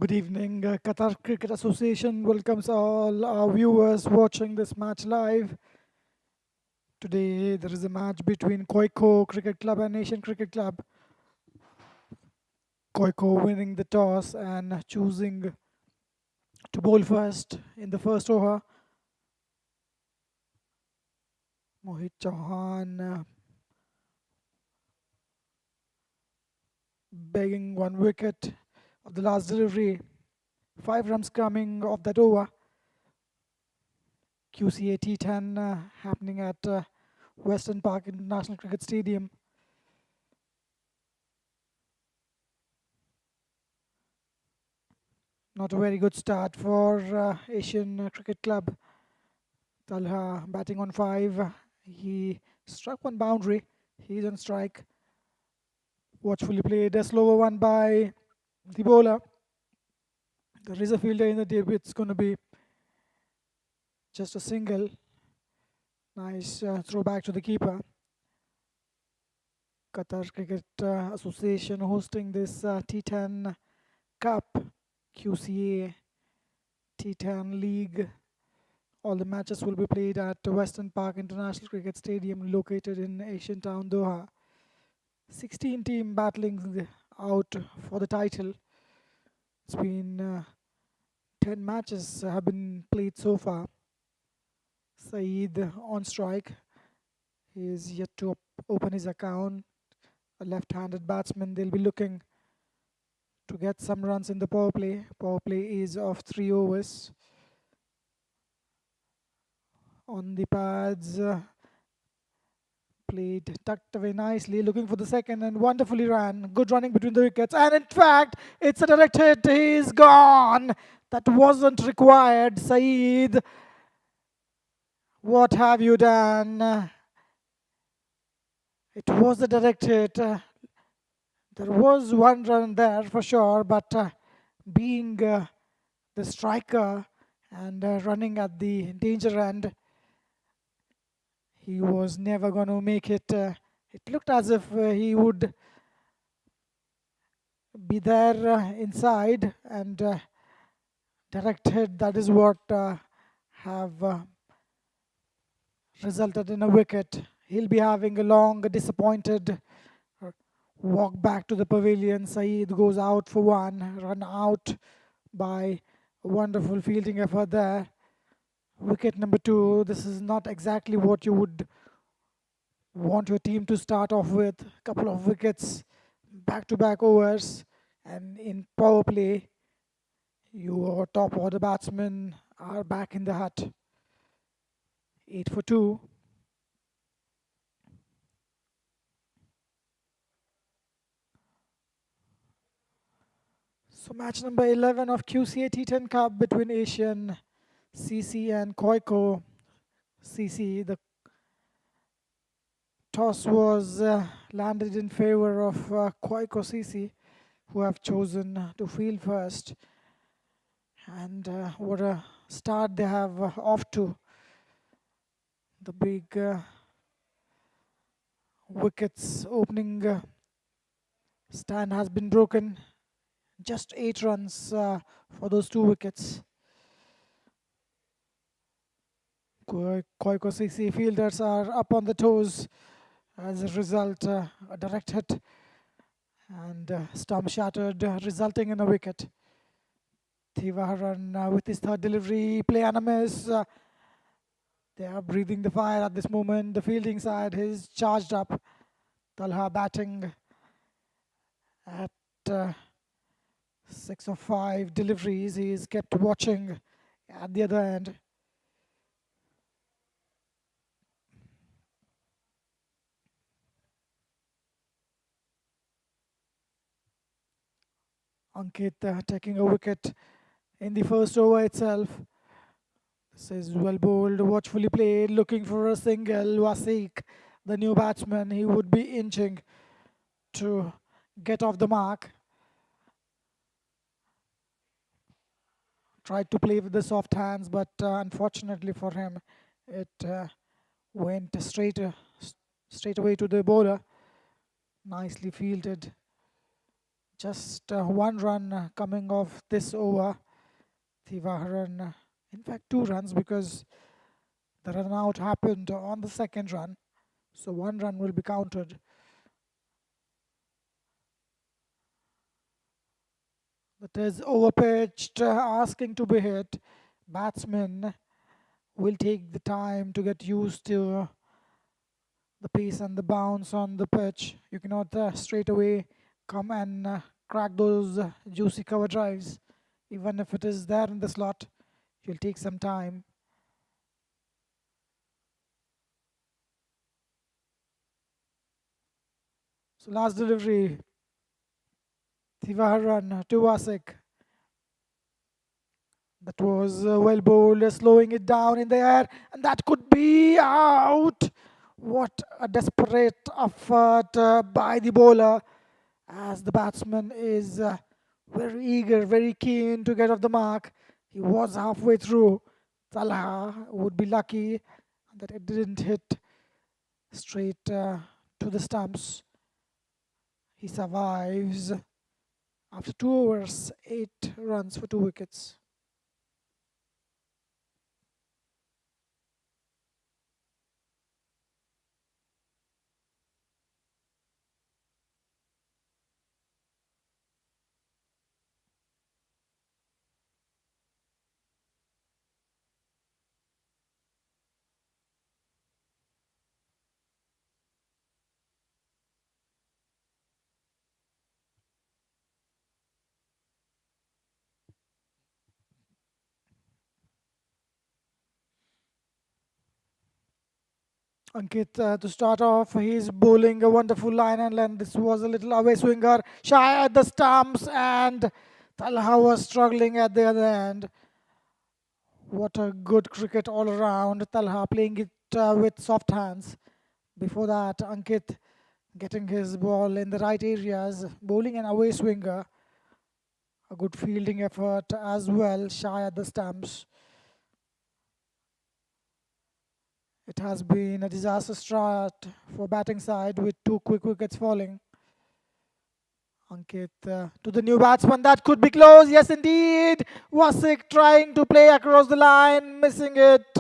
Good evening. Qatar Cricket Association welcomes all our viewers watching this match live. Today there is a match between QIECO Cricket Club and Asian Cricket Club. QIECO winning the toss and choosing to bowl first in the first over. Mohit Chauhan begging 1 wicket of the last delivery. 5 runs coming off that over. Qca T10 happening at Western Park International Cricket Stadium. Not a very good start for Asian Cricket Club. Talha batting on 5. He struck one boundary. He's on strike. Watchfully played a slower one by the bowler. There is a fielder in the deep. It's going to be just a single. Nice throw back to the keeper. Qatar Cricket Association hosting this T10 Cup, QCA T10 League. All the matches will be played at Western Park International Cricket Stadium located in Asian Town, Doha. 16 team battling out for the title. It's been 10 matches have been played so far. Saeed on strike. He is yet to open his account. A left-handed batsman. They'll be looking to get some runs in the power play. Power play is of 3 overs. On the pads, played tucked away nicely, looking for the second and wonderfully ran. Good running between the wickets, and in fact it's a direct hit. He's gone. That wasn't required. Saeed, what have you done? It was a direct hit. There was 1 run there for sure, but being the striker and running at the danger end, he was never going to make it. It looked as if he would be there inside, and direct hit. That is what have resulted in a wicket. He'll be having a long, disappointed walk back to the pavilion. Saeed goes out for 1, run out by a wonderful fielding effort there. Wicket number 2. This is not exactly what you would want your team to start off with. A couple of wickets, back-to-back overs, and in power play, your top order batsmen are back in the hut. 8 for 2. So match number 11 of QCA T10 Cup between Asian CC and QIECO CC. The toss was landed in favor of QIECO CC, who have chosen to field first. And what a start they have off to. The big wickets opening stand has been broken. Just 8 runs for those 2 wickets. QIECO CC fielders are up on the toes. As a result, a direct hit and stump shattered, resulting in a wicket. Thivaharan with his 3rd delivery, play and a miss. They are breathing the fire at this moment. The fielding side is charged up. Talha batting at 6 of 5 deliveries. He is kept watching at the other end. Ankit taking a wicket in the first over itself. This is well bowled, watchfully played, looking for a single. Wasik, the new batsman, he would be inching to get off the mark. Tried to play with the soft hands, but unfortunately for him, it went straight away to the bowler. Nicely fielded. Just one run coming off this over. Thivaharan, in fact, two runs because the run out happened on the second run. So one run will be counted. That is overpitched, asking to be hit. Batsman will take the time to get used to the pace and the bounce on the pitch. You cannot straight away come and crack those juicy cover drives. Even if it is there in the slot, you'll take some time. So last delivery, Thivaharan to Wasik. That was well bowled, slowing it down in the air, and that could be out. What a desperate effort by the bowler, as the batsman is very eager, very keen to get off the mark. He was halfway through. Talha would be lucky that it didn't hit straight to the stumps. He survives after 2 overs, 8 runs for 2 wickets. Ankit, to start off, he's bowling a wonderful line and length. This was a little away swinger, shy at the stumps, and Talha was struggling at the other end. What a good cricket all around. Talha playing it with soft hands. Before that, Ankit getting his ball in the right areas, bowling an away swinger. A good fielding effort as well, shy at the stumps. It has been a disaster start for batting side with 2 quick wickets falling. Ankit to the new batsman. That could be close. Yes, indeed. Wasik trying to play across the line, missing it.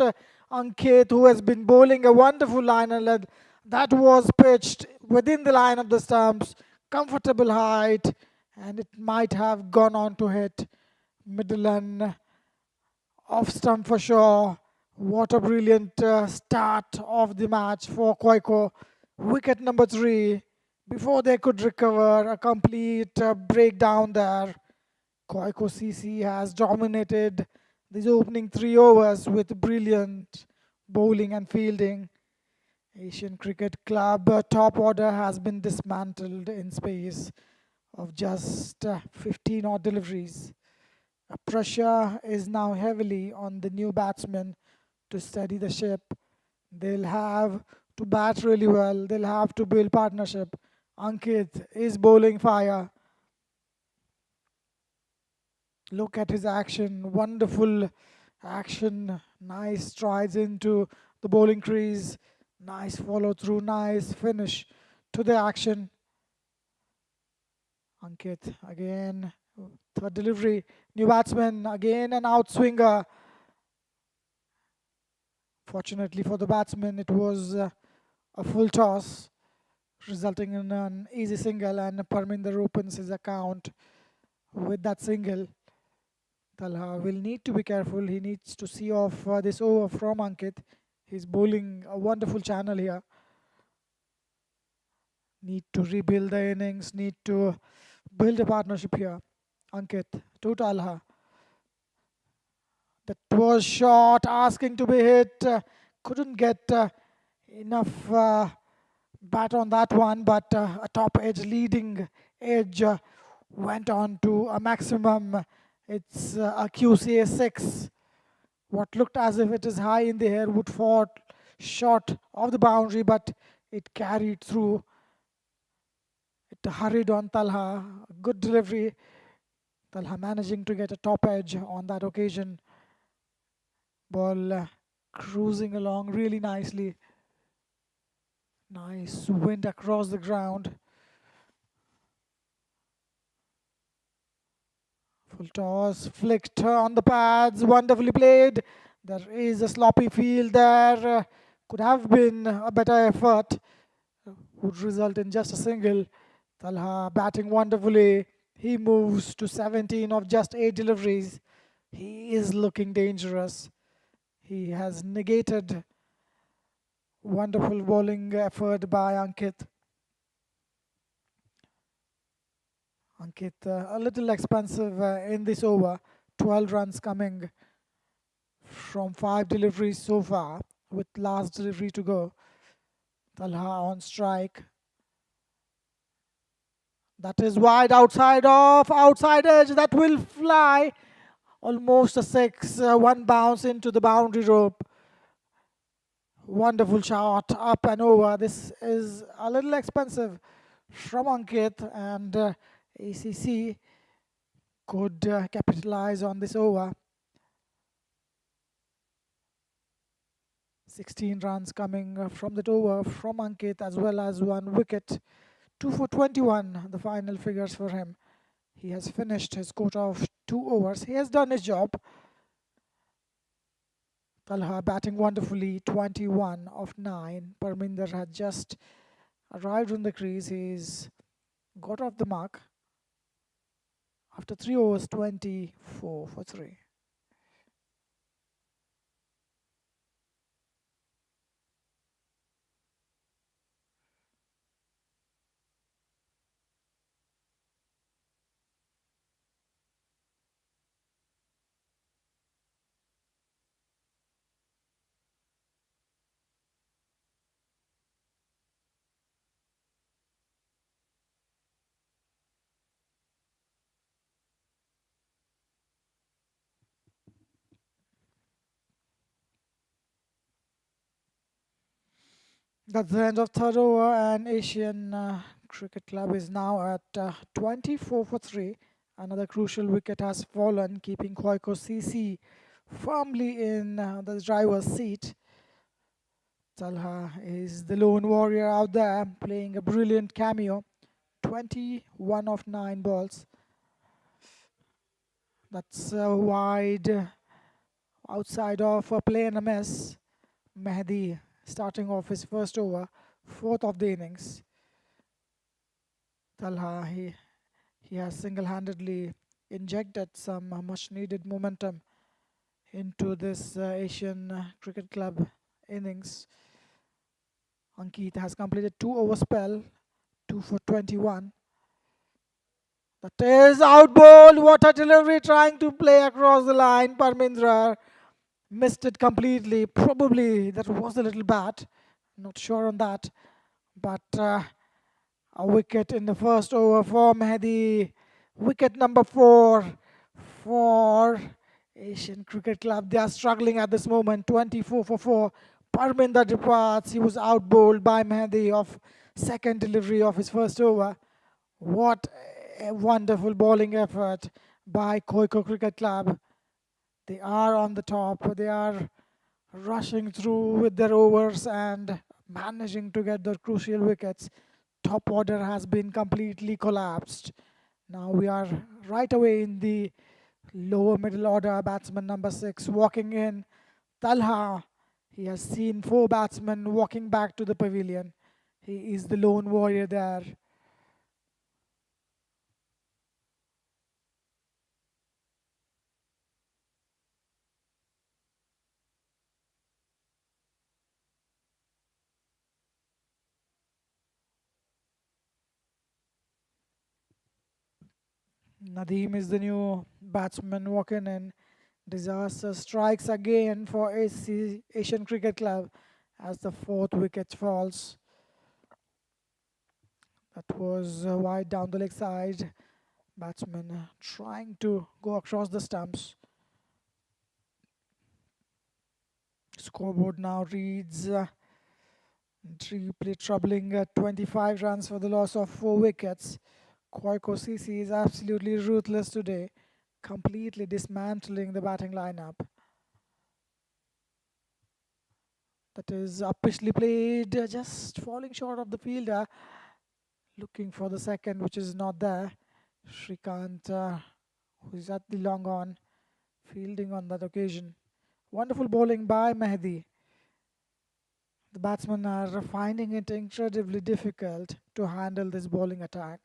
Ankit, who has been bowling a wonderful line and length, that was pitched within the line of the stumps. Comfortable height, and it might have gone on to hit middle and off stump for sure. What a brilliant start of the match for QIECO. Wicket number 3. Before they could recover, a complete breakdown there. QIECO CC has dominated these opening 3 overs with brilliant bowling and fielding. Asian Cricket Club top order has been dismantled in space of just 15 odd deliveries. Pressure is now heavily on the new batsmen to steady the ship. They'll have to bat really well. They'll have to build partnership. Ankit is bowling fire. Look at his action. Wonderful action. Nice strides into the bowling crease. Nice follow through. Nice finish to the action. Ankit again. Third delivery. New batsman again, an outswinger. Fortunately for the batsman, it was a full toss, resulting in an easy single, and Parminder opens his account with that single. Talha will need to be careful. He needs to see off this over from Ankit. He's bowling a wonderful channel here. Need to rebuild the innings, need to build a partnership here. Ankit to Talha. That was short, asking to be hit. Couldn't get enough bat on that one, but a top edge, leading edge went on to a maximum. It's a QCA 6. What looked as if it is high in the air would fall short of the boundary, but it carried through. It hurried on Talha. Good delivery. Talha managing to get a top edge on that occasion. Ball cruising along really nicely. Nice wind across the ground. Full toss, flicked on the pads, wonderfully played. There is a sloppy field there. Could have been a better effort. Would result in just a single. Talha batting wonderfully. He moves to 17 of just 8 deliveries. He is looking dangerous. He has negated wonderful bowling effort by Ankit. Ankit a little expensive in this over. 12 runs coming from 5 deliveries so far with last delivery to go. Talha on strike. That is wide outside edge. That will fly. Almost a 6. One bounce into the boundary rope. Wonderful shot up and over. This is a little expensive from Ankit, and ACC could capitalize on this over. 16 runs coming from that over from Ankit, as well as 1 wicket. 2 for 21, the final figures for him. He has finished his quota of 2 overs. He has done his job. Talha batting wonderfully, 21 of 9. Parminder had just arrived on the crease. He's got off the mark after 3 overs, 24 for 3. That's the end of third over, and Asian Cricket Club is now at 24 for 3. Another crucial wicket has fallen, keeping QIECO CC firmly in the driver's seat. Talha is the lone warrior out there, playing a brilliant cameo. 21 of 9 balls. That's wide outside of a play and a miss. Mehdi starting off his first over, 4th of the innings. Talha, he has single-handedly injected some much needed momentum into this Asian Cricket Club innings. Ankit has completed 2 over spell, 2 for 21. That is out ball. What a delivery, trying to play across the line. Parminder missed it completely. Probably that was a little bad. Not sure on that. But a wicket in the first over for Mehdi. Wicket number 4 for Asian Cricket Club. They are struggling at this moment. 24 for 4. Parminder departs. He was out bowled by Mehdi of second delivery of his first over. What a wonderful bowling effort by QIECO Cricket Club. They are on the top. They are rushing through with their overs and managing to get their crucial wickets. Top order has been completely collapsed. Now we are right away in the lower middle order. Batsman number 6 walking in. Talha, he has seen 4 batsmen walking back to the pavilion. He is the lone warrior there. Nadeem is the new batsman walking in. Disaster strikes again for Asian Cricket Club as the 4th wicket falls. That was wide down the leg side. Batsman trying to go across the stumps. Scoreboard now reads deeply troubling 25 runs for the loss of 4 wickets. QIECO CC is absolutely ruthless today, completely dismantling the batting lineup. That is uppishly played, just falling short of the fielder. Looking for the second, which is not there. Shrikant who's at the long on, fielding on that occasion. Wonderful bowling by Mehdi. The batsmen are finding it incredibly difficult to handle this bowling attack.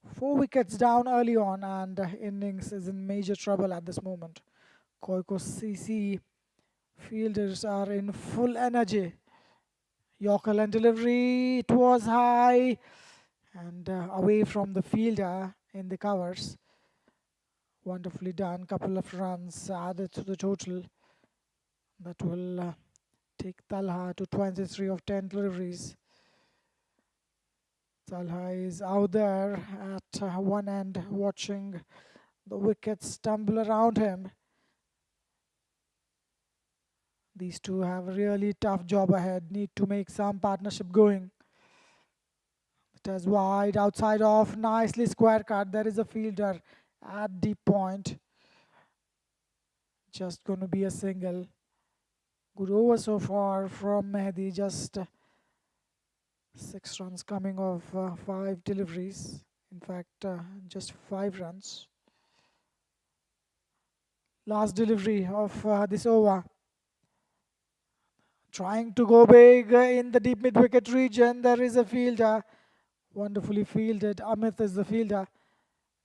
4 wickets down early on, and innings is in major trouble at this moment. QIECO CC fielders are in full energy. Yorker and delivery, it was high and away from the fielder in the covers. Wonderfully done. Couple of runs added to the total. That will take Talha to 23 of 10 deliveries. Talha is out there at one end watching the wickets tumble around him. These two have a really tough job ahead, need to make some partnership going. It is wide, outside off, nicely square cut. There is a fielder at deep point. Just going to be a single. Good over so far from Mehdi, just 6 runs coming off 5 deliveries. In fact, just 5 runs. Last delivery of this over. Trying to go big in the deep mid-wicket region. There is a fielder. Wonderfully fielded. Amit is the fielder.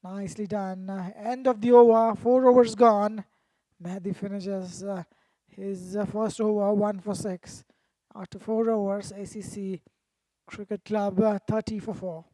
Nicely done. End of the over. 4 overs gone. Mehdi finishes his first over, 1 for 6. After 4 overs, ACC Cricket Club 30 for 4.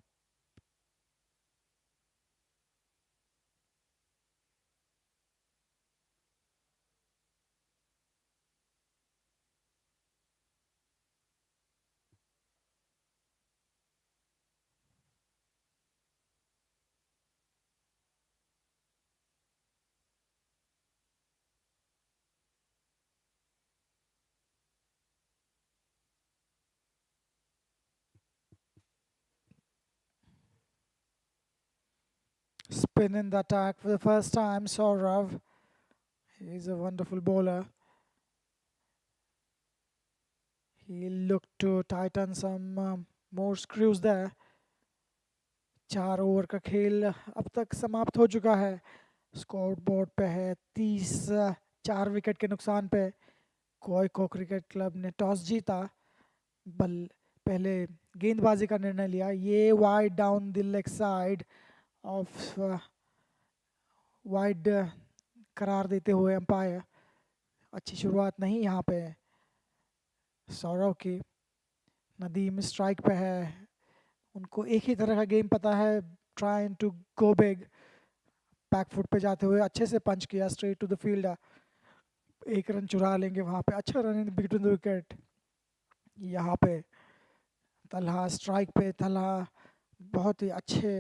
Spin in the attack for the first time, Saurav. He's a wonderful bowler. He'll look to tighten some more screws there. 4 over का खेल अब तक समाप्त हो चुका है. Score board पे है 30 4 विकेट के नुकसान पे. QIECO क्रिकेट क्लब ने टॉस जीता. पहले गेंदबाजी का निर्णय लिया. ये wide down the leg side of wide करार देते हुए अंपायर. अच्छी शुरुआत नहीं यहाँ पे सौरव की. नदीम स्ट्राइक पे है. उनको एक ही तरह का गेम पता है. Trying to go big. Back foot पे जाते हुए अच्छे से पंच किया straight to the fielder. 1 run चुरा लेंगे वहाँ पे. अच्छा run in between the wicket. यहाँ पे तलहा स्ट्राइक पे. तलहा बहुत ही अच्छे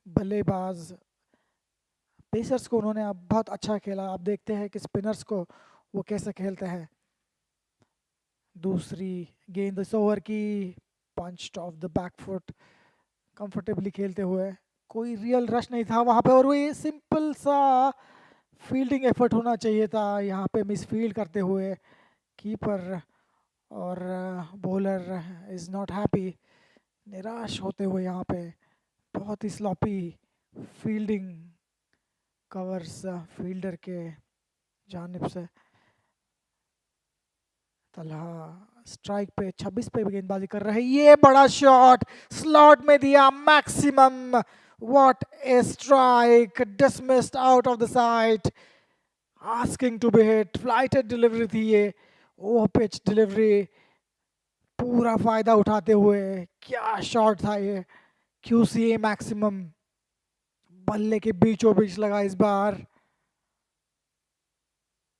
बल्लेबाज. पेसर्स को उन्होंने अब बहुत अच्छा खेला. अब देखते हैं कि स्पिनर्स को वो कैसे खेलते हैं. दूसरी गेंद इस ओवर की. Punched of the back foot. Comfortably खेलते हुए. कोई रियल रश नहीं था वहाँ पे. और वो ये सिंपल सा फील्डिंग एफर्ट होना चाहिए था यहाँ पे मिस फील्ड करते हुए. कीपर और बॉलर इज़ नॉट हैप्पी. निराश होते हुए यहाँ पे. बहुत ही स्लॉपी फील्डिंग कवर्स फील्डर के जानिब से. तलहा स्ट्राइक पे 26 पे गेंदबाजी कर रहे हैं. ये बड़ा शॉट स्लॉट में दिया. Maximum. What a strike. Dismissed out of the side. Asking to be hit. Flighted delivery थी ये. Over pitch delivery. पूरा फायदा उठाते हुए. क्या शॉट था ये. QCA maximum. बल्ले के बीचों बीच लगा इस बार.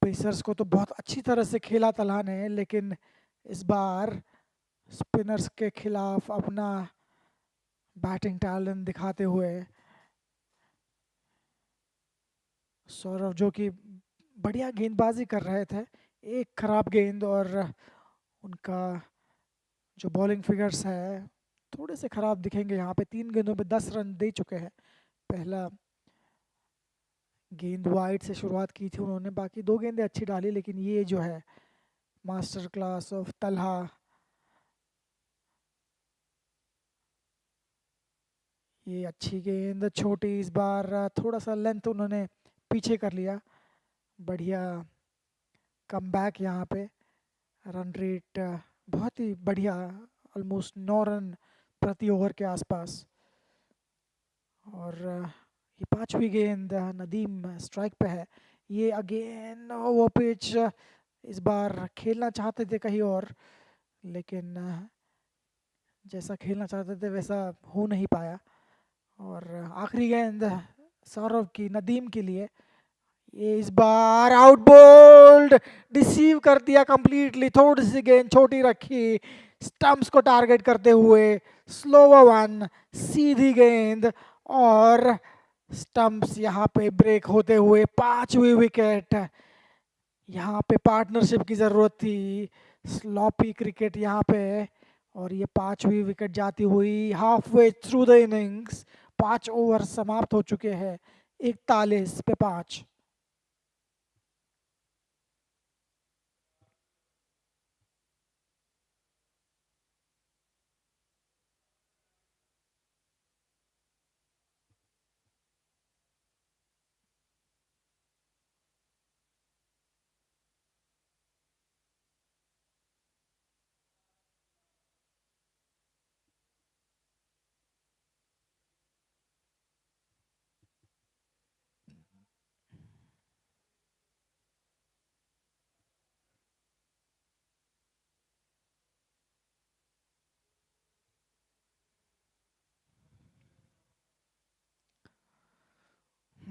पेसर्स को तो बहुत अच्छी तरह से खेला तलहा ने, लेकिन इस बार स्पिनर्स के खिलाफ अपना बैटिंग टैलेंट दिखाते हुए सौरव, जो कि बढ़िया गेंदबाजी कर रहे थे, एक खराब गेंद और उनका जो बॉलिंग फिगर्स है थोड़े से खराब दिखेंगे यहाँ पे. 3 गेंदों पे 10 रन दे चुके हैं. पहला गेंद वाइड से शुरुआत की थी उन्होंने. बाकी 2 गेंदें अच्छी डाली, लेकिन ये जो है मास्टर क्लास ऑफ तलहा. ये अच्छी गेंद छोटी, इस बार थोड़ा सा लेंथ उन्होंने पीछे कर लिया। बढ़िया कमबैक यहाँ पे। रन रेट बहुत ही बढ़िया, ऑलमोस्ट 9 रन प्रति ओवर के आसपास। और ये पांचवी गेंद, नदीम स्ट्राइक पे है। ये अगेन वो पिच, इस बार खेलना चाहते थे कहीं और, लेकिन जैसा खेलना चाहते थे वैसा हो नहीं पाया। और आखिरी गेंद सौरव की, नदीम के लिए। ये इस बार आउट बोल्ड, डिसीव कर दिया कंप्लीटली। थोड़ी सी गेंद छोटी रखी, स्टंप्स को टारगेट करते हुए। स्लोवर वन, सीधी गेंद, और स्टंप्स यहाँ पे ब्रेक होते हुए पांचवी विकेट। यहाँ पे पार्टनरशिप की जरूरत थी, स्लॉपी क्रिकेट यहाँ पे। और ये पांचवी विकेट जाती हुई half way through the innings. 5 over समाप्त हो चुके हैं, 41 पे 5।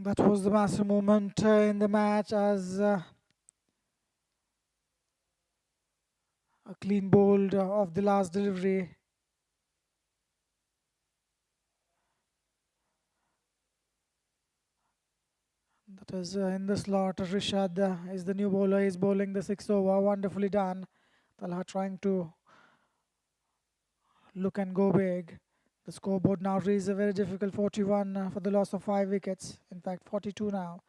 That was the massive moment in the match, as a clean bowled of the last delivery. That is in the slot. Rishad is the new bowler. He's bowling the 6 over. Wonderfully done. Talha trying to look and go big. The scoreboard now reads a very difficult 41 for the loss of 5 wickets. In fact, 42 now.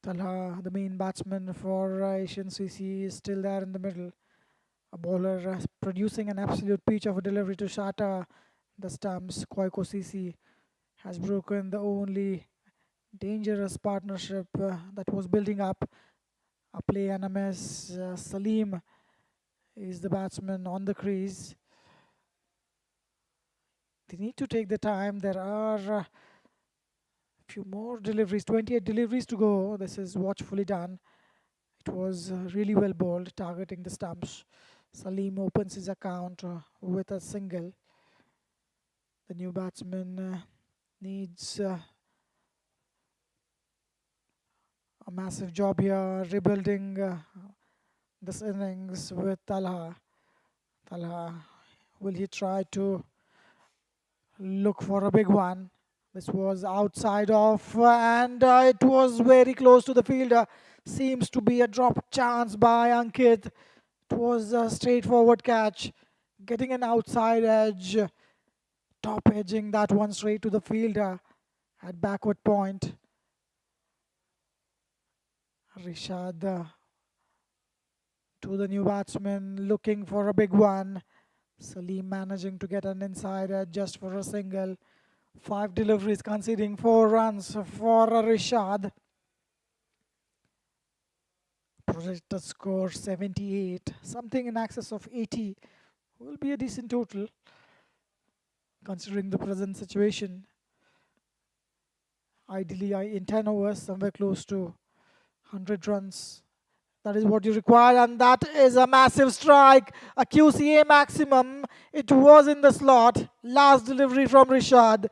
Talha, the main batsman for Asian CC, is still there in the middle. A bowler producing an absolute peach of a delivery to shatter the stumps. QIECO CC has broken the only dangerous partnership that was building up. A play and a miss. Salim is the batsman on the crease. They need to take the time. There are a few more deliveries, 28 deliveries to go. This is watchfully done. It was really well bowled, targeting the stumps. Salim opens his account with a single. The new batsman needs a massive job here, rebuilding this innings with Talha. Talha, will he try to look for a big one? This was outside off, and it was very close to the fielder. Seems to be a drop chance by Ankit. It was a straightforward catch, getting an outside edge, top edging that one straight to the fielder at backward point. Rishad to the new batsman, looking for a big one. Salim managing to get an inside edge just for a single. 5 deliveries, conceding 4 runs for Rishad. Projected score 78, something in excess of 80 will be a decent total considering the present situation. Ideally, in 10 overs, somewhere close to 100 runs. That is what you require, and that is a massive strike, a QCA maximum. It was in the slot. Last delivery from Rishad.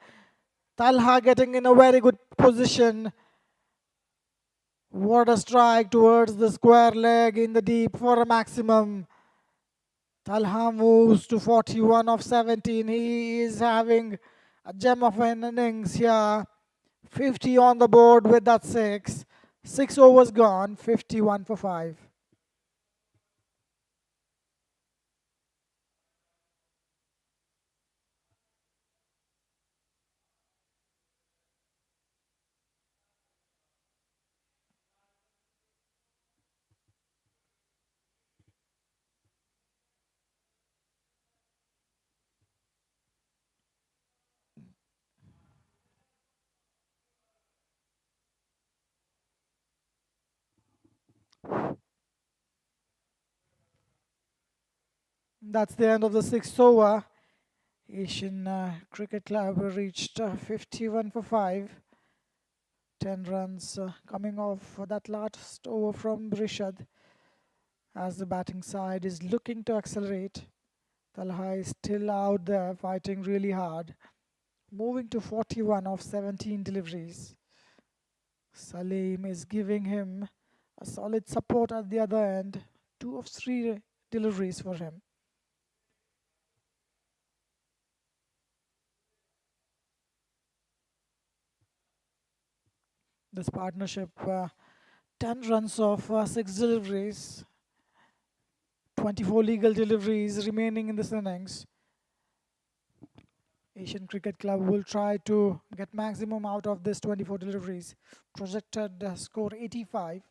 Talha getting in a very good position. What a strike towards the square leg in the deep for a maximum. Talha moves to 41 of 17. He is having a gem of an innings here. 50 on the board with that 6. 6 overs gone, 51 for 5. That's the end of the sixth over. Asian Cricket Club reached 51 for 5. 10 runs coming off that last over from Rishad as the batting side is looking to accelerate. Talha is still out there fighting really hard, moving to 41 of 17 deliveries. Salim is giving him a solid support at the other end, 2 of 3 deliveries for him. This partnership, 10 runs off 6 deliveries, 24 legal deliveries remaining in this innings. Asian Cricket Club will try to get maximum out of this 24 deliveries. Projected score 85.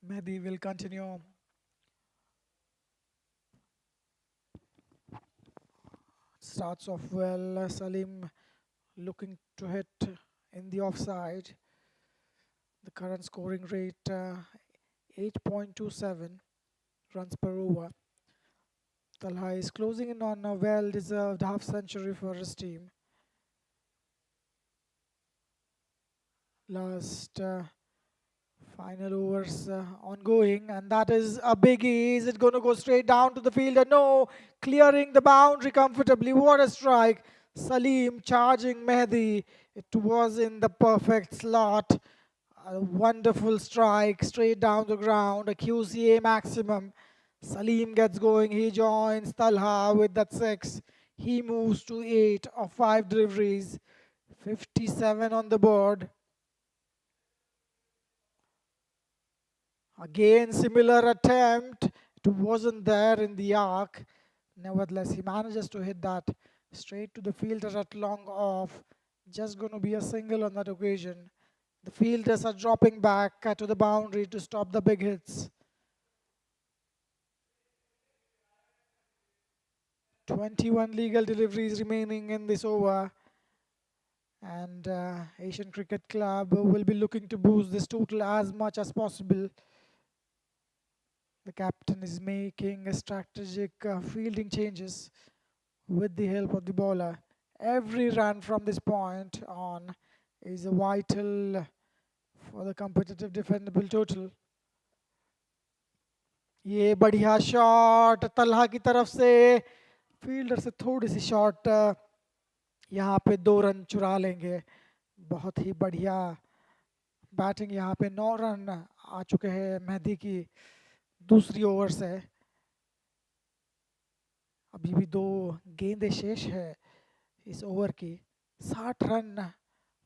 Mehdi will continue. Starts off well. Salim looking to hit in the offside. The current scoring rate 8.27 runs per over. Talha is closing in on a well-deserved half century for his team. Last final overs ongoing, and that is a biggie. Is it going to go straight down to the fielder? No, clearing the boundary comfortably. What a strike. Salim charging Mehdi. It was in the perfect slot. A wonderful strike straight down the ground. A QCA maximum. Salim gets going. He joins Talha with that 6. He moves to 8 of 5 deliveries. 57 on the board. Again, similar attempt. It wasn't there in the arc. Nevertheless, he manages to hit that straight to the fielder at long off. Just going to be a single on that occasion. The fielders are dropping back to the boundary to stop the big hits. 21 legal deliveries remaining in this over. And Asian Cricket Club will be looking to boost this total as much as possible. The captain is making a strategic fielding changes with the help of the bowler. Every run from this point on is vital for the competitive defendable total. ये बढ़िया shot Talha की तरफ से, fielder से थोड़ी सी shot यहाँ पे 2 run चुरा लेंगे. बहुत ही बढ़िया बैटिंग. यहाँ पे 9 रन आ चुके हैं मेहदी की दूसरी ओवर से. अभी भी 2 गेंदें शेष है इस ओवर की. 60 रन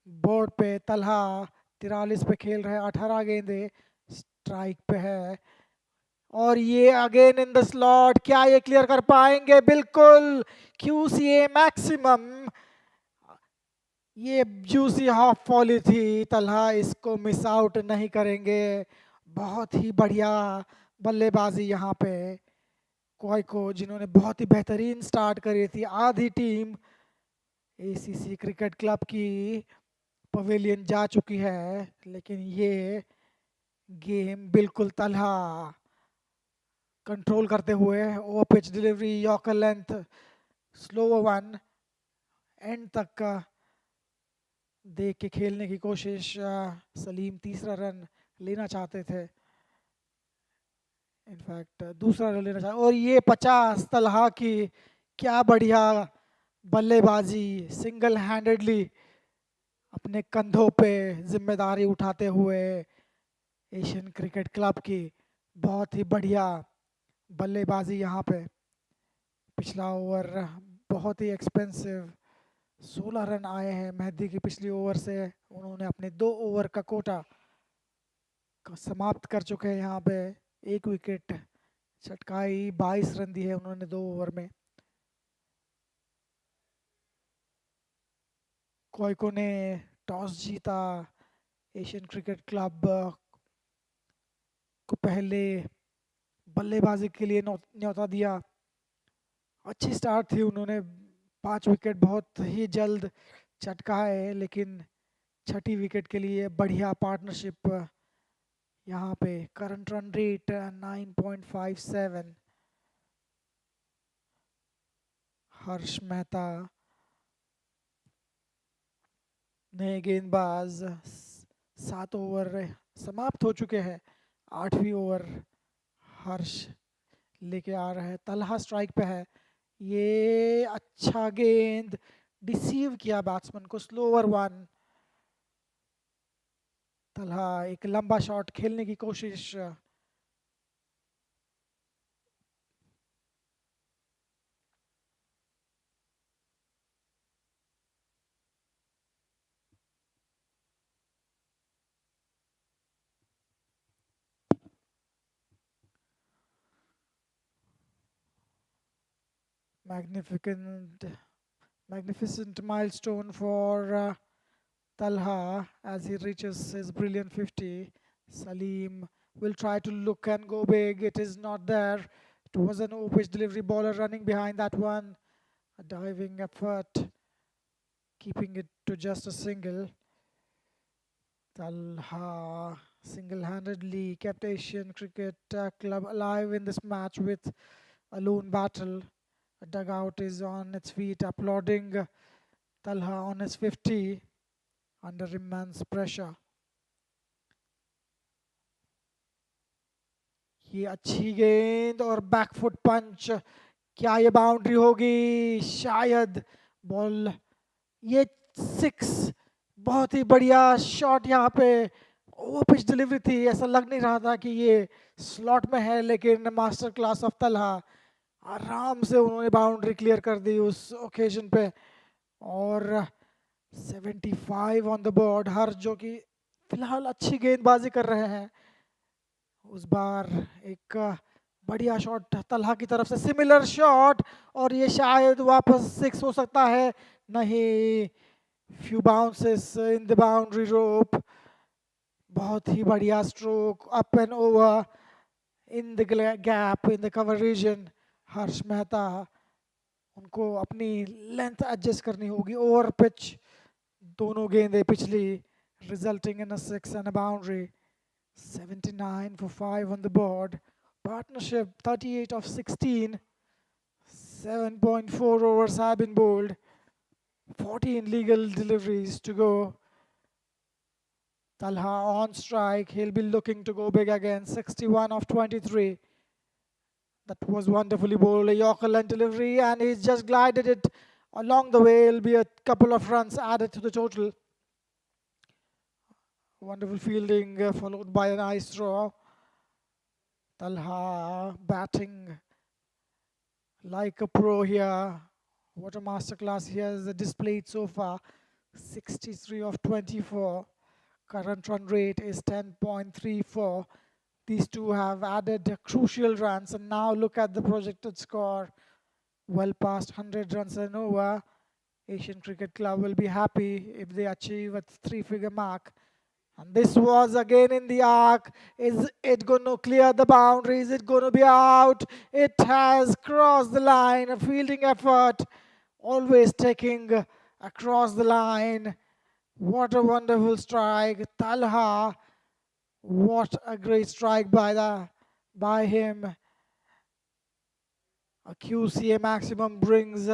बोर्ड पे. तलहा 43 पे खेल रहे हैं. 18 गेंदें स्ट्राइक पे है. और ये अगेन इन द स्लॉट. क्या ये क्लियर कर पाएंगे? बिल्कुल. QCA maximum. ये जूसी हाफ फॉली थी. तलहा इसको मिस आउट नहीं करेंगे. बहुत ही बढ़िया बल्लेबाजी यहाँ पे. QIECO जिन्होंने बहुत ही बेहतरीन स्टार्ट करी थी. आधी टीम ACC क्रिकेट क्लब की पवेलियन जा चुकी है, लेकिन ये गेम बिल्कुल तलहा कंट्रोल करते हुए. Over pitch delivery, yorker length, slow one, and तक का देख के खेलने की कोशिश. सलीम तीसरा रन लेना चाहते थे. इनफैक्ट दूसरा रन लेना चाहते. और ये 50 तलहा की. क्या बढ़िया बल्लेबाजी. सिंगल हैंडेडली अपने कंधों पे जिम्मेदारी उठाते हुए एशियन क्रिकेट क्लब की बहुत ही बढ़िया बल्लेबाजी यहाँ पे. पिछला ओवर बहुत ही एक्सपेंसिव. 16 रन आए हैं मेहदी की पिछली ओवर से. उन्होंने अपने 2 ओवर का कोटा समाप्त कर चुके हैं. यहाँ पे 1 विकेट चटकाई. 22 रन दिए उन्होंने 2 ओवर में. QIECO ने टॉस जीता. एशियन क्रिकेट क्लब को पहले बल्लेबाजी के लिए न्योता दिया. अच्छी स्टार्ट थी. उन्होंने 5 विकेट बहुत ही जल्द चटकाए, लेकिन छठी विकेट के लिए बढ़िया पार्टनरशिप यहाँ पे करंट रन रेट 9.57. हर्ष मेहता नए गेंदबाज. 7 ओवर समाप्त हो चुके हैं. 8वीं ओवर हर्ष लेके आ रहा है. तलहा स्ट्राइक पे है. ये अच्छा गेंद डिसीव किया बैट्समैन को. Slower one. तलहा एक लंबा शॉट खेलने की कोशिश. Magnificent, magnificent milestone for Talha as he reaches his brilliant 50. Salim will try to look and go big. It is not there. It was an open delivery. Bowler running behind that one. A diving effort, keeping it to just a single. Talha single-handedly kept Asian Cricket Club alive in this match with a lone battle. A dugout is on its feet, applauding Talha on his 50 under immense pressure. ये अच्छी गेंद और back foot पंच. क्या ये boundary होगी? शायद. Ball ये 6. बहुत ही बढ़िया शॉट यहाँ पे. वो पिच डिलीवरी थी. ऐसा लग नहीं रहा था कि ये स्लॉट में है, लेकिन मास्टर क्लास ऑफ तलहा. आराम से उन्होंने बाउंड्री क्लियर कर दी उस ओकेजन पे. और 75 ऑन द बोर्ड. हर जो कि फिलहाल अच्छी गेंदबाजी कर रहे हैं. उस बार एक बढ़िया शॉट तलहा की तरफ से. सिमिलर शॉट और ये शायद वापस 6 हो सकता है. नहीं. Few bounces in the boundary rope. बहुत ही बढ़िया stroke. Up and over in the gap in the cover region. Harsh Mehta उनको अपनी लेंथ एडजस्ट करनी होगी. ओवर पिच दोनों गेंदें पिछली, resulting in a 6 and a boundary. 79 for 5 on the board. Partnership 38 of 16. 7.4 overs have been bowled. 14 legal deliveries to go. Talha on strike. He'll be looking to go big again. 61 of 23. That was wonderfully bowled. A Yorker length delivery, and he's just glided it along the way. It'll be a couple of runs added to the total. Wonderful fielding followed by a nice throw. Talha batting like a pro here. What a masterclass he has displayed so far. 63 of 24. Current run rate is 10.34. These two have added crucial runs, and now look at the projected score. Well past 100 runs and over. Asian Cricket Club will be happy if they achieve a 3-figure mark. And this was again in the arc. Is it going to clear the boundary? Is it going to be out? It has crossed the line. A fielding effort, always taking across the line. What a wonderful strike. Talha, what a great strike by him. A QCA maximum brings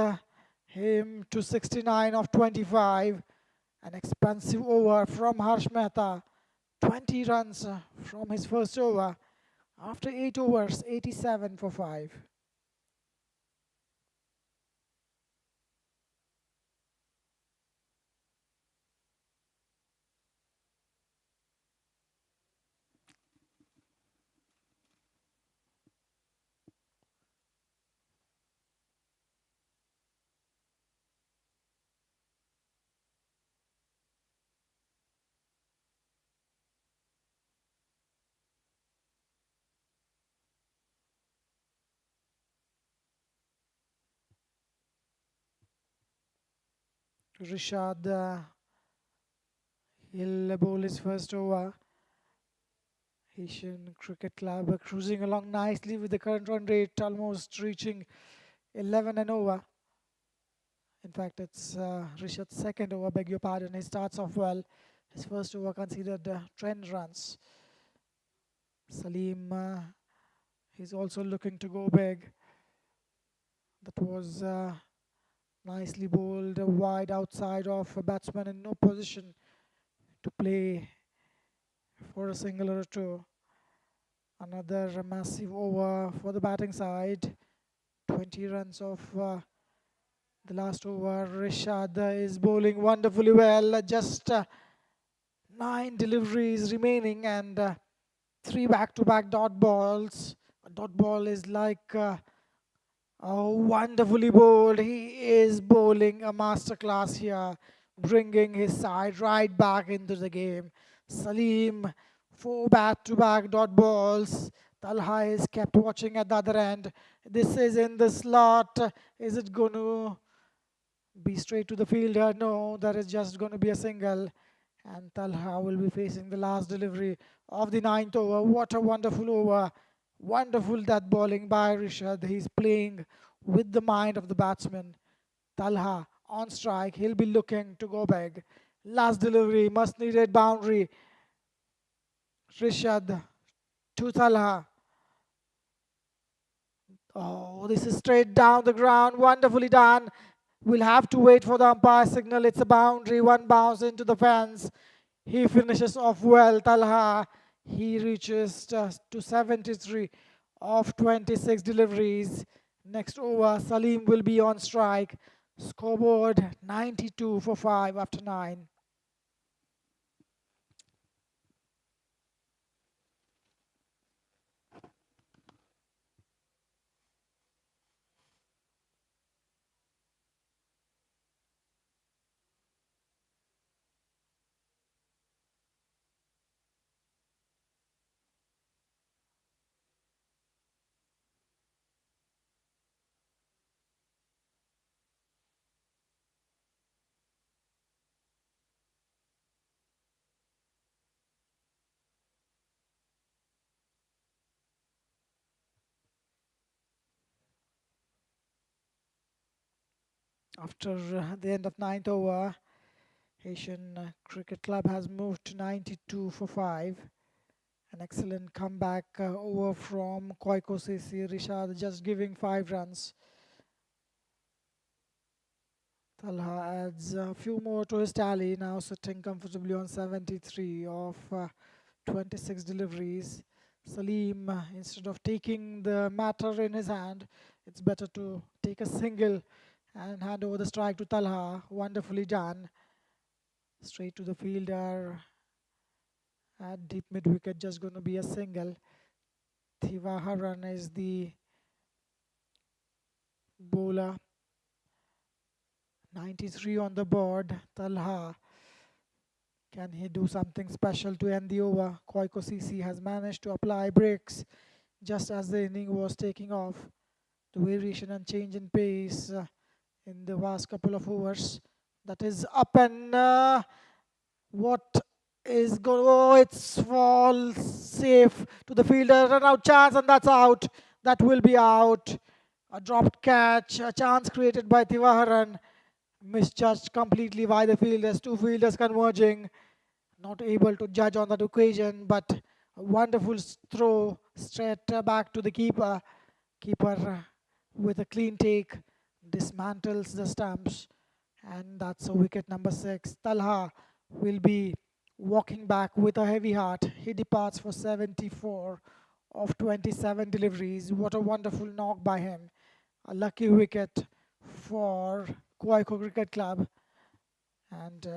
him to 69 of 25. An expensive over from Harsh Mehta. 20 runs from his first over. After 8 overs, 87 for 5. Rishad, he'll bowl his first over. Asian Cricket Club cruising along nicely with the current run rate almost reaching 11 and over. In fact, it's Rishad's second over, beg your pardon. He starts off well. His first over considered 10 runs. Salim, he's also looking to go big. That was nicely bowled wide outside of a batsman in no position to play for a single or a two. Another massive over for the batting side. 20 runs of the last over. Rishad is bowling wonderfully well. Just 9 deliveries remaining and 3 back-to-back dot balls. A dot ball is like wonderfully bowled. He is bowling a masterclass here, bringing his side right back into the game. Salim, 4 back-to-back dot balls. Talha is kept watching at the other end. This is in the slot. Is it going to be straight to the fielder? No, that is just going to be a single. And Talha will be facing the last delivery of the ninth over. What a wonderful over. Wonderful that bowling by Rishad. He's playing with the mind of the batsman. Talha on strike. He'll be looking to go big. Last delivery, must needed boundary. Rishad to Talha. Oh, this is straight down the ground. Wonderfully done. We'll have to wait for the umpire signal. It's a boundary. One bounce into the fence. He finishes off well. Talha, he reaches to 73 of 26 deliveries. Next over, Salim will be on strike. Scoreboard 92 for 5 after 9. After the end of 9th over, Asian Cricket Club has moved to 92 for 5. An excellent comeback over from QIECO Rishad just giving 5 runs. Talha adds a few more to his tally, now sitting comfortably on 73 of 26 deliveries. Salim, instead of taking the matter in his hand, it's better to take a single and hand over the strike to Talha. Wonderfully done. Straight to the fielder at deep mid wicket, just going to be a single. Thivaharan is the bowler. 93 on the board. Talha, can he do something special to end the over? QIECO has managed to apply brakes just as the inning was taking off. The variation and change in pace in the last couple of overs. That is up and what is going? Oh, it's fall safe to the fielder. Run out chance and that's out. That will be out. A dropped catch. A chance created by Thivaharan. Misjudged completely by the fielders. Two fielders converging. Not able to judge on that occasion, but a wonderful throw straight back to the keeper. Keeper with a clean take dismantles the stumps, and that's a wicket number 6. Talha will be walking back with a heavy heart. He departs for 74 of 27 deliveries. What a wonderful knock by him. A lucky wicket for QIECO Cricket Club, and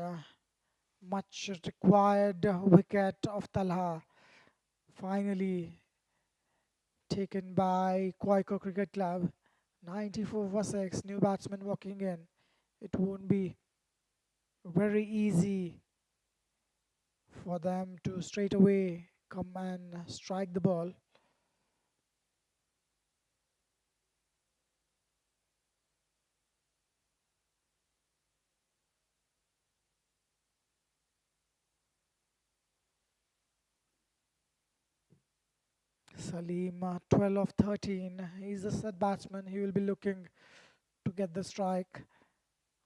much required wicket of Talha. Finally taken by QIECO Cricket Club. 94 for 6, new batsman walking in. It won't be very easy for them to straight away come and strike the ball. Salim, 12 of 13. He's a set batsman. He will be looking to get the strike.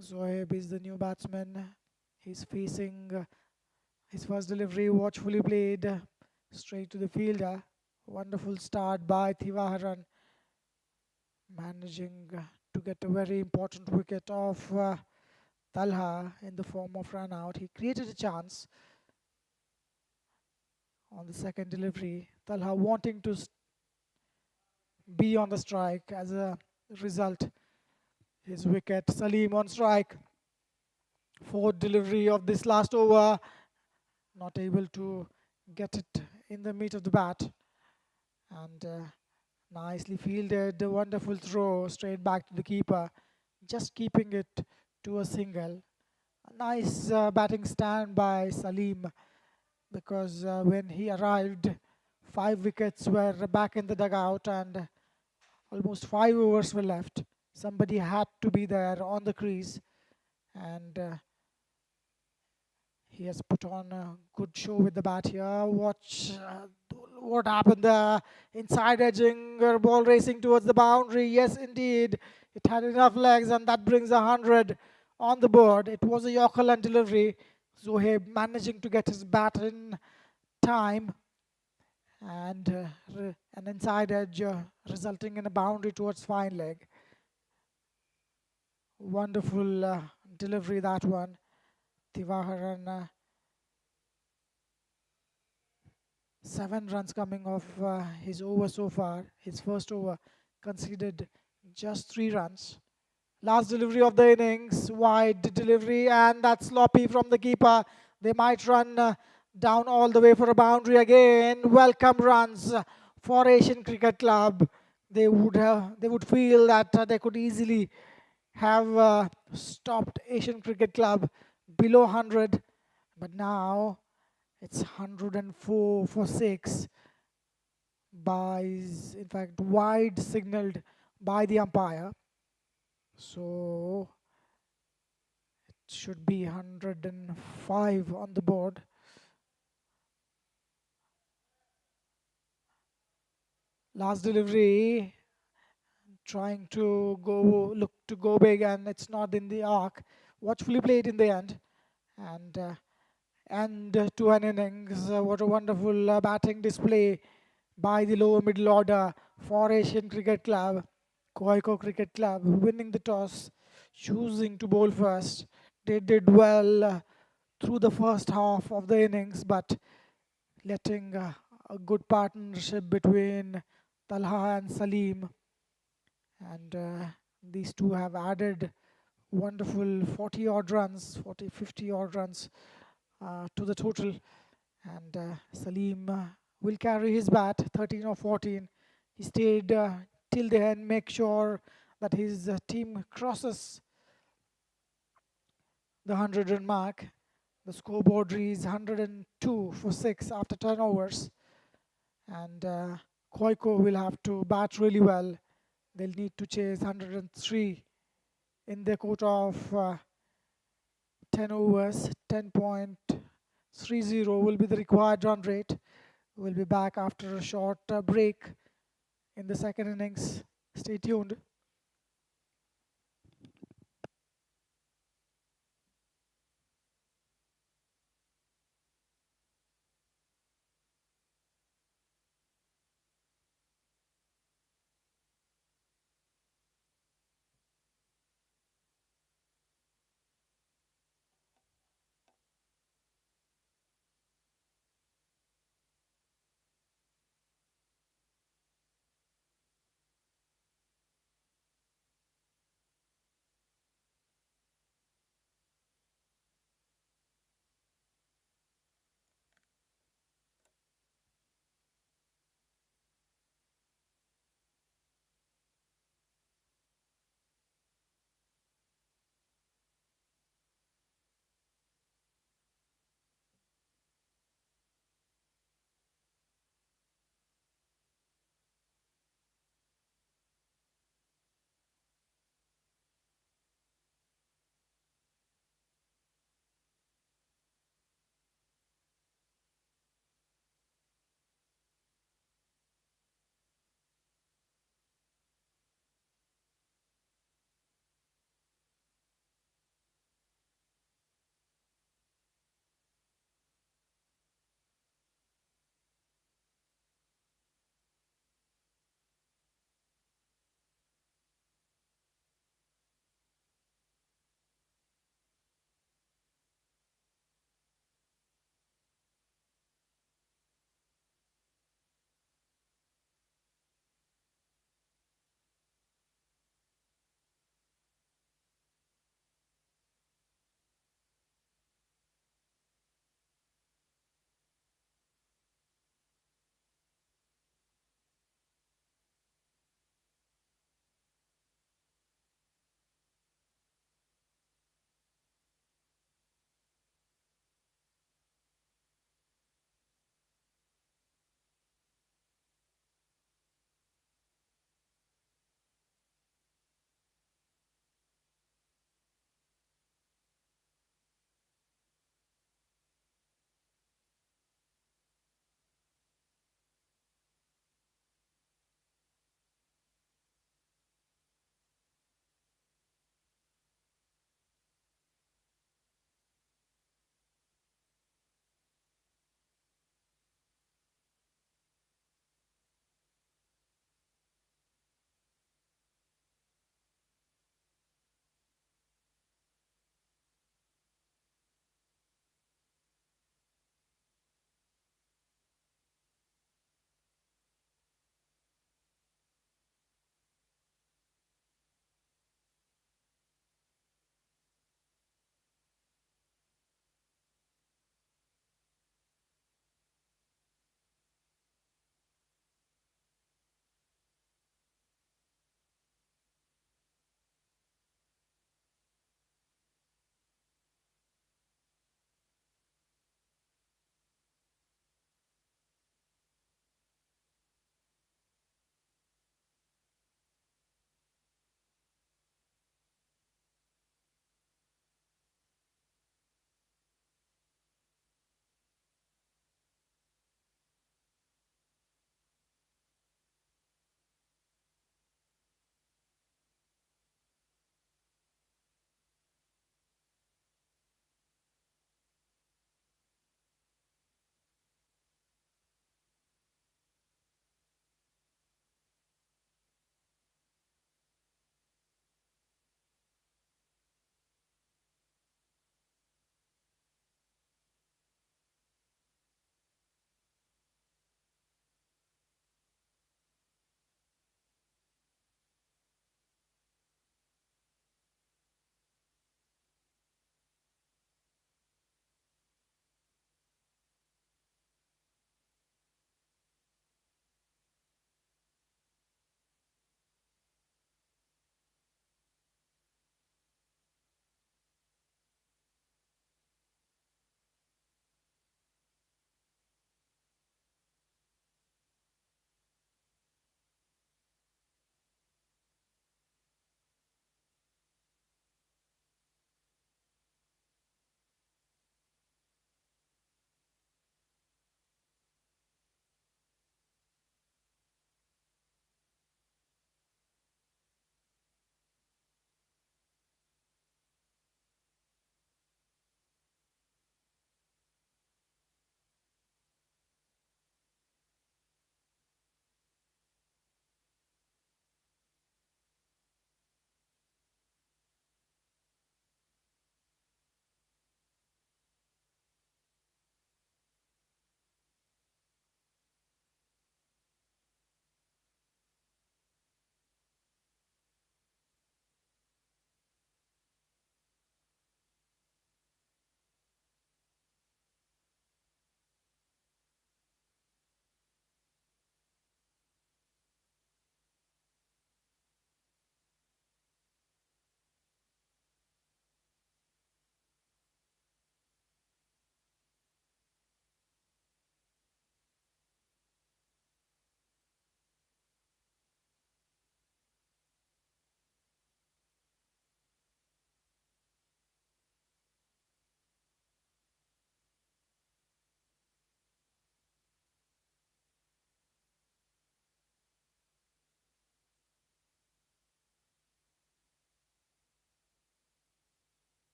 Zohaib is the new batsman. He's facing his first delivery, watchfully played straight to the fielder. Wonderful start by Thivaharan, managing to get a very important wicket off Talha in the form of run out. He created a chance on the second delivery. Talha wanting to be on the strike. As a result, his wicket. Salim on strike. Fourth delivery of this last over. Not able to get it in the meat of the bat. And nicely fielded. A wonderful throw straight back to the keeper. Just keeping it to a single. A nice batting stand by Salim, because when he arrived, 5 wickets were back in the dugout and almost 5 overs were left. Somebody had to be there on the crease, and he has put on a good show with the bat here. Watch what happened there. Inside edging, ball racing towards the boundary. Yes, indeed, it had enough legs, and that brings 100 on the board. It was a Yorker delivery. Zohaib managing to get his bat in time, and an inside edge resulting in a boundary towards fine leg. Wonderful delivery, that one. Thivaharan, 7 runs coming off his over so far. His first over conceded just 3 runs. Last delivery of the innings, wide delivery, and that's sloppy from the keeper. They might run down all the way for a boundary again. Welcome runs for Asian Cricket Club. They would feel that they could easily have stopped Asian Cricket Club below 100, but now it's 104 for 6 by, in fact, wide signaled by the umpire. So it should be 105 on the board. Last delivery, trying to go big, and it's not in the arc. Watchfully played in the end, and to an innings. What a wonderful batting display by the lower middle order for Asian Cricket Club. QIECO Cricket Club winning the toss, choosing to bowl first. They did well through the first half of the innings, but letting a good partnership between Talha and Salim, and these two have added wonderful 40 odd runs, 40, 50 odd runs to the total. And Salim will carry his bat, 13 or 14. He stayed till the end, make sure that his team crosses the 100-run mark. The scoreboard reads 102 for 6 after 10 overs. And QIECO will have to bat really well. They'll need to chase 103 in their quota of 10 overs. 10.30 will be the required run rate. We'll be back after a short break in the second innings. Stay tuned.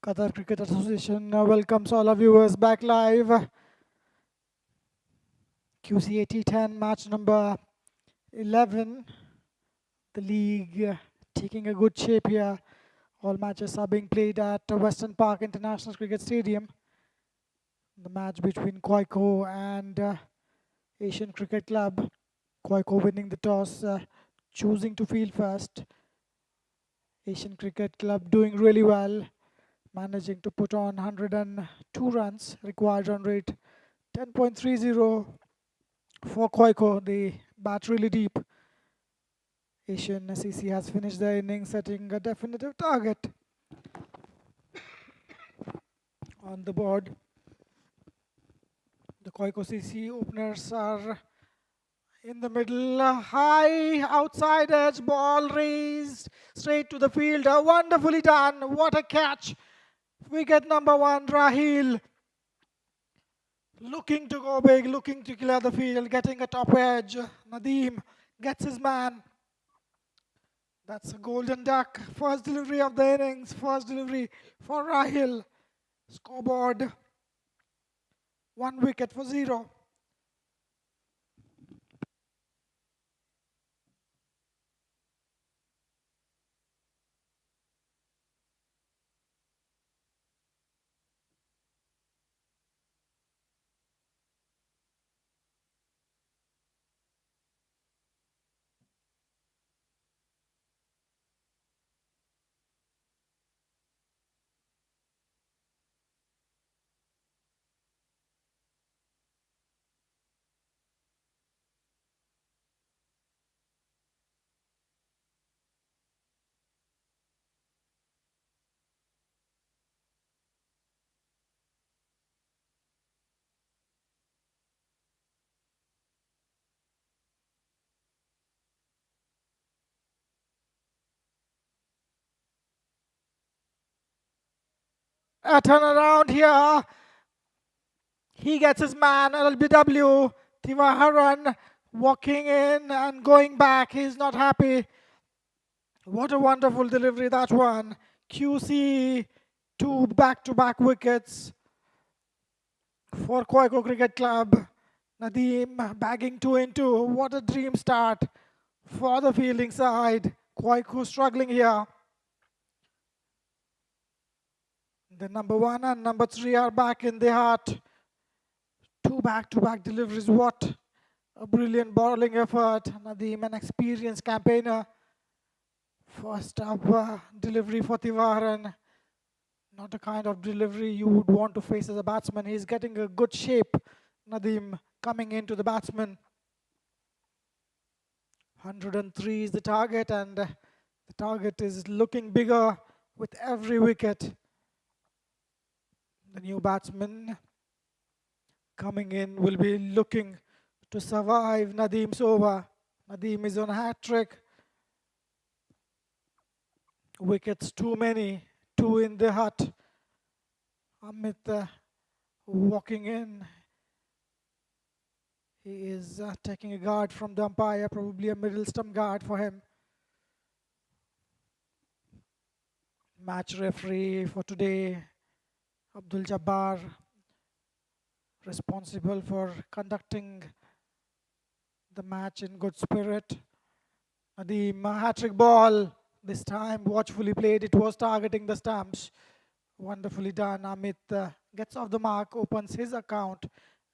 Qatar Cricket Association welcomes all our viewers back live. QCA T10 match number 11. The league taking a good shape here. All matches are being played at Western Park International Cricket Stadium. The match between QIECO and Asian Cricket Club. QIECO winning the toss, choosing to field first. Asian Cricket Club doing really well, managing to put on 102 runs, required run rate 10.30 for QIECO. They bat really deep. Asian CC has finished their innings, setting a definitive target on the board. The QIECO CC openers are in the middle, high outside edge, ball raised straight to the fielder. Wonderfully done. What a catch. Wicket number 1, Rahil. Looking to go big, looking to clear the field, getting a top edge. Nadeem gets his man. That's a golden duck. First delivery of the innings, first delivery for Rahil. Scoreboard 1 wicket for 0. A turnaround here. He gets his man, LBW. Tivaharan walking in and going back. He's not happy. What a wonderful delivery that one. QC, 2 back-to-back wickets for QIECO Cricket Club. Nadeem bagging 2 in 2. What a dream start for the fielding side. QIECO struggling here. The number 1 and number 3 are back in the heart. 2 back-to-back deliveries. What a brilliant bowling effort. Nadeem, an experienced campaigner. First up delivery for Tivaharan. Not the kind of delivery you would want to face as a batsman. He's getting a good shape. Nadeem coming into the batsman. 103 is the target, and the target is looking bigger with every wicket. The new batsman coming in will be looking to survive Nadeem's over. Nadeem is on a hat-trick. Wickets too many, 2 in the hut. Amit walking in. He is taking a guard from the umpire, probably a middle stump guard for him. Match referee for today, Abdul Jabbar, responsible for conducting the match in good spirit. Nadeem, hat-trick ball. This time watchfully played. It was targeting the stumps. Wonderfully done. Amit gets off the mark, opens his account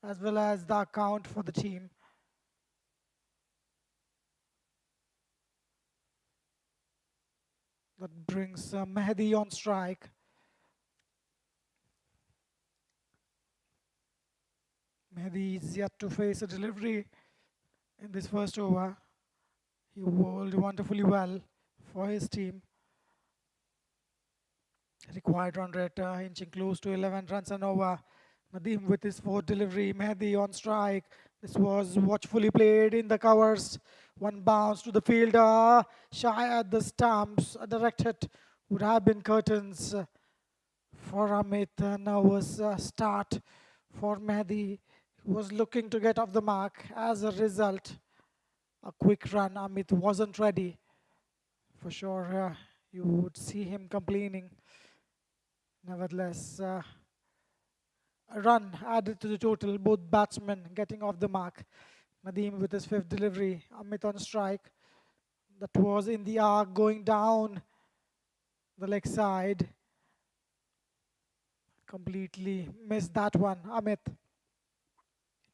as well as the account for the team. That brings Mehdi on strike. Mehdi is yet to face a delivery in this first over. He bowled wonderfully well for his team. Required run rate inching close to 11 runs and over. Nadeem with his 4th delivery. Mehdi on strike. This was watchfully played in the covers. One bounce to the fielder. Shy at the stumps. A direct hit would have been curtains for Amit. A nervous start for Mehdi. He was looking to get off the mark. As a result, a quick run. Amit wasn't ready. For sure, you would see him complaining. Nevertheless, a run added to the total, both batsmen getting off the mark. Nadeem with his fifth delivery, Amit on strike. That was in the arc, going down the leg side. Completely missed that one, Amit.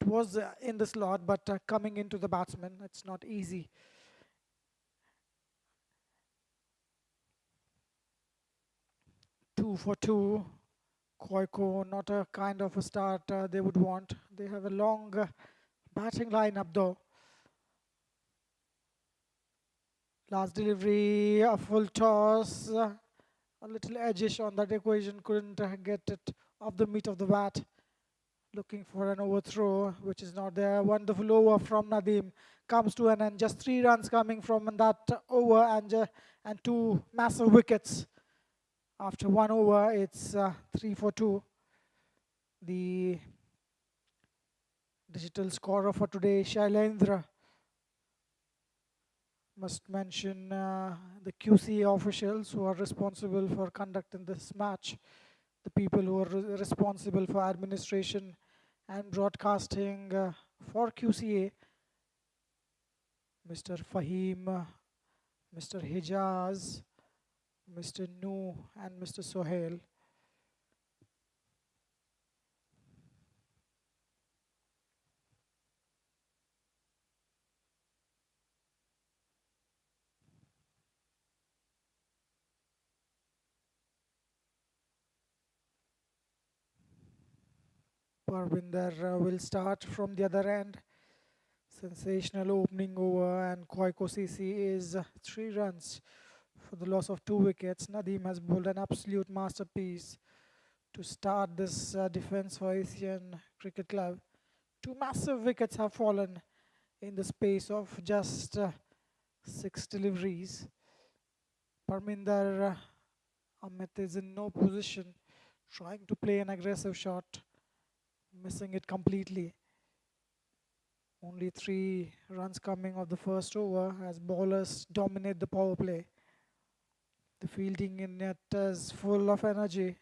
It was in the slot, but coming into the batsman, it's not easy. Two for two. QIECO, not a kind of a start they would want. They have a long batting lineup though. Last delivery, a full toss, a little edgish on that equation, couldn't get it off the meat of the bat. Looking for an overthrow, which is not there. Wonderful over from Nadeem. Comes to an end. Just 3 runs coming from that over and two massive wickets. After 1 over, it's 3 for 2. The digital scorer for today, Shailendra. Must mention the QCA officials who are responsible for conducting this match. The people who are responsible for administration and broadcasting for QCA. Mr. Fahim, Mr. Hijaz, Mr. Nu and Mr. Sohail. Parvinder will start from the other end. Sensational opening over, and QIECO CC is 3 runs for the loss of 2 wickets. Nadeem has bowled an absolute masterpiece to start this defense for Asian Cricket Club. 2 massive wickets have fallen in the space of just 6 deliveries. Parminder Amit is in no position, trying to play an aggressive shot, missing it completely. Only 3 runs coming of the first over as bowlers dominate the power play. The fielding in it is full of energy,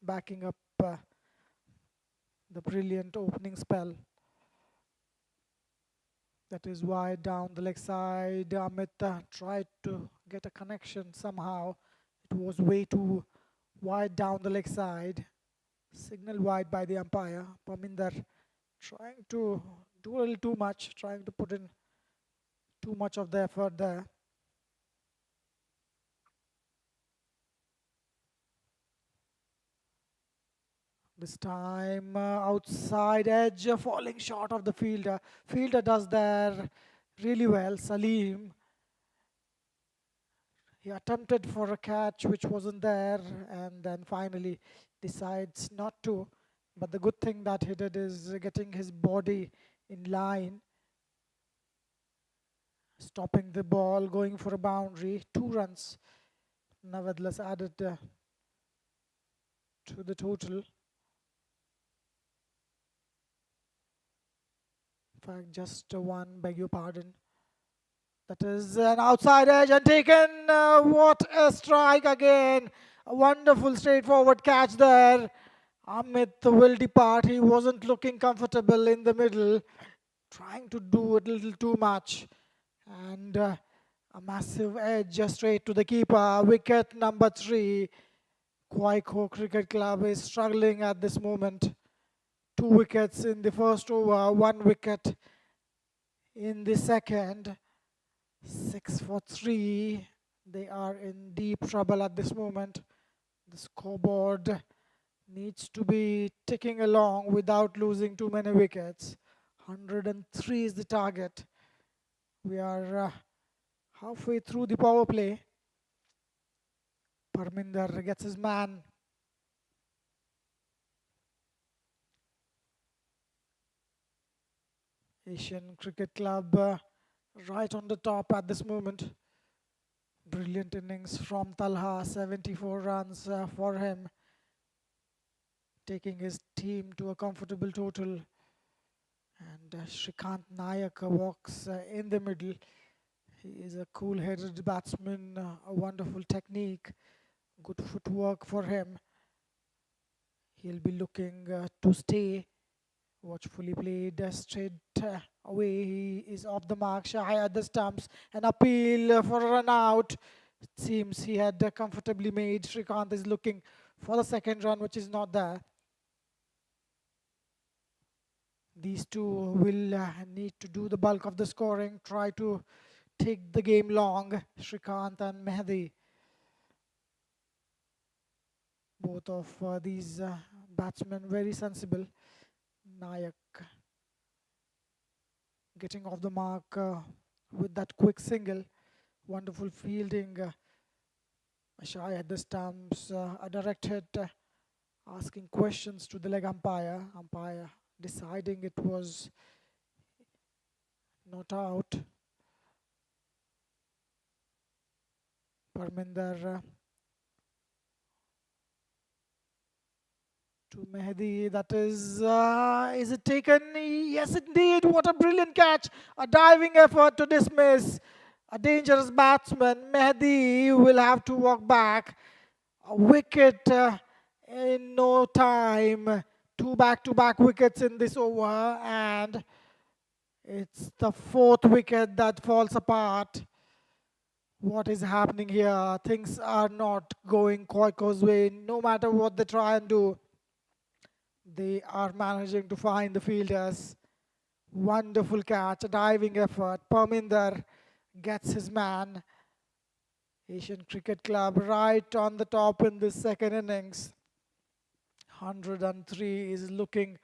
backing up the brilliant opening spell. That is wide down the leg side. Amit tried to get a connection somehow. It was way too wide down the leg side. Signal wide by the umpire. Parminder trying to do a little too much, trying to put in too much of the effort there. This time outside edge, falling short of the fielder. Fielder does there really well. Salim. He attempted for a catch which wasn't there and then finally decides not to. But the good thing that he did is getting his body in line, stopping the ball, going for a boundary. 2 runs nevertheless added to the total. In fact, just one, beg your pardon. That is an outside edge and taken. What a strike again. A wonderful straightforward catch there. Amit will depart. He wasn't looking comfortable in the middle, trying to do a little too much. And a massive edge just straight to the keeper. Wicket number 3. QIECO Cricket Club is struggling at this moment. 2 wickets in the first over, 1 wicket in the second. 6 for 3. They are in deep trouble at this moment. The scoreboard needs to be ticking along without losing too many wickets. 103 is the target. We are halfway through the power play. Parminder gets his man. Asian Cricket Club right on the top at this moment. Brilliant innings from Talha, 74 runs for him, taking his team to a comfortable total. And Shrikant Nayak walks in the middle. He is a cool-headed batsman, a wonderful technique, good footwork for him. He'll be looking to stay. Watchfully played straight away. He is off the mark. Shy at the stumps. An appeal for a run out. It seems he had comfortably made. Shrikant is looking for the second run, which is not there. These two will need to do the bulk of the scoring, try to take the game long. Shrikant and Mehdi. Both of these batsmen very sensible. Nayak getting off the mark with that quick single. Wonderful fielding. Shy at the stumps. A direct hit. Asking questions to the leg umpire. Umpire deciding it was not out. Parminder to Mehdi. That is it taken? Yes, indeed. What a brilliant catch. A diving effort to dismiss. A dangerous batsman. Mehdi will have to walk back. A wicket in no time. Two back-to-back wickets in this over, and it's the fourth wicket that falls apart. What is happening here? Things are not going QIECO's way. No matter what they try and do, they are managing to find the fielders. Wonderful catch, a diving effort. Parminder gets his man. Asian Cricket Club right on the top in this second innings. 103 is looking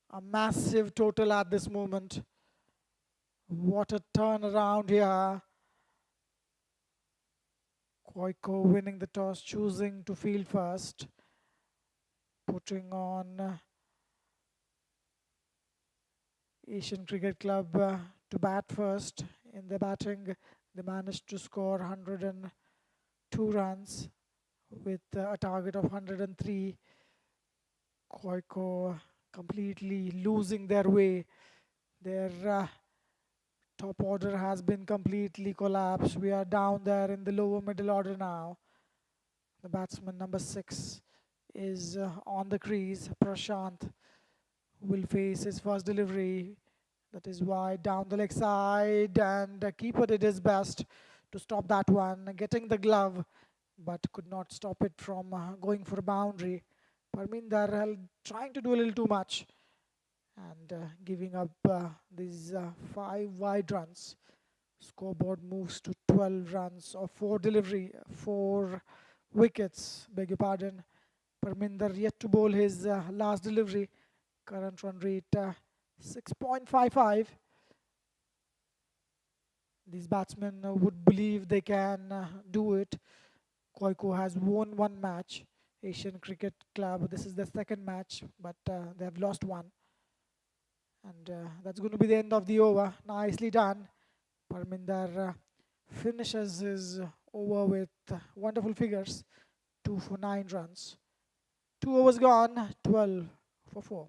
a massive total at this moment. What a turnaround here. QIECO winning the toss, choosing to field first. Putting on Asian Cricket Club to bat first. In the batting, they managed to score 102 runs with a target of 103. QIECO completely losing their way. Their top order has been completely collapsed. We are down there in the lower middle order now. The batsman number 6 is on the crease. Prashant will face his first delivery. That is wide down the leg side, and the keeper did his best to stop that one, getting the glove, but could not stop it from going for a boundary. Parminder trying to do a little too much and giving up these 5 wide runs. Scoreboard moves to 12 runs or 4 wickets, beg your pardon. Parminder yet to bowl his last delivery. Current run rate 6.55. These batsmen would believe they can do it. QIECO has won one match. Asian Cricket Club, this is the second match, but they have lost one. And that's going to be the end of the over. Nicely done. Parminder finishes his over with wonderful figures. 2 for 9 runs. 2 overs gone, 12 for 4.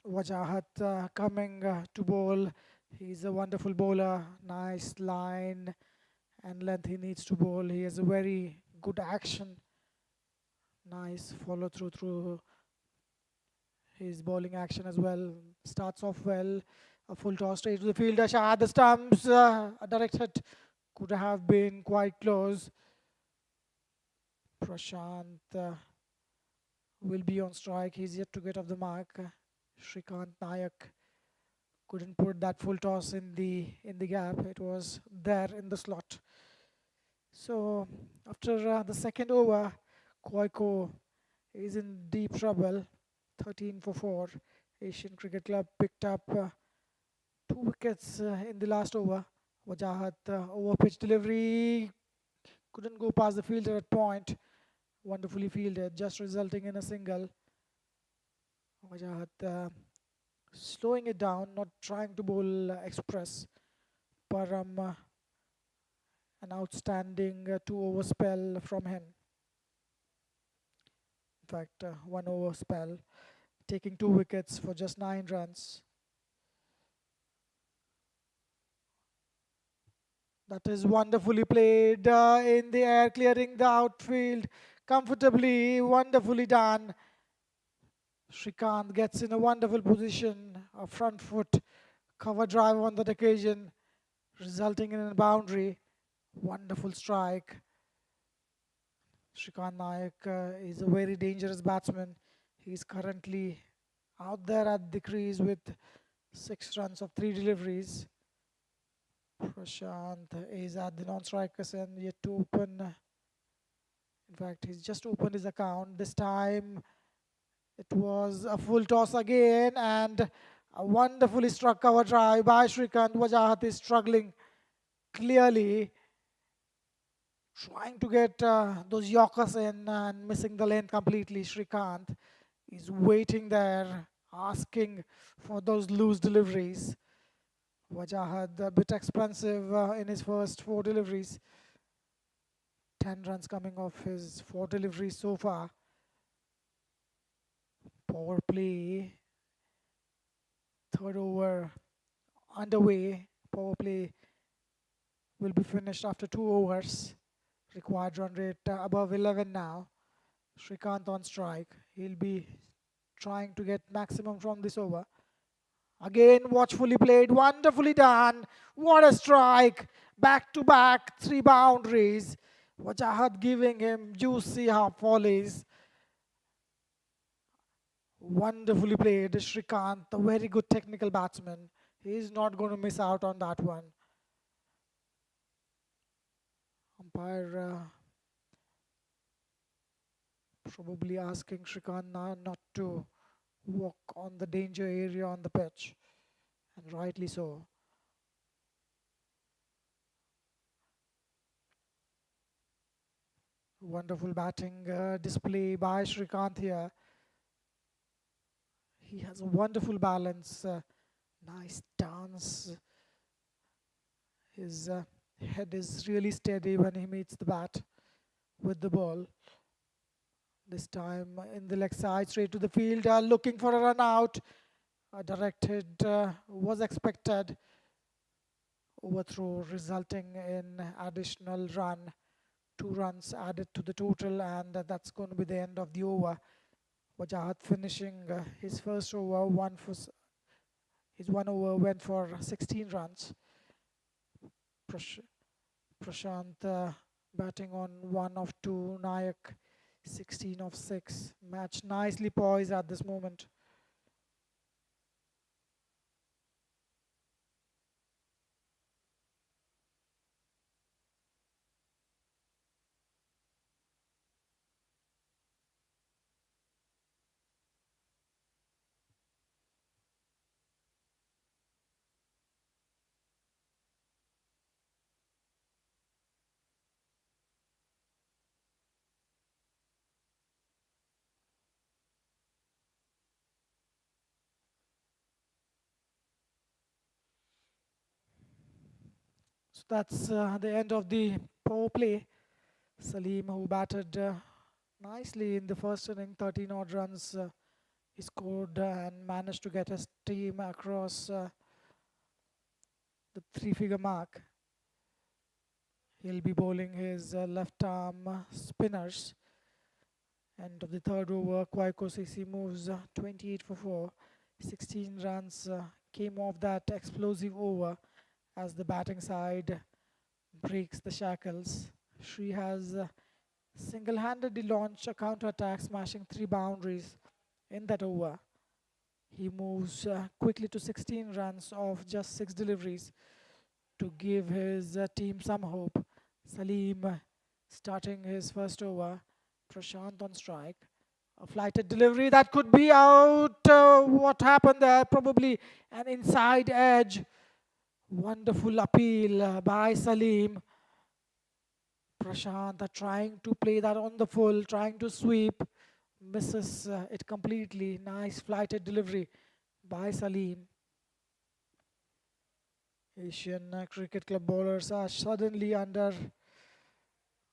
Wajahat coming to bowl. He's a wonderful bowler. Nice line and length he needs to bowl. He has a very good action. Nice follow through his bowling action as well. Starts off well. A full toss straight to the fielder. Shah at the stumps. A direct hit could have been quite close. Prashant will be on strike. He's yet to get off the mark. Shrikant Nayak couldn't put that full toss in the gap. It was there in the slot. So after the second over, QIECO is in deep trouble. 13 for 4. Asian Cricket Club picked up 2 wickets in the last over. Wajahat over pitch delivery couldn't go past the fielder at point. Wonderfully fielded, just resulting in a single. Wajahat slowing it down, not trying to bowl express. Param, an outstanding 2 over spell from him. In fact, 1 over spell, taking 2 wickets for just 9 runs. That is wonderfully played in the air, clearing the outfield comfortably, wonderfully done. Shrikant gets in a wonderful position, a front foot cover drive on that occasion, resulting in a boundary. Wonderful strike. Shrikant Nayak is a very dangerous batsman. He's currently out there at the crease with 6 runs of 3 deliveries. Prashant is at the non-strikers and yet to open. In fact, he's just opened his account. This time it was a full toss again and a wonderfully struck cover drive by Shrikant. Wajahat is struggling clearly, trying to get those Yorkers in and missing the lane completely. Shrikant is waiting there, asking for those loose deliveries. Wajahat a bit expensive in his first 4 deliveries. 10 runs coming off his 4 deliveries so far. Power play. Third over underway. Power play will be finished after 2 overs. Required run rate above 11 now. Shrikant on strike. He'll be trying to get maximum from this over. Again, watchfully played, wonderfully done. What a strike. Back to back, 3 boundaries. Wajahat giving him juicy half volleys. Wonderfully played. Shrikant, a very good technical batsman. He's not going to miss out on that one. Umpire probably asking Shrikant now not to walk on the danger area on the pitch, and rightly so. Wonderful batting display by Shrikant here. He has a wonderful balance, nice dance. His head is really steady when he meets the bat with the ball. This time in the leg side, straight to the field, looking for a run out. Directed was expected. Overthrow resulting in additional run. 2 runs added to the total, and that's going to be the end of the over. Wajahat finishing his first over, his 1 over went for 16 runs. Prashant batting on 1 of 2, Nayak 16 of 6. Match nicely poised at this moment. So that's the end of the power play. Salim, who batted nicely in the first inning, 13 odd runs, he scored and managed to get his team across the 3-figure mark. He'll be bowling his left arm spinners. End of the third over, QIECO CC moves 28 for 4. 16 runs came off that explosive over as the batting side breaks the shackles. She has single-handedly launched a counter-attack, smashing 3 boundaries in that over. He moves quickly to 16 runs off just 6 deliveries to give his team some hope. Salim starting his first over. Prashant on strike. A flighted delivery that could be out. What happened there? Probably an inside edge. Wonderful appeal by Salim. Prashant trying to play that on the full, trying to sweep. Misses it completely. Nice flighted delivery by Salim. Asian Cricket Club bowlers are suddenly under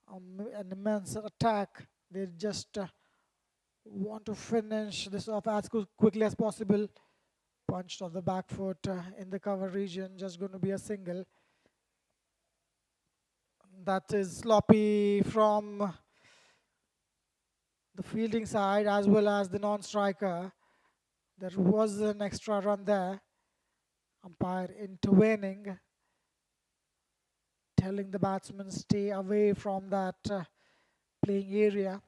an immense attack. They just want to finish this off as quickly as possible. Punched off the back foot in the cover region, just going to be a single. That is sloppy from the fielding side as well as the non-striker. There was an extra run there. Umpire intervening, telling the batsman stay away from that playing area.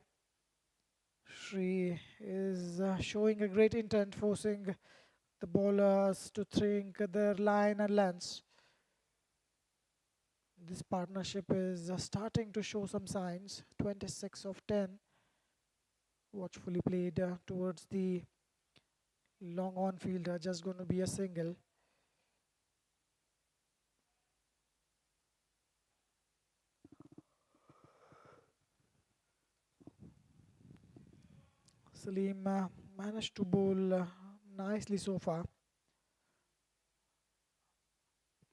Sri is showing a great intent, forcing the bowlers to think their line and lengths. This partnership is starting to show some signs. 26 of 10. Watchfully played towards the long on fielder, just going to be a single. Salim managed to bowl nicely so far.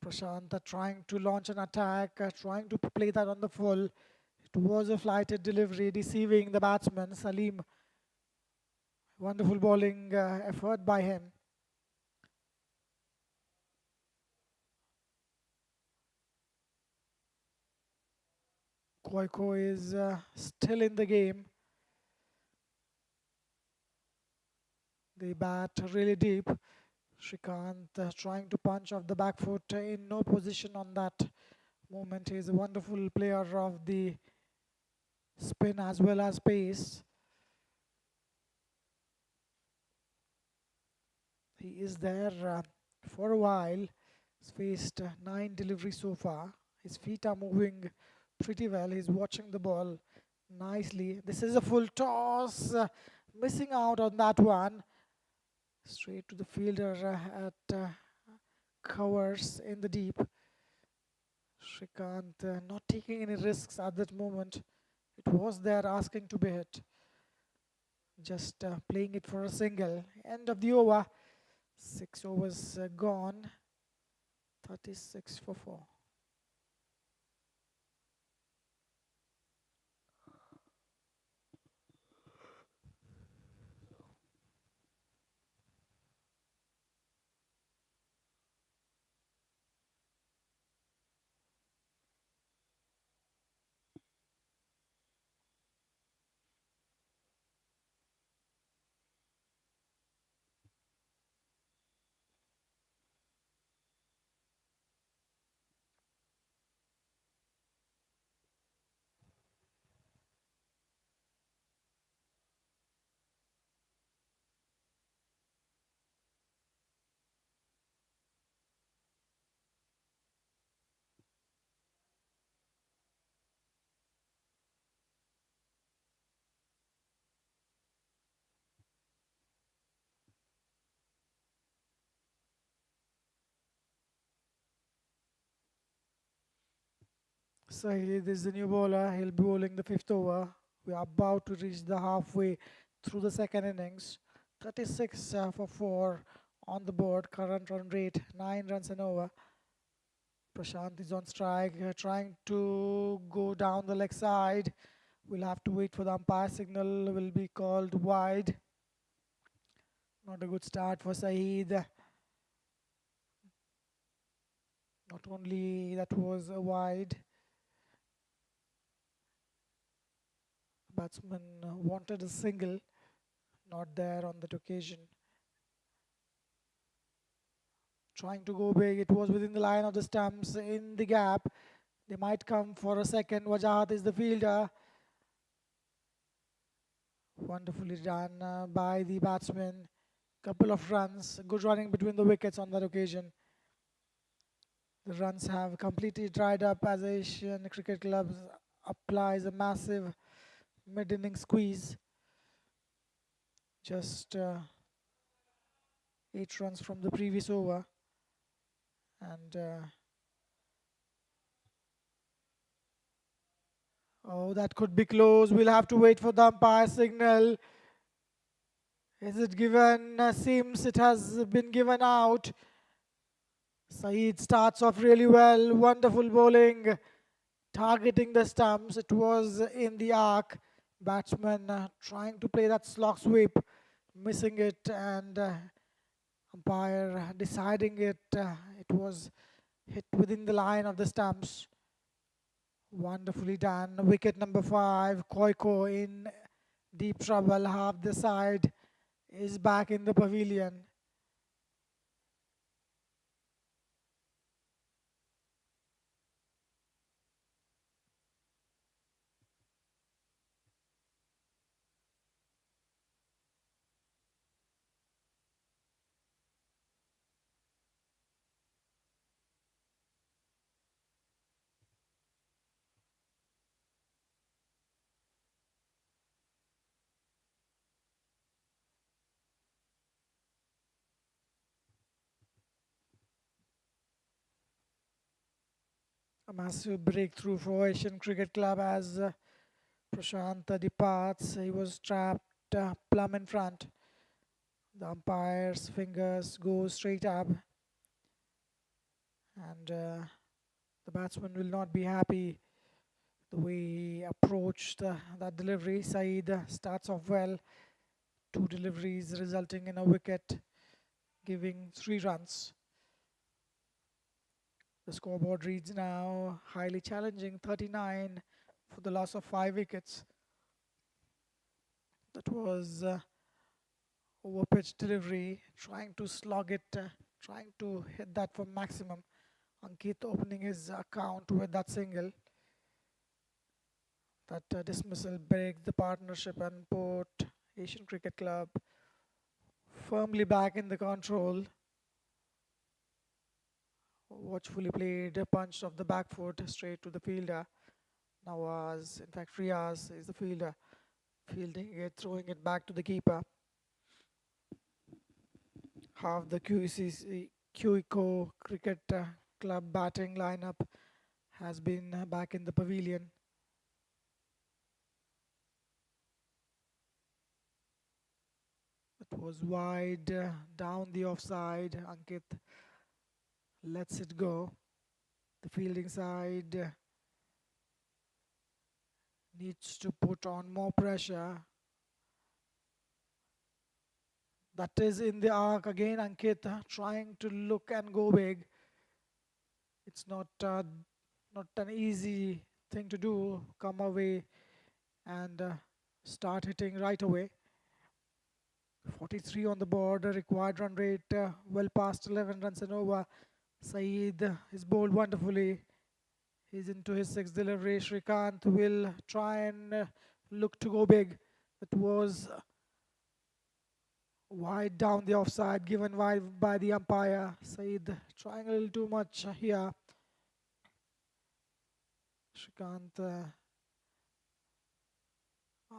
Prashant trying to launch an attack, trying to play that on the full. It was a flighted delivery, deceiving the batsman. Salim, wonderful bowling effort by him. QIECO is still in the game. They bat really deep. Shrikant trying to punch off the back foot, in no position on that moment. He is a wonderful player of the spin as well as pace. He is there for a while. He's faced 9 deliveries so far. His feet are moving pretty well. He's watching the ball nicely. This is a full toss. Missing out on that one. Straight to the fielder at covers in the deep. Shrikant not taking any risks at that moment. It was there asking to be hit. Just playing it for a single. End of the over. 6 overs gone. 36 for 4. Saeed is the new bowler. He'll be bowling the 5th over. We are about to reach the halfway through the second innings. 36 for 4 on the board. Current run rate 9 runs and over. Prashant is on strike, trying to go down the leg side. We'll have to wait for the umpire signal. Will be called wide. Not a good start for Saeed. Not only that was a wide. Batsman wanted a single, not there on that occasion. Trying to go big, it was within the line of the stumps in the gap. They might come for a second. Wajahat is the fielder. Wonderfully done by the batsman. Couple of runs, good running between the wickets on that occasion. The runs have completely dried up as Asian Cricket Club applies a massive mid-inning squeeze. Just 8 runs from the previous over. And oh, that could be close. We'll have to wait for the umpire signal. Is it given? Seems it has been given out. Saeed starts off really well. Wonderful bowling. Targeting the stumps. It was in the arc. Batsman trying to play that slog sweep. Missing it. And umpire deciding it. It was hit within the line of the stumps. Wonderfully done. Wicket number 5. QIECO in deep trouble. Half the side is back in the pavilion. A massive breakthrough for Asian Cricket Club as Prashant departs. He was trapped plumb in front. The umpire's fingers go straight up, and the batsman will not be happy the way he approached that delivery. Saeed starts off well. 2 deliveries resulting in a wicket, giving 3 runs. The scoreboard reads now highly challenging 39 for the loss of 5 wickets. That was over pitch delivery, trying to slog it, trying to hit that for maximum. Ankit opening his account with that single. That dismissal breaks the partnership and put Asian Cricket Club firmly back in the control. Watchfully played, punched off the back foot straight to the fielder. Nawaz, in fact Riaz is the fielder, fielding it, throwing it back to the keeper. Half the QIECO Cricket Club batting lineup has been back in the pavilion. It was wide down the offside. Ankit lets it go. The fielding side needs to put on more pressure. That is in the arc again. Ankit trying to look and go big. It's not an easy thing to do. Come away and start hitting right away. 43 on the board. Required run rate well past 11 runs and over. Saeed is bowled wonderfully. He's into his 6th delivery. Shrikant will try and look to go big. It was wide down the offside, given wide by the umpire. Saeed trying a little too much here. Shrikant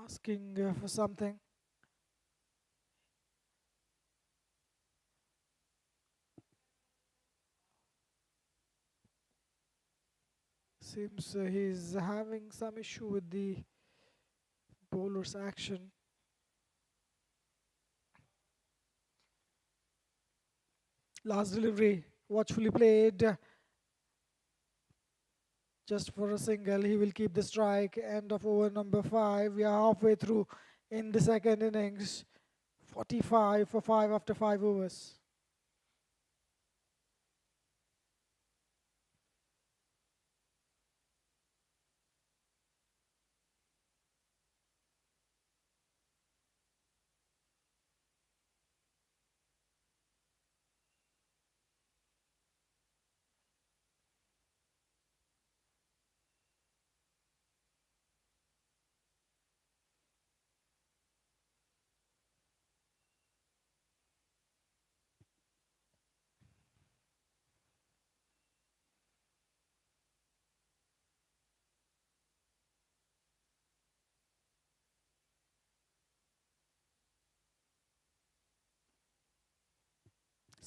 asking for something. Seems he's having some issue with the bowler's action. Last delivery, watchfully played. Just for a single, he will keep the strike. End of over number 5. We are halfway through in the second innings. 45 for 5 after 5 overs.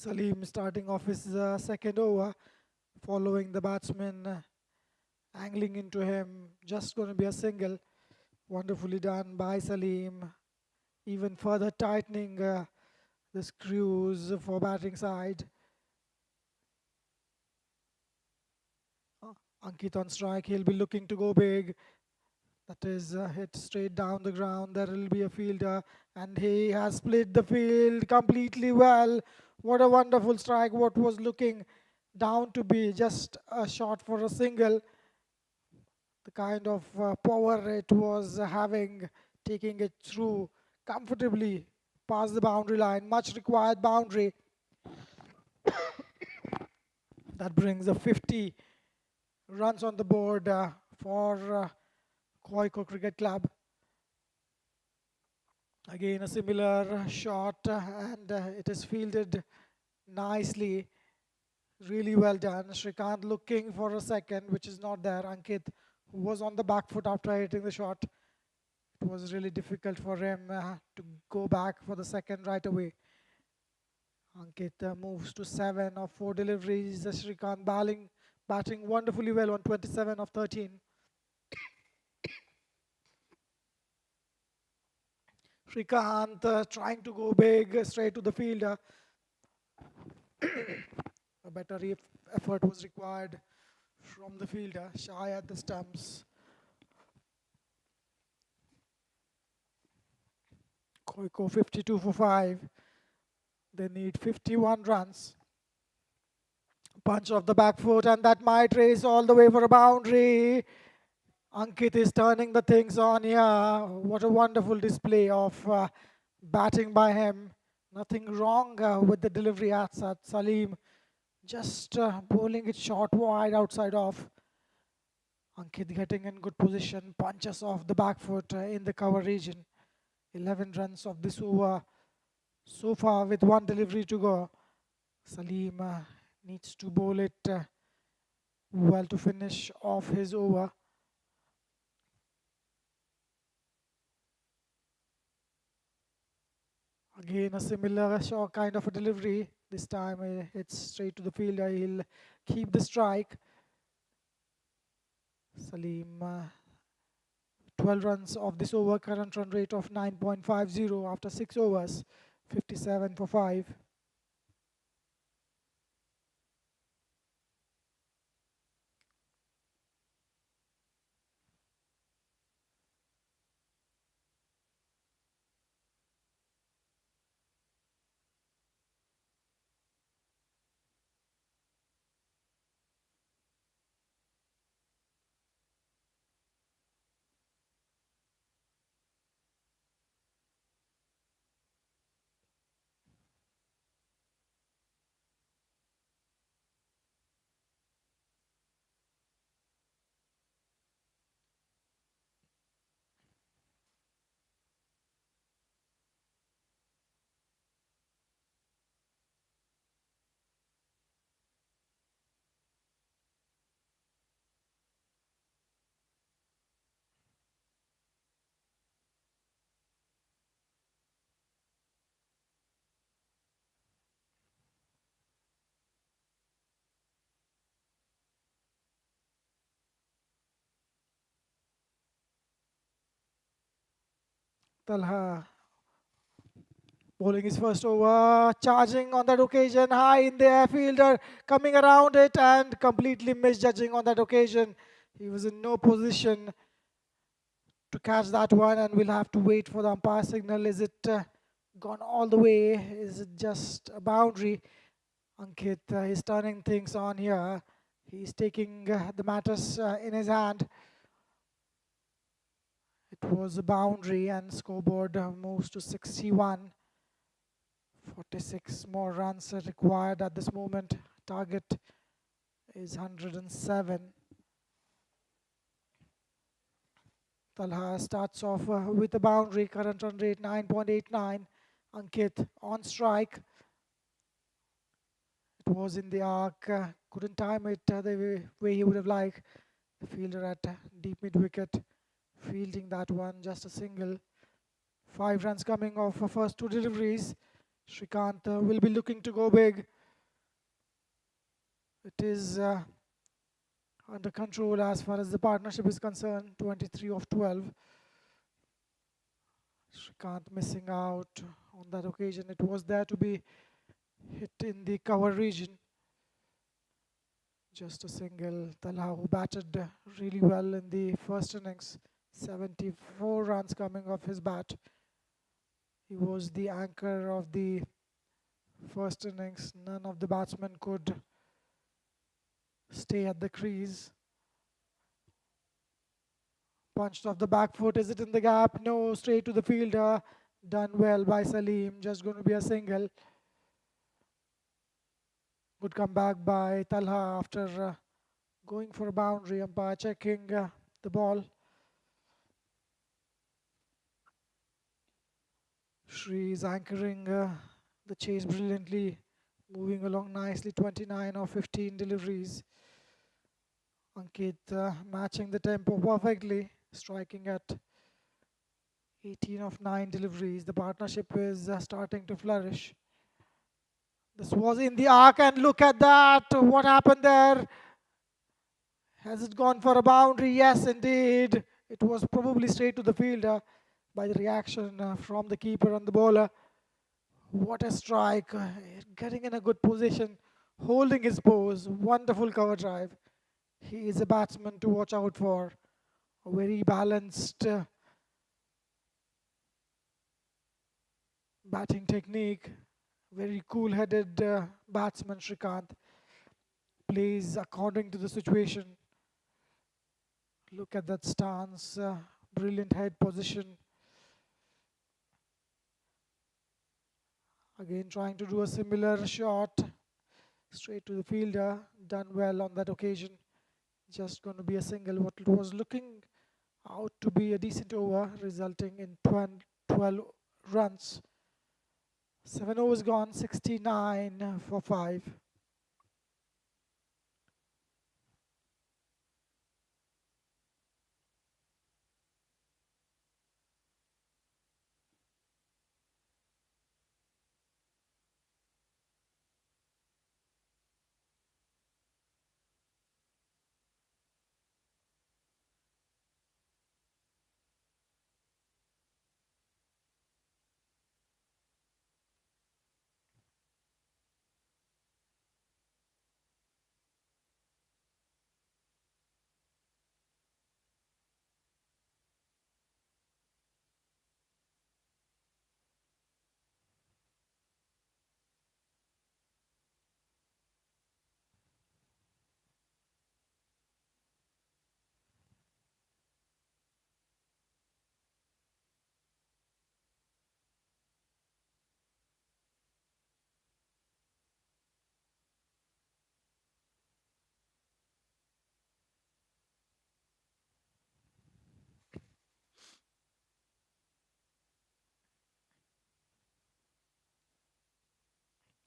Salim starting off his second over, following the batsman, angling into him. Just going to be a single. Wonderfully done by Salim. Even further tightening the screws for batting side. Ankit on strike. He'll be looking to go big. That is hit straight down the ground. There will be a fielder, and he has split the field completely well. What a wonderful strike. What was looking down to be just a shot for a single. The kind of power it was having, taking it through comfortably past the boundary line. Much required boundary. That brings a 50 runs on the board for QIECO Cricket Club. Again, a similar shot, and it is fielded nicely. Really well done. Shrikant looking for a second, which is not there. Ankit, who was on the back foot after hitting the shot, it was really difficult for him to go back for the second right away. Ankit moves to 7 of 4 deliveries. Shrikant batting wonderfully well on 27 of 13. Shrikant trying to go big straight to the fielder. A better effort was required from the fielder, shy at the stumps. QIECO 52 for 5. They need 51 runs. Punch off the back foot, and that might race all the way for a boundary. Ankit is turning the things on here. What a wonderful display of batting by him. Nothing wrong with the delivery at Salim. Just bowling it short wide outside off. Ankit getting in good position. Punches off the back foot in the cover region. 11 runs of this over so far with one delivery to go. Salim needs to bowl it well to finish off his over. Again, a similar kind of a delivery. This time it's straight to the fielder. He'll keep the strike. Salim, 12 runs of this over. Current run rate of 9.50 after 6 overs. 57 for 5. Talha bowling his first over, charging on that occasion, high in the air, fielder coming around it and completely misjudging on that occasion. He was in no position to catch that one, and we'll have to wait for the umpire signal. Is it gone all the way? Is it just a boundary? Ankit is turning things on here. He's taking the matters in his hand. It was a boundary, and scoreboard moves to 61. 46 more runs are required at this moment. Target is 107. Talha starts off with a boundary. Current run rate 9.89. Ankit on strike. It was in the arc. Couldn't time it the way he would have liked. The fielder at deep mid wicket fielding that one, just a single. 5 runs coming off for first 2 deliveries. Shrikant will be looking to go big. It is under control as far as the partnership is concerned. 23 of 12. Shrikant missing out on that occasion. It was there to be hit in the cover region. Just a single. Talha, who batted really well in the first innings. 74 runs coming off his bat. He was the anchor of the first innings. None of the batsmen could stay at the crease. Punched off the back foot. Is it in the gap? No, straight to the fielder. Done well by Salim. Just going to be a single. Good comeback by Talha after going for a boundary. Umpire checking the ball. Shri is anchoring the chase brilliantly. Moving along nicely. 29 of 15 deliveries. Ankit matching the tempo perfectly. Striking at 18 of 9 deliveries. The partnership is starting to flourish. This was in the arc, and look at that. What happened there? Has it gone for a boundary? Yes, indeed. It was probably straight to the fielder by the reaction from the keeper and the bowler. What a strike. Getting in a good position, holding his pose. Wonderful cover drive. He is a batsman to watch out for. A very balanced batting technique. Very cool-headed batsman, Shrikant. Plays according to the situation. Look at that stance. Brilliant head position. Again trying to do a similar shot. Straight to the fielder. Done well on that occasion. Just going to be a single. What it was looking out to be a decent over, resulting in 12 runs. 7 overs gone, 69 for 5.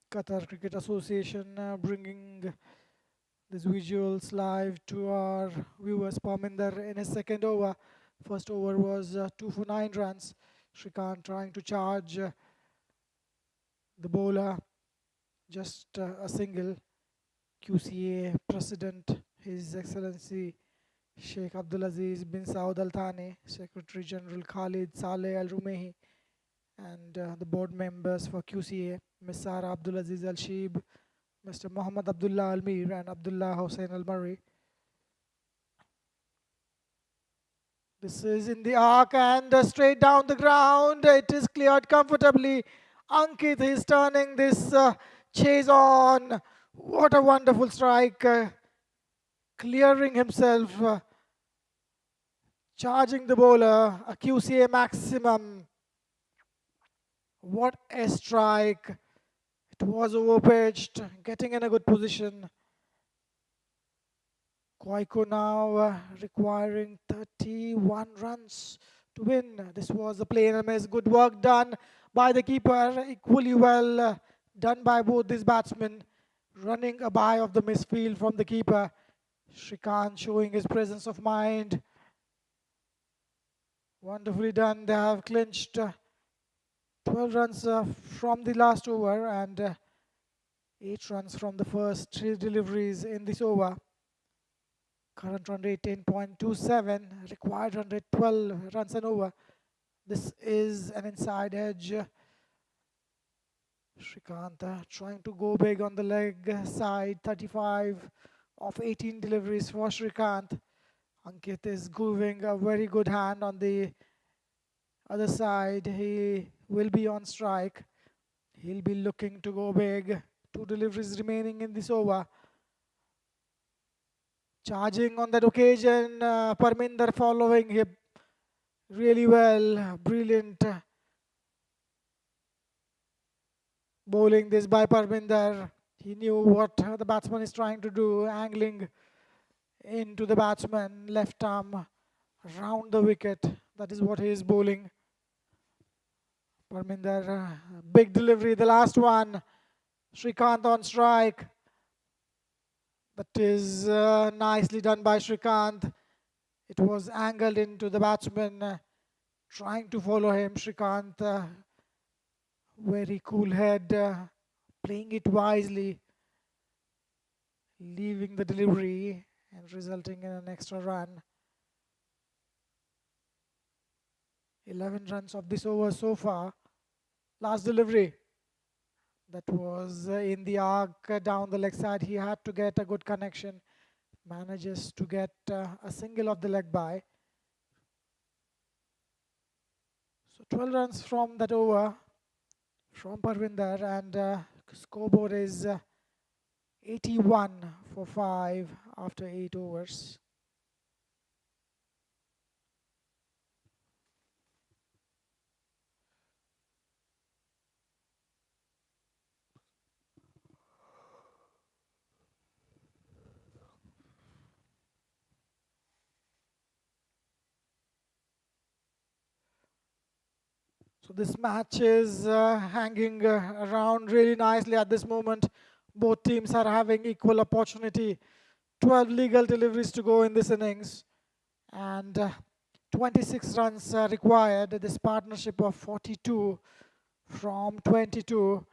Qatar Cricket Association bringing these visuals live to our viewers. Parminder in his second over. First over was 2 for 9 runs. Shrikant trying to charge the bowler. Just a single. QCA President, His Excellency Sheikh Abdulaziz bin Saud Al Thani, Secretary General Khalid Saleh Al Rumehi, and the board members for QCA, Ms. Sara Abdulaziz Al Sheeb, Mr. Muhammad Abdullah Al Mir, and Abdullah Hussain Al Murray. This is in the arc and straight down the ground. It is cleared comfortably. Ankit is turning this chase on. What a wonderful strike. Clearing himself. Charging the bowler. A QCA maximum. What a strike. It was overpitched. Getting in a good position. QIECO now requiring 31 runs to win. This was a plain miss. Good work done by the keeper. Equally well done by both these batsmen. Running a bye of the misfield from the keeper. Shrikant showing his presence of mind. Wonderfully done. They have clinched 12 runs from the last over and 8 runs from the first 3 deliveries in this over. Current run rate 10.27, required run rate 12 runs and over. This is an inside edge. Shrikant trying to go big on the leg side. 35 of 18 deliveries for Shrikant. Ankit is giving a very good hand on the other side. He will be on strike. He'll be looking to go big. 2 deliveries remaining in this over. Charging on that occasion, Parminder following him really well. Brilliant bowling this by Parminder. He knew what the batsman is trying to do, angling into the batsman, left arm round the wicket. That is what he is bowling. Parminder, big delivery, the last one. Shrikant on strike. That is nicely done by Shrikant. It was angled into the batsman, trying to follow him. Shrikant, very cool head, playing it wisely, leaving the delivery and resulting in an extra run. 11 runs of this over so far. Last delivery. That was in the arc down the leg side. He had to get a good connection. Manages to get a single of the leg by. So 12 runs from that over from Parvinder, and scoreboard is 81 for 5 after 8 overs. So this match is hanging around really nicely at this moment. Both teams are having equal opportunity. 12 legal deliveries to go in this innings, and 26 runs required. This partnership of 42 from 22,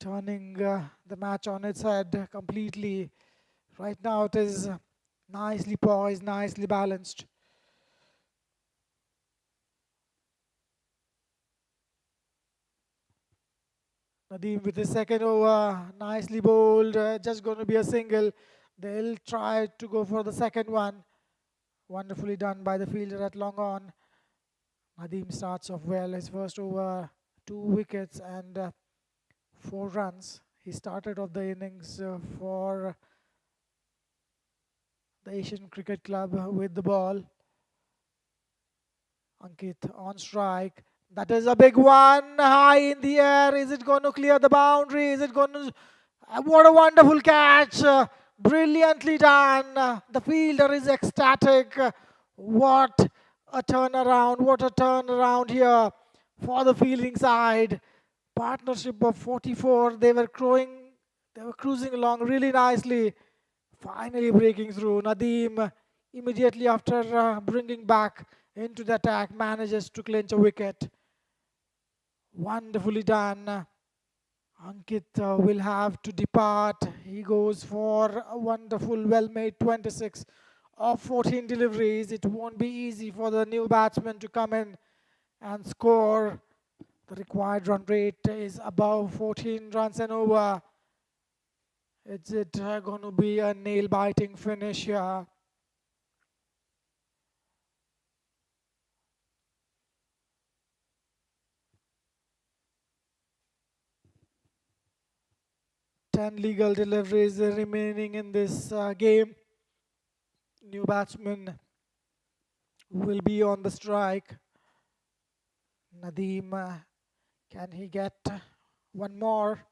turning the match on its head completely. Right now it is nicely poised, nicely balanced. Nadeem with his second over, nicely bowled, just going to be a single. They'll try to go for the second one. Wonderfully done by the fielder at long on. Nadeem starts off well. His first over, 2 wickets and 4 runs. He started off the innings for the Asian Cricket Club with the ball. Ankit on strike. That is a big one, high in the air. Is it going to clear the boundary? Is it going to... what a wonderful catch. Brilliantly done. The fielder is ecstatic. What a turnaround here for the fielding side. Partnership of 44. They were cruising along really nicely. Finally breaking through. Nadeem, immediately after bringing back into the attack, manages to clinch a wicket. Wonderfully done. Ankit will have to depart. He goes for a wonderful, well-made 26 of 14 deliveries. It won't be easy for the new batsman to come in and score. The required run rate is above 14 runs and over. Is it going to be a nail-biting finish here? Ten legal deliveries remaining in this game. New batsman will be on the strike. Nadeem, can he get one more?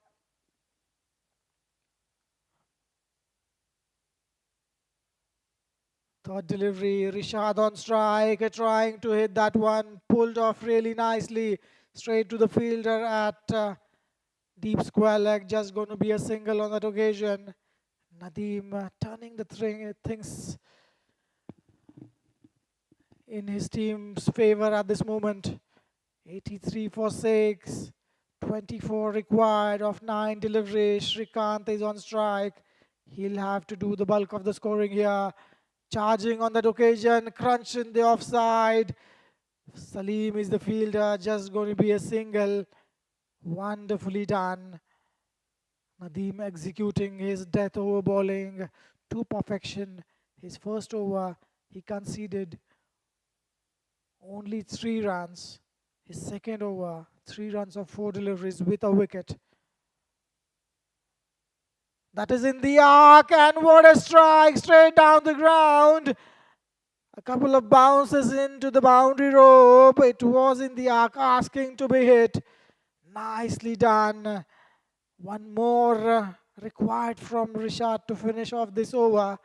Third delivery, Rishad on strike, trying to hit that one, pulled off really nicely, straight to the fielder at deep square leg, just going to be a single on that occasion. Nadeem turning the things in his team's favor at this moment. 83 for 6, 24 required of 9 deliveries. Shrikant is on strike. He'll have to do the bulk of the scoring here. Charging on that occasion, crunch in the offside. Salim is the fielder, just going to be a single. Wonderfully done. Nadeem executing his death over bowling to perfection. His first over, he conceded only 3 runs. His second over, 3 runs of 4 deliveries with a wicket. That is in the arc, and what a strike straight down the ground. A couple of bounces into the boundary rope. It was in the arc, asking to be hit. Nicely done. One more required from Rishad to finish off this over.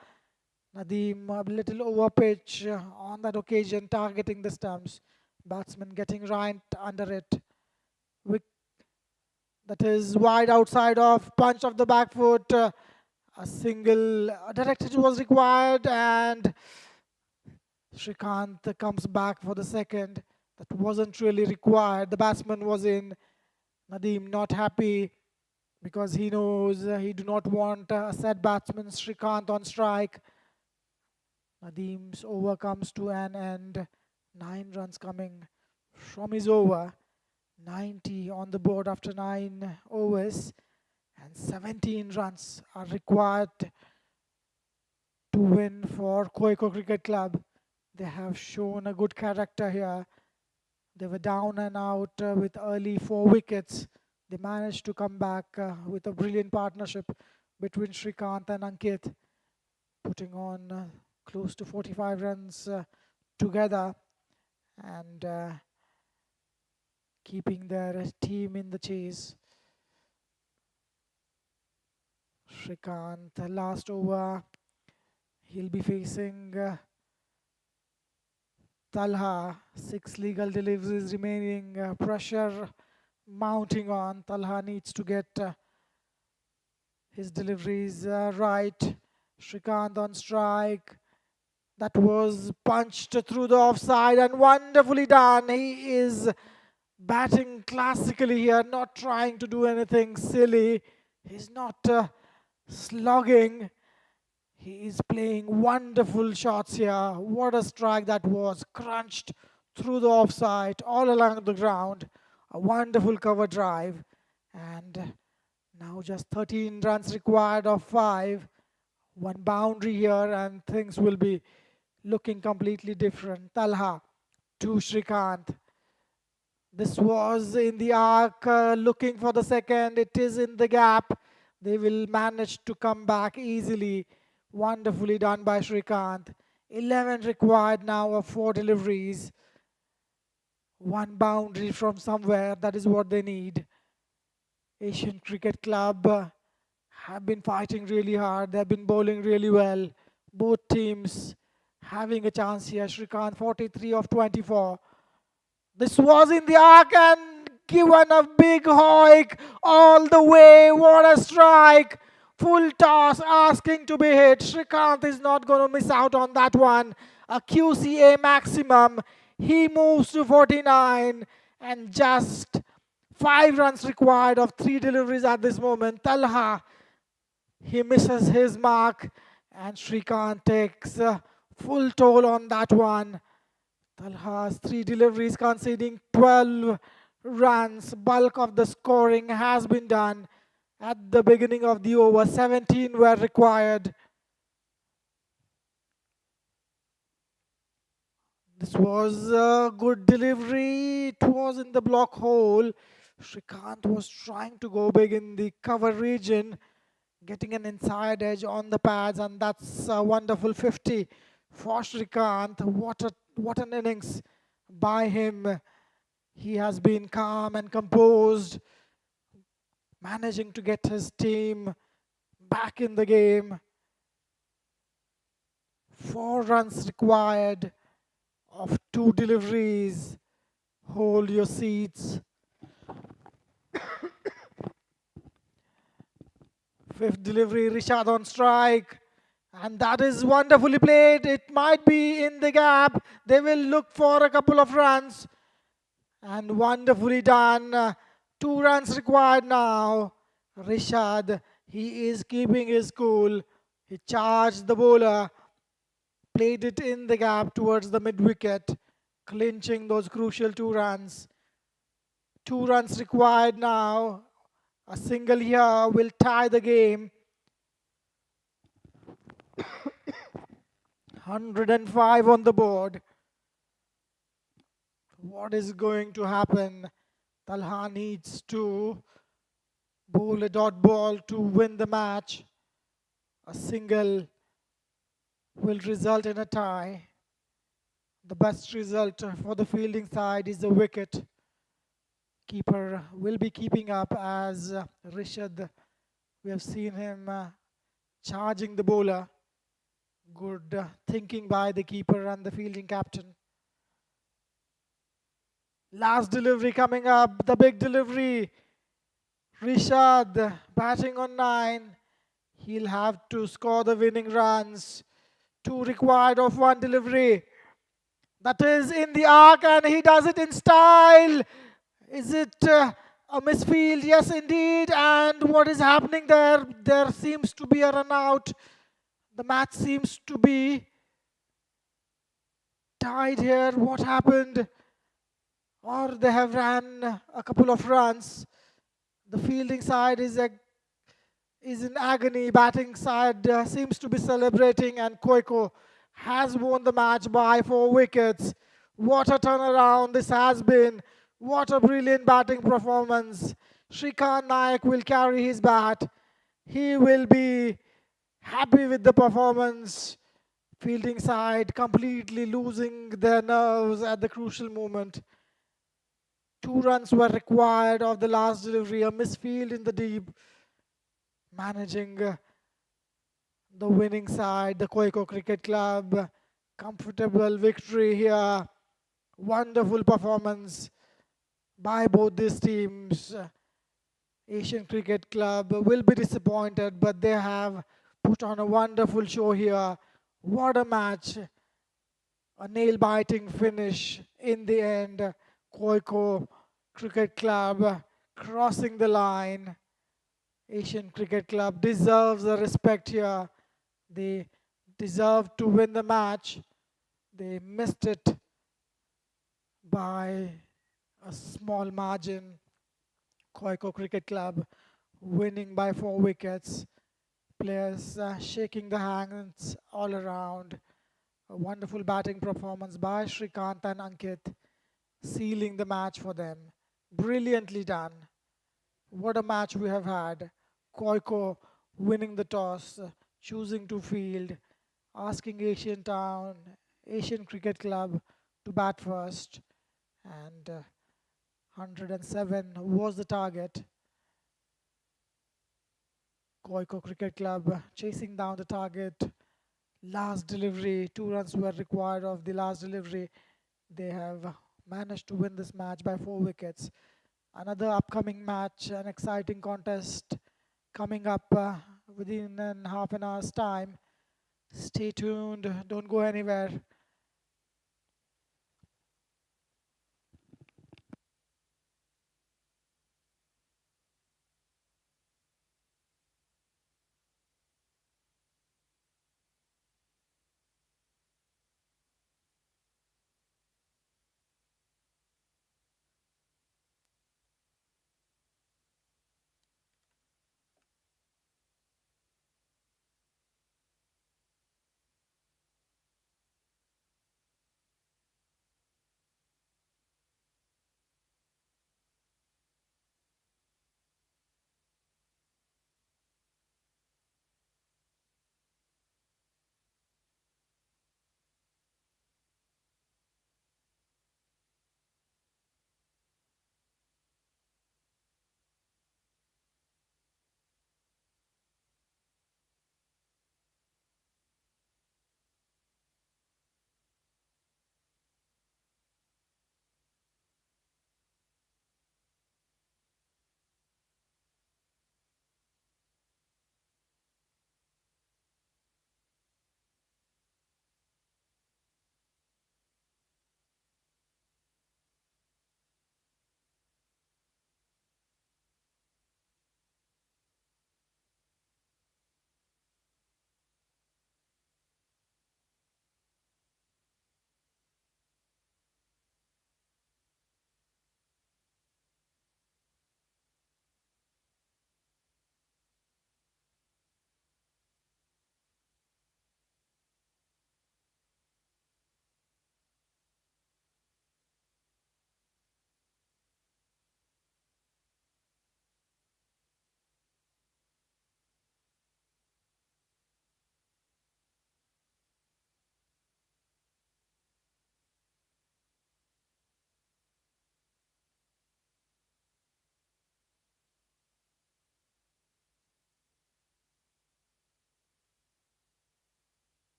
Nadeem, a little over pitch on that occasion, targeting the stumps. Batsman getting right under it. That is wide outside of punch of the back foot. A single directed was required, and Shrikant comes back for the second. That wasn't really required. The batsman was in. Nadeem not happy because he knows he do not want a set batsman Shrikant on strike. Nadeem's over comes to an end. 9 runs coming from his over. 90 on the board after 9 overs, and 17 runs are required to win for QIECO Cricket Club. They have shown a good character here. They were down and out with early 4 wickets. They managed to come back with a brilliant partnership between Shrikant and Ankit, putting on close to 45 runs together, and keeping their team in the chase. Shrikant, last over, he'll be facing Talha. 6 legal deliveries remaining. Pressure mounting on. Talha needs to get his deliveries right. Shrikant on strike. That was punched through the offside, and wonderfully done. He is batting classically here, not trying to do anything silly. He's not slogging. He is playing wonderful shots here. What a strike that was. Crunched through the offside, all along the ground. A wonderful cover drive. And now just 13 runs required of 5. One boundary here, and things will be looking completely different. Talha to Shrikant. This was in the arc, looking for the second. It is in the gap. They will manage to come back easily. Wonderfully done by Shrikant. 11 required now of 4 deliveries. One boundary from somewhere. That is what they need. Asian Cricket Club have been fighting really hard. They have been bowling really well. Both teams having a chance here. Shrikant 43 of 24. This was in the arc and given a big hoik all the way. What a strike. Full toss asking to be hit. Shrikant is not going to miss out on that one. A QCA maximum. He moves to 49, and just 5 runs required of 3 deliveries at this moment. Talha, he misses his mark, and Shrikant takes full toll on that one. Talha's 3 deliveries conceding 12 runs. Bulk of the scoring has been done at the beginning of the over. 17 were required. This was a good delivery. It was in the block hole. Shrikant was trying to go big in the cover region, getting an inside edge on the pads, and that's a wonderful 50 for Shrikant. What an innings by him. He has been calm and composed, managing to get his team back in the game. 4 runs required of 2 deliveries. Hold your seats. 5th delivery, Rishad on strike. And that is wonderfully played. It might be in the gap. They will look for a couple of runs. And wonderfully done. Two runs required now. Rishad, he is keeping his cool. He charged the bowler, played it in the gap towards the mid wicket, clinching those crucial 2 runs. 2 runs required now. A single here will tie the game. 105 on the board. What is going to happen? Talha needs to bowl a dot ball to win the match. A single will result in a tie. The best result for the fielding side is a wicket. Keeper will be keeping up as Rishad. We have seen him charging the bowler. Good thinking by the keeper and the fielding captain. Last delivery coming up, the big delivery. Rishad batting on 9. He'll have to score the winning runs. 2 required of 1 delivery. That is in the arc and he does it in style. Is it a misfield? Yes, indeed. And what is happening there? There seems to be a run out. The match seems to be tied here. What happened? Or they have ran a couple of runs. The fielding side is in agony. Batting side seems to be celebrating, and QIECO has won the match by 4 wickets. What a turnaround this has been. What a brilliant batting performance. Shrikant Nayak will carry his bat. He will be happy with the performance. Fielding side completely losing their nerves at the crucial moment. 2 runs were required of the last delivery, a misfield in the deep. Managing the winning side, the QIECO Cricket Club. Comfortable victory here. Wonderful performance by both these teams. Asian Cricket Club will be disappointed, but they have put on a wonderful show here. What a match. A nail-biting finish in the end. QIECO Cricket Club crossing the line. Asian Cricket Club deserves the respect here. They deserve to win the match. They missed it by a small margin. QIECO Cricket Club winning by 4 wickets. Players shaking the hands all around. A wonderful batting performance by Shrikant and Ankit, sealing the match for them. Brilliantly done. What a match we have had. QIECO winning the toss, choosing to field, asking Asian Cricket Club to bat first, and 107 was the target. QIECO Cricket Club chasing down the target. Last delivery, 2 runs were required of the last delivery. They have managed to win this match by 4 wickets. Another upcoming match, an exciting contest coming up within half an hour's time. Stay tuned, don't go anywhere.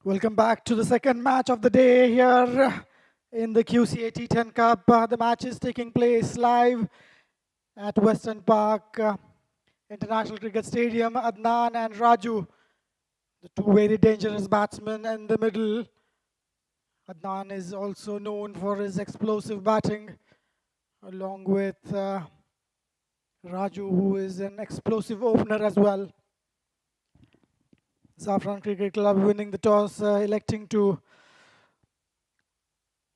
Welcome back to the second match of the day here in the QCA T10 Cup. The match is taking place live at Western Park International Cricket Stadium. Adnan and Raju, the two very dangerous batsmen in the middle. Adnan is also known for his explosive batting, along with Raju, who is an explosive opener as well. Zafran Cricket Club winning the toss, electing to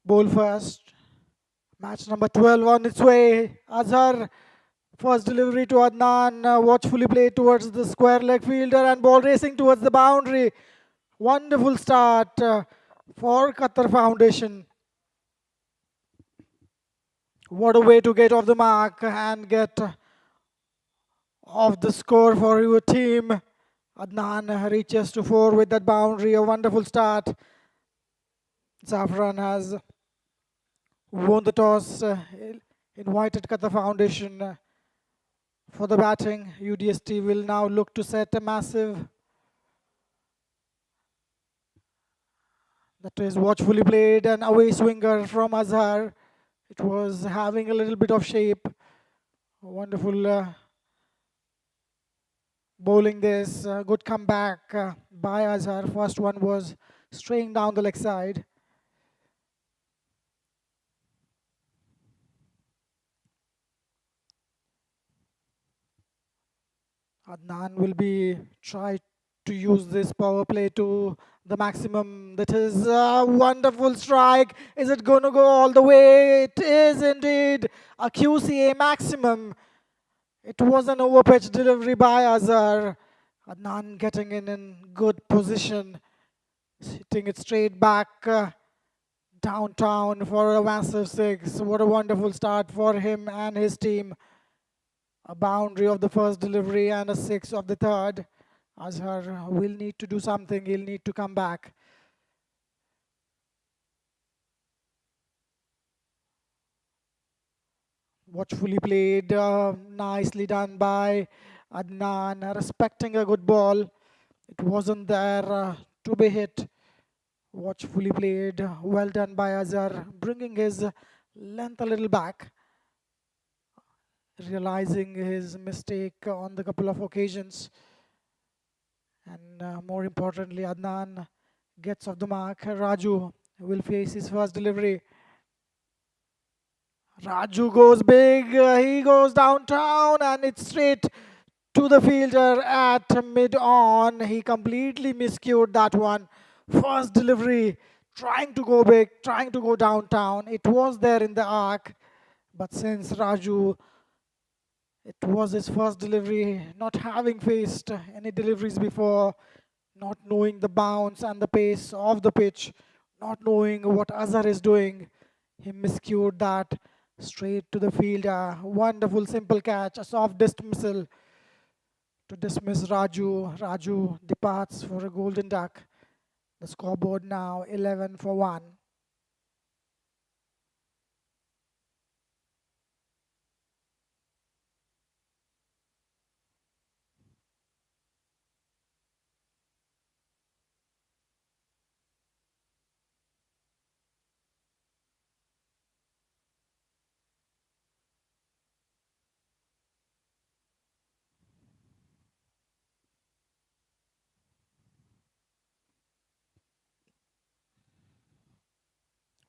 bowl first. Match number 12 on its way. Azhar, first delivery to Adnan, watchfully played towards the square leg fielder and ball racing towards the boundary. Wonderful start for Qatar Foundation. What a way to get off the mark and get off the score for your team. Adnan reaches to 4 with that boundary. A wonderful start. Zafran has won the toss, invited Qatar Foundation for the batting. UDST will now look to set a massive, that is watchfully played, an away swinger from Azhar. It was having a little bit of shape. Wonderful bowling this. Good comeback by Azhar. First one was straying down the leg side. Adnan will be try to use this power play to the maximum. That is a wonderful strike. Is it going to go all the way? It is indeed a QCA maximum. It was an overpitch delivery by Azhar. Adnan getting in good position, hitting it straight back downtown for a massive six. What a wonderful start for him and his team. A boundary of the first delivery and a six of the third. Azhar will need to do something. He'll need to come back. Watchfully played, nicely done by Adnan, respecting a good ball. It wasn't there to be hit. Watchfully played, well done by Azhar, bringing his length a little back, realizing his mistake on the couple of occasions. And more importantly, Adnan gets off the mark. Raju will face his first delivery. Raju goes big, he goes downtown and it's straight to the fielder at mid-on. He completely miscued that one. First delivery, trying to go big, trying to go downtown. It was there in the arc, but since Raju, it was his first delivery, not having faced any deliveries before, not knowing the bounce and the pace of the pitch, not knowing what Azhar is doing, he miscued that straight to the fielder. Wonderful simple catch, a soft dismissal to dismiss Raju. Raju departs for a golden duck. The scoreboard now 11 for 1.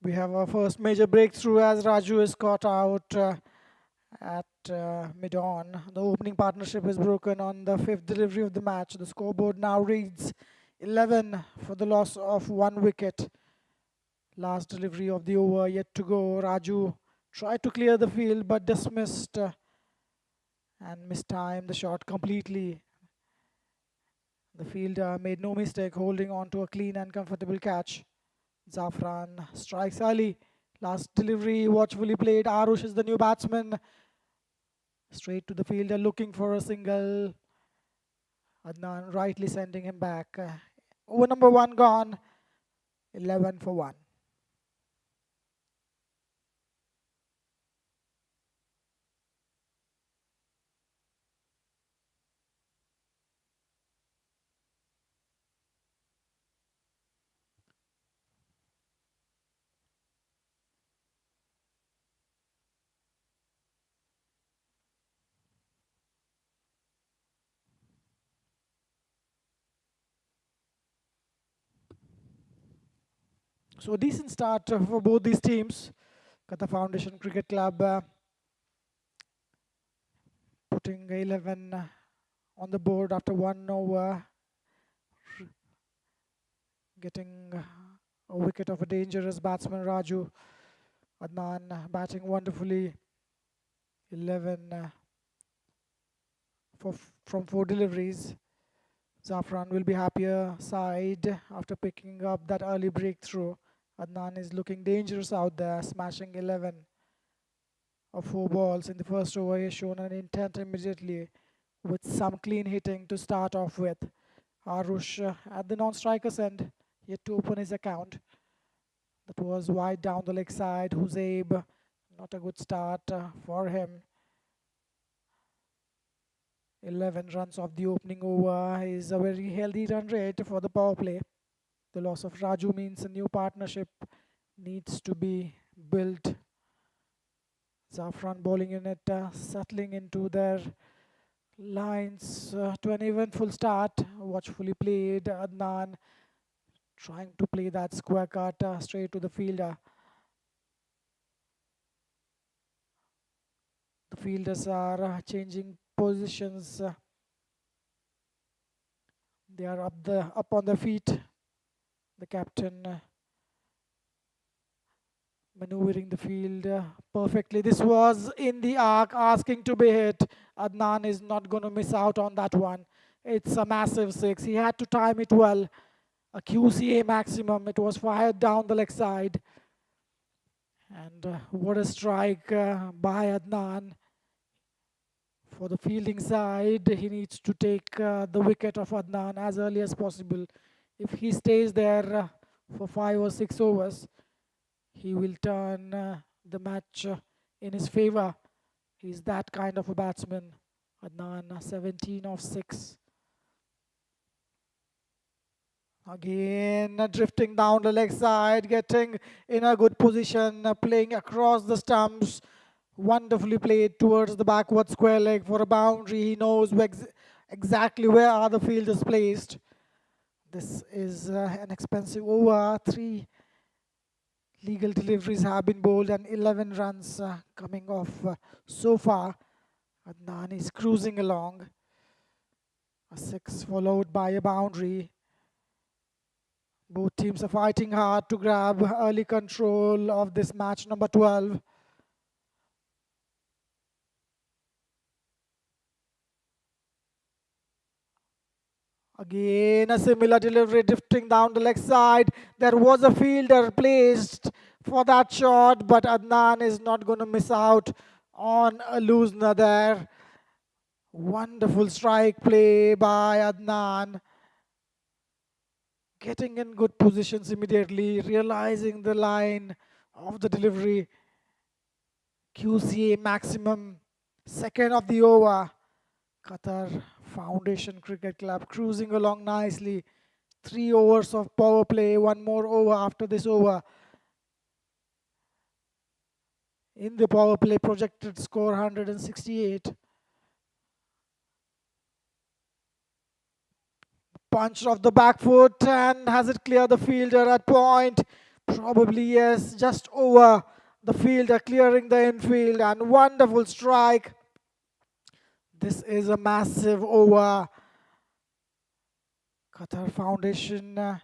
We have our first major breakthrough as Raju is caught out at mid-on. The opening partnership is broken on the fifth delivery of the match. The scoreboard now reads 11 for the loss of 1 wicket. Last delivery of the over yet to go. Raju tried to clear the field but dismissed and mistimed the shot completely. The fielder made no mistake holding on to a clean and comfortable catch. Zafran strikes early. Last delivery watchfully played. Arush is the new batsman. Straight to the fielder looking for a single. Adnan rightly sending him back. Over number 1 gone. 11 for 1. So decent start for both these teams. Qatar Foundation Cricket Club putting 11 on the board after 1 over, getting a wicket of a dangerous batsman Raju. Adnan batting wonderfully. 11 from 4 deliveries. Zafran will be happier side after picking up that early breakthrough. Adnan is looking dangerous out there, smashing 11 of 4 balls in the first over. He has shown an intent immediately with some clean hitting to start off with. Arush at the non-striker's end, yet to open his account. That was wide down the leg side. Huzaib, not a good start for him. 11 runs off the opening over is a very healthy run rate for the power play. The loss of Raju means a new partnership needs to be built. Zafran bowling unit settling into their lines to an eventful start. Watchfully played. Adnan trying to play that square cut straight to the fielder. The fielders are changing positions. They are up on their feet. The captain maneuvering the field perfectly. This was in the arc, asking to be hit. Adnan is not going to miss out on that one. It's a massive six. He had to time it well. A QCA maximum. It was fired down the leg side. And what a strike by Adnan. For the fielding side, he needs to take the wicket of Adnan as early as possible. If he stays there for 5 or 6 overs, he will turn the match in his favor. He's that kind of a batsman. Adnan, 17 of 6. Again, drifting down the leg side, getting in a good position, playing across the stumps. Wonderfully played towards the backward square leg for a boundary. He knows exactly where are the fielders placed. This is an expensive over. 3 legal deliveries have been bowled and 11 runs coming off so far. Adnan is cruising along. A 6 followed by a boundary. Both teams are fighting hard to grab early control of this match number 12. Again, a similar delivery drifting down the leg side. There was a fielder placed for that shot, but Adnan is not going to miss out on a loosener there. Wonderful strike play by Adnan. Getting in good positions immediately, realizing the line of the delivery. QCA maximum, second of the over. Qatar Foundation Cricket Club cruising along nicely. 3 overs of power play, 1 more over after this over. In the power play, projected score 168. Punched off the back foot, and has it cleared the fielder at point? Probably yes, just over the fielder, clearing the infield, and wonderful strike. This is a massive over. Qatar Foundation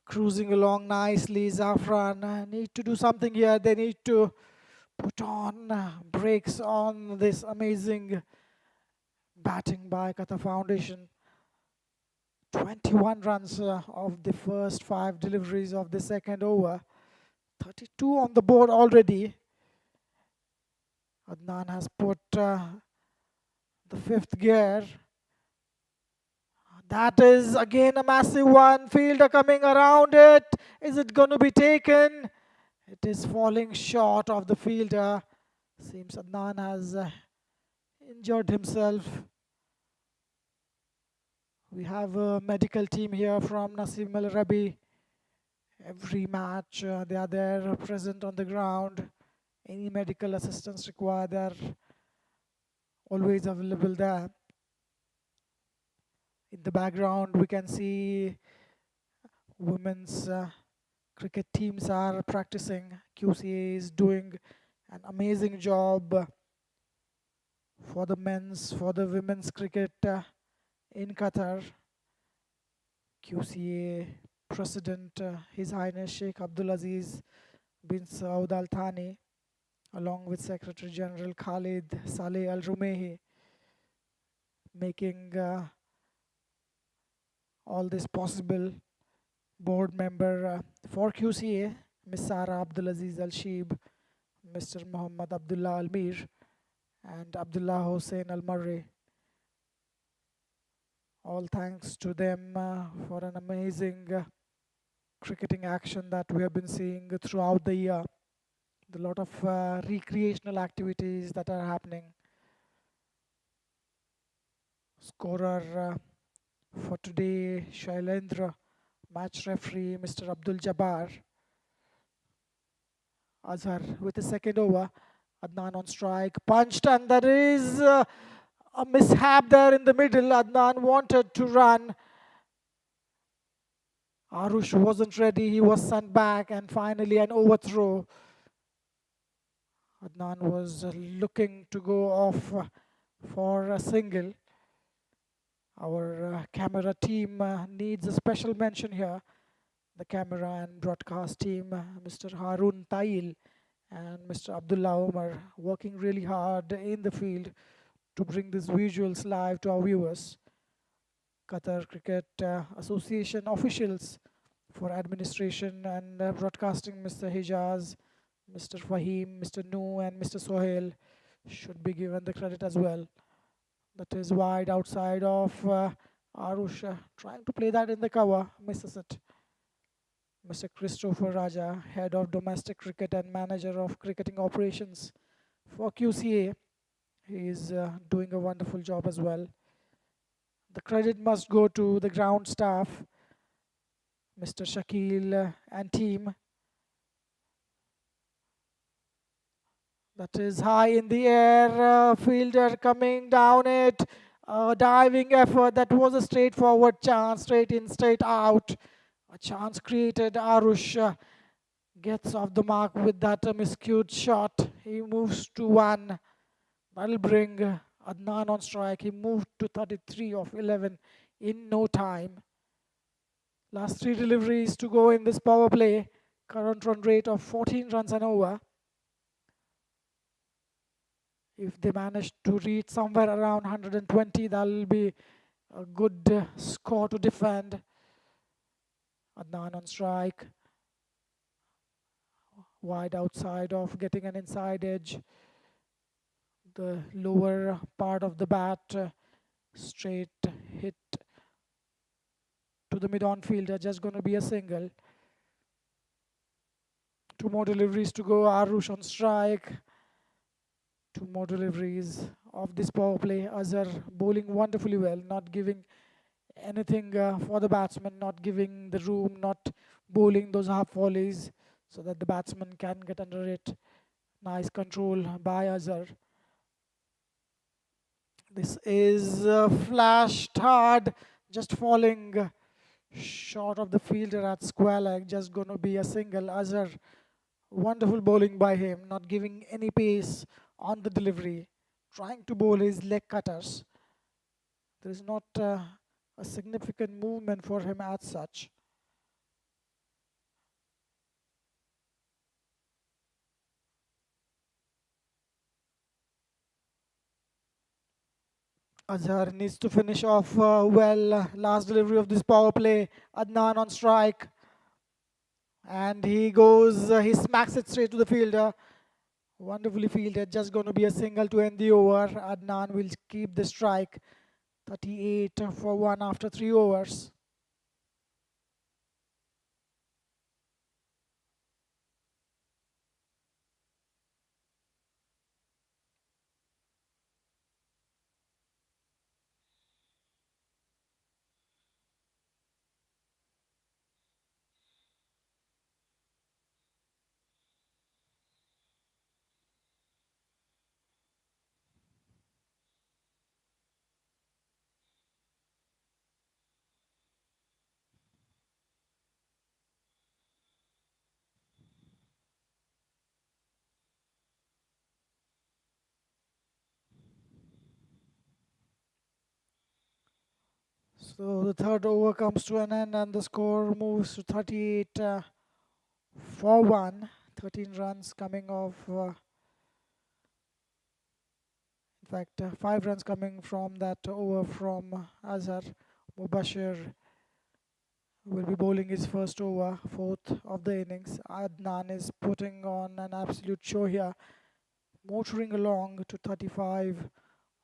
cruising along nicely. Zafran need to do something here. They need to put on brakes on this amazing batting by Qatar Foundation. 21 runs of the first 5 deliveries of the second over. 32 on the board already. Adnan has put the 5th gear. That is again a massive one. Fielder coming around it. Is it going to be taken? It is falling short of the fielder. Seems Adnan has injured himself. We have a medical team here from Nasim Al Rabi. Every match they are there present on the ground. Any medical assistance required, they are always available there. In the background we can see women's cricket teams are practicing. QCA is doing an amazing job for the men's, for the women's cricket in Qatar. QCA President, His Highness Sheikh Abdulaziz bin Saud Al Thani, along with Secretary General Khalid Saleh Al Rumehi, making all this possible. Board member for QCA, Ms. Sara Abdulaziz Al Sheeb, Mr. Muhammad Abdullah Al Mir, and Abdullah Hussein Al Murray. All thanks to them for an amazing cricketing action that we have been seeing throughout the year. A lot of recreational activities that are happening. Scorer for today, Shailendra. Match referee, Mr. Abdul Jabbar. Azhar with the second over. Adnan on strike. Punched, and there is a mishap there in the middle. Adnan wanted to run. Arush wasn't ready. He was sent back, and finally an overthrow. Adnan was looking to go off for a single. Our camera team needs a special mention here. The camera and broadcast team, Mr. Harun Tail and Mr. Abdullah Omar, working really hard in the field to bring these visuals live to our viewers. Qatar Cricket Association officials for administration and broadcasting, Mr. Hijaz, Mr. Fahim, Mr. Nu, and Mr. Sohail should be given the credit as well. That is wide outside of Arush, trying to play that in the cover, misses it. Mr. Christopher Raja, head of domestic cricket and manager of cricketing operations for QCA, he is doing a wonderful job as well. The credit must go to the ground staff, Mr. Shakil and team. That is high in the air, fielder coming down it, diving effort. That was a straightforward chance, straight in, straight out. A chance created. Arush gets off the mark with that miscued shot. He moves to 1. That'll bring Adnan on strike. He moved to 33 of 11 in no time. Last 3 deliveries to go in this power play. Current run rate of 14 runs and over. If they manage to reach somewhere around 120, that'll be a good score to defend. Adnan on strike. Wide outside of getting an inside edge. The lower part of the bat, straight hit to the mid-on fielder, just going to be a single. 2 more deliveries to go. Arush on strike. 2 more deliveries of this power play. Azhar bowling wonderfully well, not giving anything for the batsman, not giving the room, not bowling those half volleys so that the batsman can get under it. Nice control by Azhar. This is flashed hard, just falling short of the fielder at square leg, just going to be a single. Azhar, wonderful bowling by him, not giving any pace on the delivery, trying to bowl his leg cutters. There is not a significant movement for him as such. Azhar needs to finish off well. Last delivery of this power play. Adnan on strike. And he goes, he smacks it straight to the fielder. Wonderfully fielded. Just going to be a single to end the over. Adnan will keep the strike. 38 for 1 after 3 overs. So the third over comes to an end and the score moves to 38 for 1. 13 runs coming off, in fact, 5 runs coming from that over from Azhar. Mubashir will be bowling his first over, fourth of the innings. Adnan is putting on an absolute show here, motoring along to 35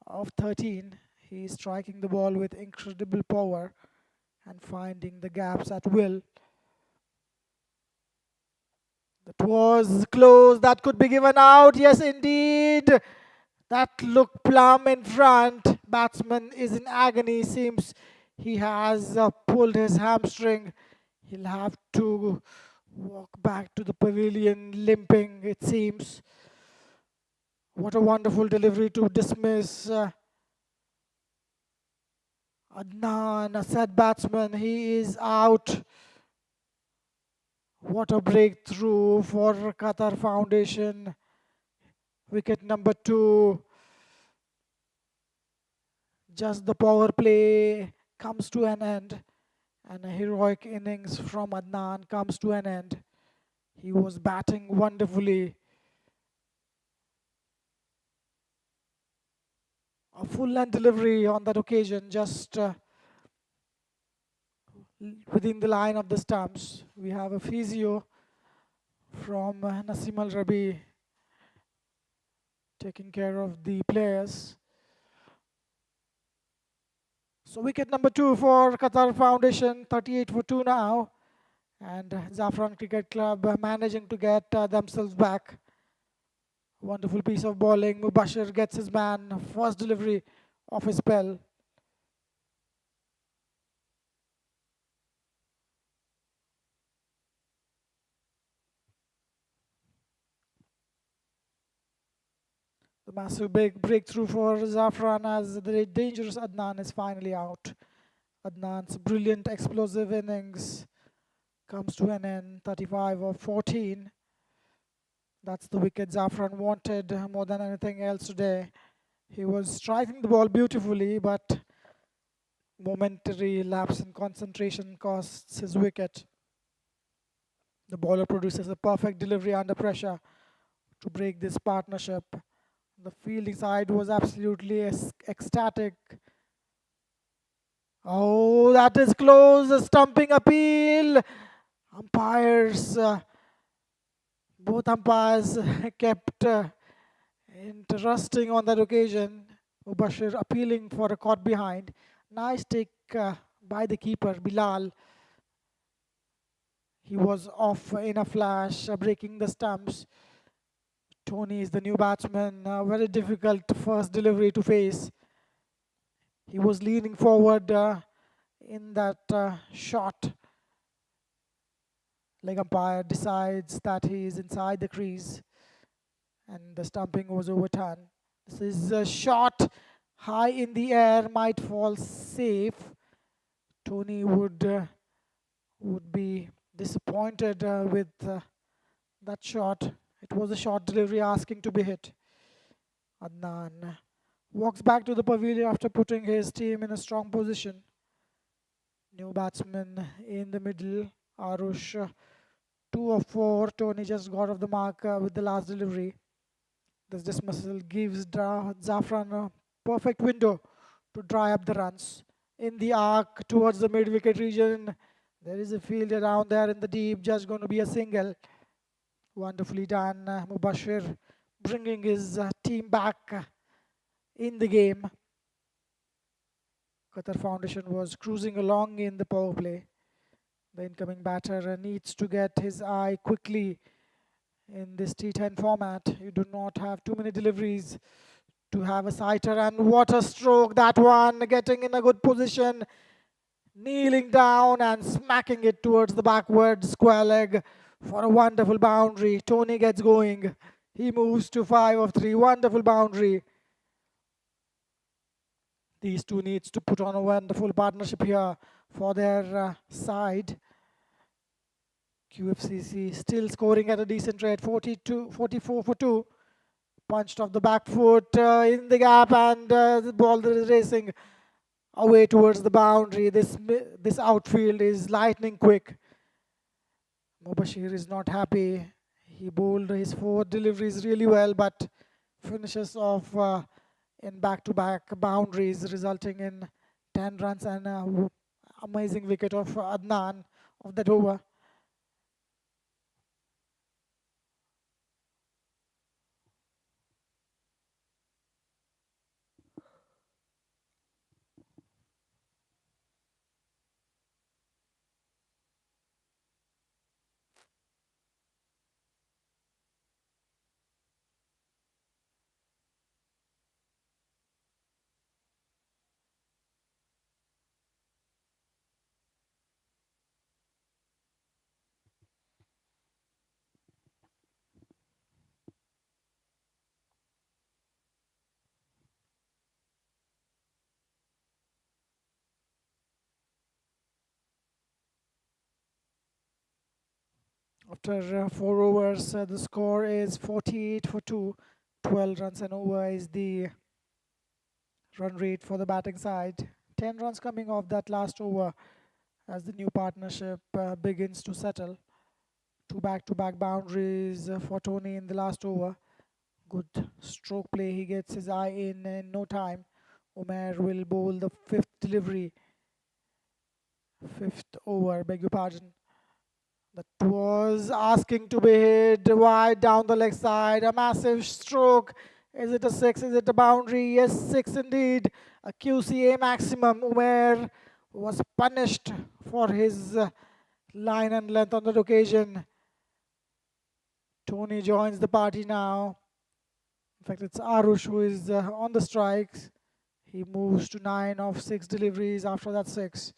of 13. He is striking the ball with incredible power and finding the gaps at will. That was close. That could be given out. Yes, indeed. That looked plumb in front. Batsman is in agony. Seems he has pulled his hamstring. He'll have to walk back to the pavilion limping, it seems. What a wonderful delivery to dismiss Adnan, a sad batsman. He is out. What a breakthrough for Qatar Foundation. Wicket number 2. Just the power play comes to an end, and a heroic innings from Adnan comes to an end. He was batting wonderfully. A full-length delivery on that occasion, just within the line of the stumps. We have a physio from Nasim Al Rabi taking care of the players. So wicket number 2 for Qatar Foundation, 38 for 2 now. And Zafran Cricket Club managing to get themselves back. Wonderful piece of bowling. Mubashir gets his man, first delivery of his spell. The massive big breakthrough for Zafran as the dangerous Adnan is finally out. Adnan's brilliant explosive innings comes to an end, 35 of 14. That's the wicket Zafran wanted more than anything else today. He was striking the ball beautifully, but momentary lapse in concentration costs his wicket. The bowler produces a perfect delivery under pressure to break this partnership. The fielding side was absolutely ecstatic. Oh, that is close. A stumping appeal. Umpires, both umpires kept interesting on that occasion. Mubashir appealing for a caught behind. Nice take by the keeper, Bilal. He was off in a flash, breaking the stumps. Tony is the new batsman. Very difficult first delivery to face. He was leaning forward in that shot. Leg umpire decides that he is inside the crease and the stumping was overturned. This is a shot high in the air, might fall safe. Tony would be disappointed with that shot. It was a short delivery asking to be hit. Adnan walks back to the pavilion after putting his team in a strong position. New batsman in the middle, Arush. 2 of 4. Tony just got off the mark with the last delivery. This dismissal gives Zafran a perfect window to dry up the runs. In the arc towards the mid-wicket region, there is a fielder down there in the deep, just going to be a single. Wonderfully done. Mubashir bringing his team back in the game. Qatar Foundation was cruising along in the power play. The incoming batter needs to get his eye quickly in this T10 format. You do not have too many deliveries to have a sighter, and what a stroke that one, getting in a good position, kneeling down and smacking it towards the backward square leg for a wonderful boundary. Tony gets going. He moves to 5 of 3. Wonderful boundary. These two needs to put on a wonderful partnership here for their side. QFCC still scoring at a decent rate, 44 for 2. Punched off the back foot in the gap, and the ball is racing. away towards the boundary. This outfield is lightning quick. Mubashir is not happy. He bowled his 4 deliveries really well, but finishes off in back-to-back boundaries, resulting in 10 runs and an amazing wicket of Adnan of that over. After 4 overs, the score is 48 for 2. 12 runs and over is the run rate for the batting side. 10 runs coming off that last over as the new partnership begins to settle. 2 back-to-back boundaries for Tony in the last over. Good stroke play. He gets his eye in no time. Umair will bowl the fifth over, beg your pardon. That was asking to be hit wide down the leg side. A massive stroke. Is it a 6? Is it a boundary? Yes, 6 indeed. A QCA maximum. Umair was punished for his line and length on that occasion. Tony joins the party now. In fact, it's Arush who is on the strikes. He moves to 9 of 6 deliveries after that 6.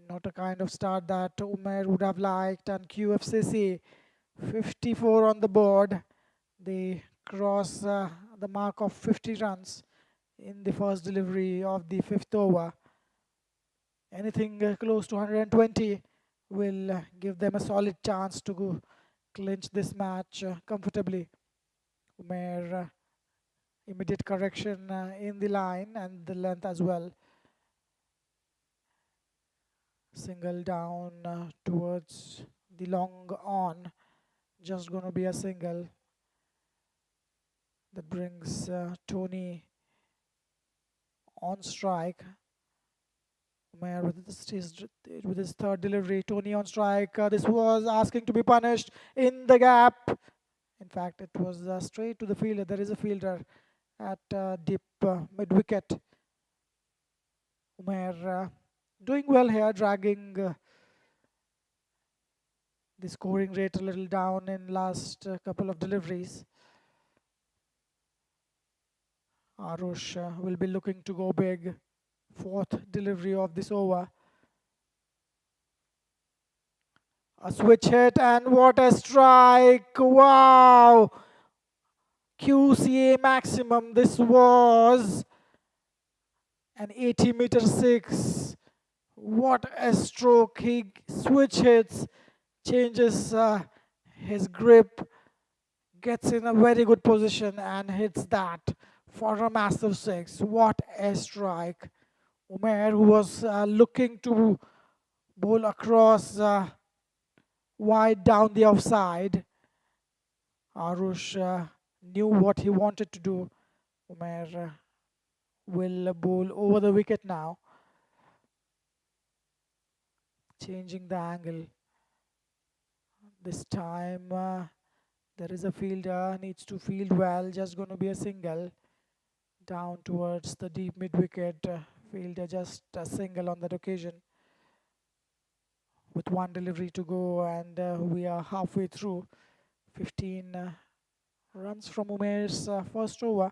Not a kind of start that Umair would have liked. And QFCC 54 on the board. They cross the mark of 50 runs in the first delivery of the 5th over. Anything close to 120 will give them a solid chance to clinch this match comfortably. Umair, immediate correction in the line and the length as well. Single down towards the long on. Just going to be a single. That brings Tony on strike. Umair with his third delivery. Tony on strike. This was asking to be punished in the gap. In fact, it was straight to the fielder. There is a fielder at deep mid-wicket. Umair doing well here, dragging the scoring rate a little down in last couple of deliveries. Arush will be looking to go big. 4th delivery of this over. A switch hit and what a strike. Wow. QCA maximum. This was an 80-meter 6. What a stroke. He switch hits, changes his grip, gets in a very good position and hits that for a massive 6. What a strike. Umair, who was looking to bowl across wide down the offside. Arush knew what he wanted to do. Umair will bowl over the wicket now. Changing the angle. This time there is a fielder, needs to field well, just going to be a single. Down towards the deep mid-wicket. Fielder just a single on that occasion. With 1 delivery to go and we are halfway through. 15 runs from Umair's first over.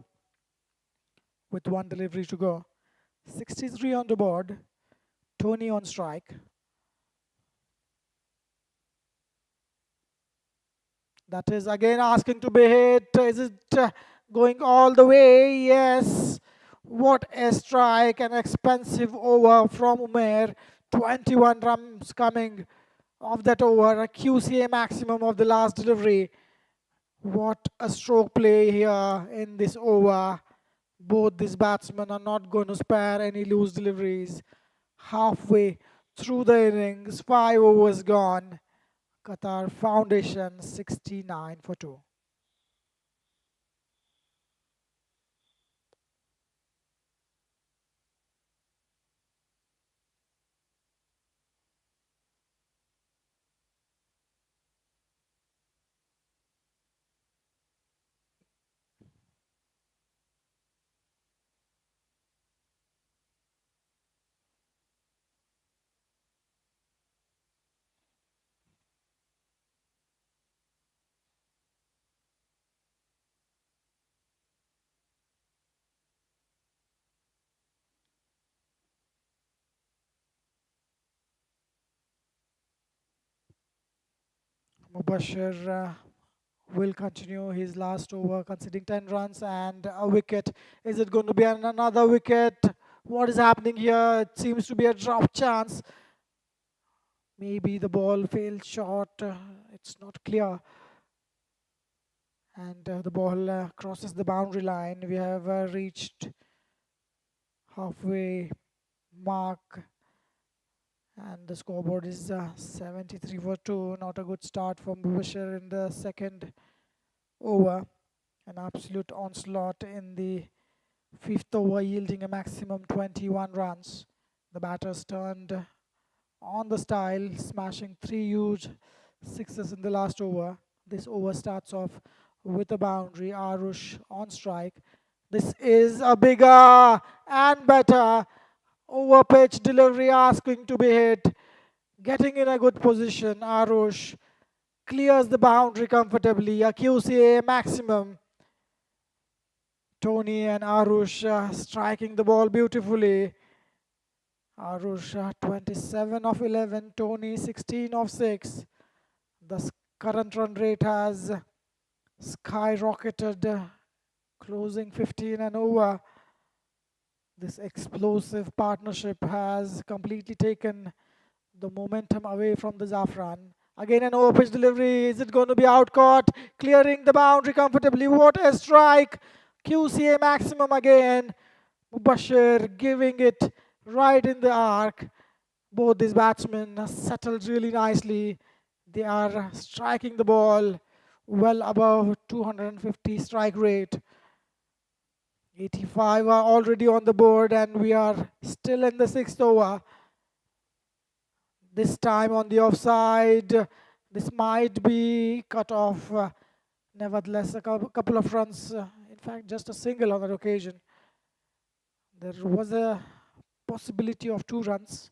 With 1 delivery to go. 63 on the board. Tony on strike. That is again asking to be hit. Is it going all the way? Yes. What a strike. An expensive over from Umair. 21 runs coming of that over. A QCA maximum of the last delivery. What a stroke play here in this over. Both these batsmen are not going to spare any loose deliveries. Halfway through the innings, 5 overs gone. Qatar Foundation 69 for 2. Mubashir will continue his last over, conceding 10 runs and a wicket. Is it going to be another wicket? What is happening here? It seems to be a drop chance. Maybe the ball failed short. It's not clear. And the ball crosses the boundary line. We have reached halfway mark. And the scoreboard is 73 for 2. Not a good start for Mubashir in the second over. An absolute onslaught in the fifth over, yielding a maximum 21 runs. The batters turned on the style, smashing 3 huge 6s in the last over. This over starts off with a boundary. Arush on strike. This is a bigger and better over pitch delivery, asking to be hit. Getting in a good position. Arush clears the boundary comfortably. A QCA maximum. Tony and Arush striking the ball beautifully. Arush 27 of 11, Tony 16 of 6. The current run rate has skyrocketed, closing 15 and over. This explosive partnership has completely taken the momentum away from the Zafran. Again an over pitch delivery. Is it going to be out caught? Clearing the boundary comfortably. What a strike! QCA maximum again. Mubashir giving it right in the arc. Both these batsmen settled really nicely. They are striking the ball well above 250 strike rate. 85 are already on the board and we are still in the sixth over. This time on the offside. This might be cut off. Nevertheless, a couple of runs. In fact, just a single on that occasion. There was a possibility of 2 runs.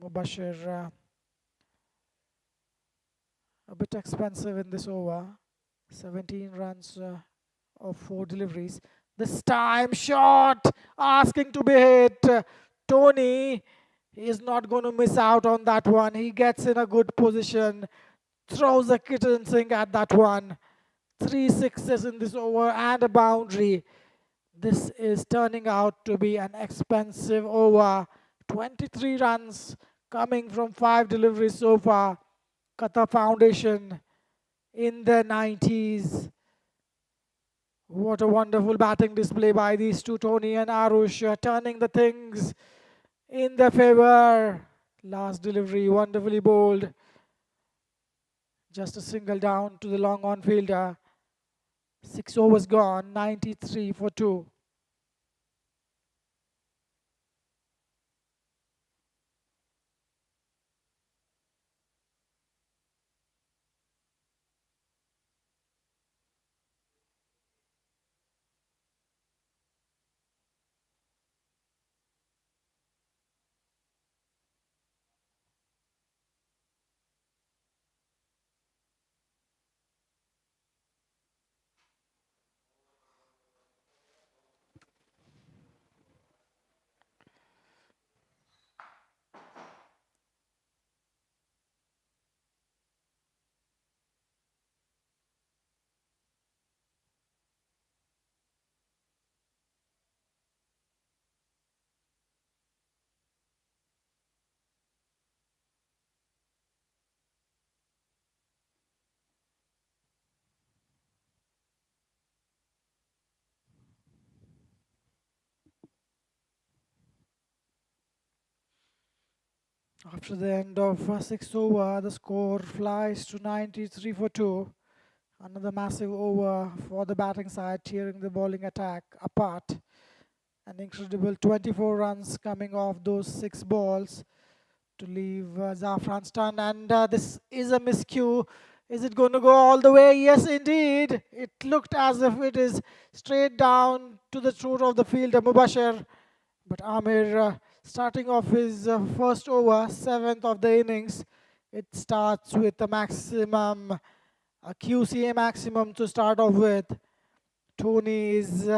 Mubashir a bit expensive in this over. 17 runs of 4 deliveries. This time shot asking to be hit. Tony is not going to miss out on that one. He gets in a good position. Throws a kitten sink at that one. 3 6s in this over and a boundary. This is turning out to be an expensive over. 23 runs coming from 5 deliveries so far. Qata Foundation in the 90s. What a wonderful batting display by these two, Tony and Arush, turning the things in their favor. Last delivery, wonderfully bowled. Just a single down to the long on fielder. 6 overs gone, 93 for 2. After the end of 6 over, the score flies to 93 for 2. Another massive over for the batting side, tearing the bowling attack apart. An incredible 24 runs coming off those 6 balls to leave Zafran stunned. And this is a miscue. Is it going to go all the way? Yes, indeed. It looked as if it is straight down to the throat of the fielder, Mubashir. But Amir, starting off his first over, 7th of the innings, it starts with a maximum, a QCA maximum to start off with. Tony is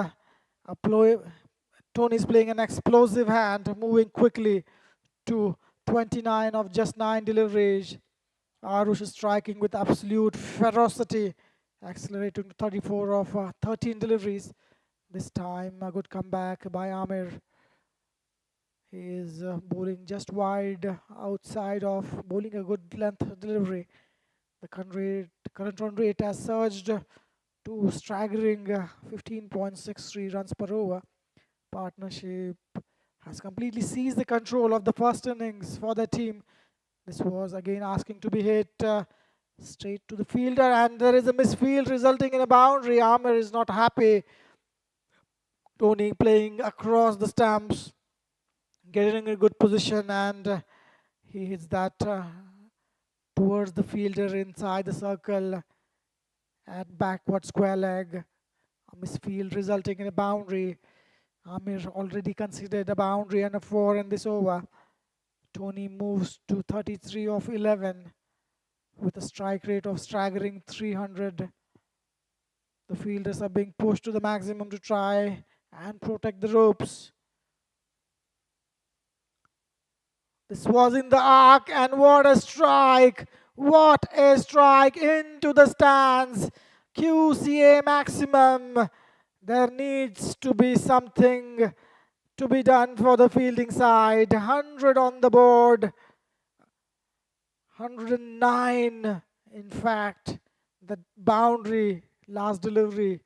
Tony's playing an explosive hand, moving quickly to 29 of just 9 deliveries. Arush is striking with absolute ferocity, accelerating to 34 of 13 deliveries. This time, a good comeback by Amir. He is bowling just wide outside of bowling a good length delivery. The current run rate has surged to staggering 15.63 runs per over. Partnership has completely seized the control of the first innings for the team. This was again asking to be hit straight to the fielder, and there is a misfield resulting in a boundary. Amir is not happy. Tony playing across the stumps, getting in a good position, and he hits that towards the fielder inside the circle at backward square leg. A misfield resulting in a boundary. Amir already considered a boundary and a 4 in this over. Tony moves to 33 of 11 with a strike rate of staggering 300. The fielders are being pushed to the maximum to try and protect the ropes. This was in the arc, and what a strike! What a strike into the stands! QCA maximum. There needs to be something to be done for the fielding side. 100 on the board. 109, in fact. The boundary, last delivery,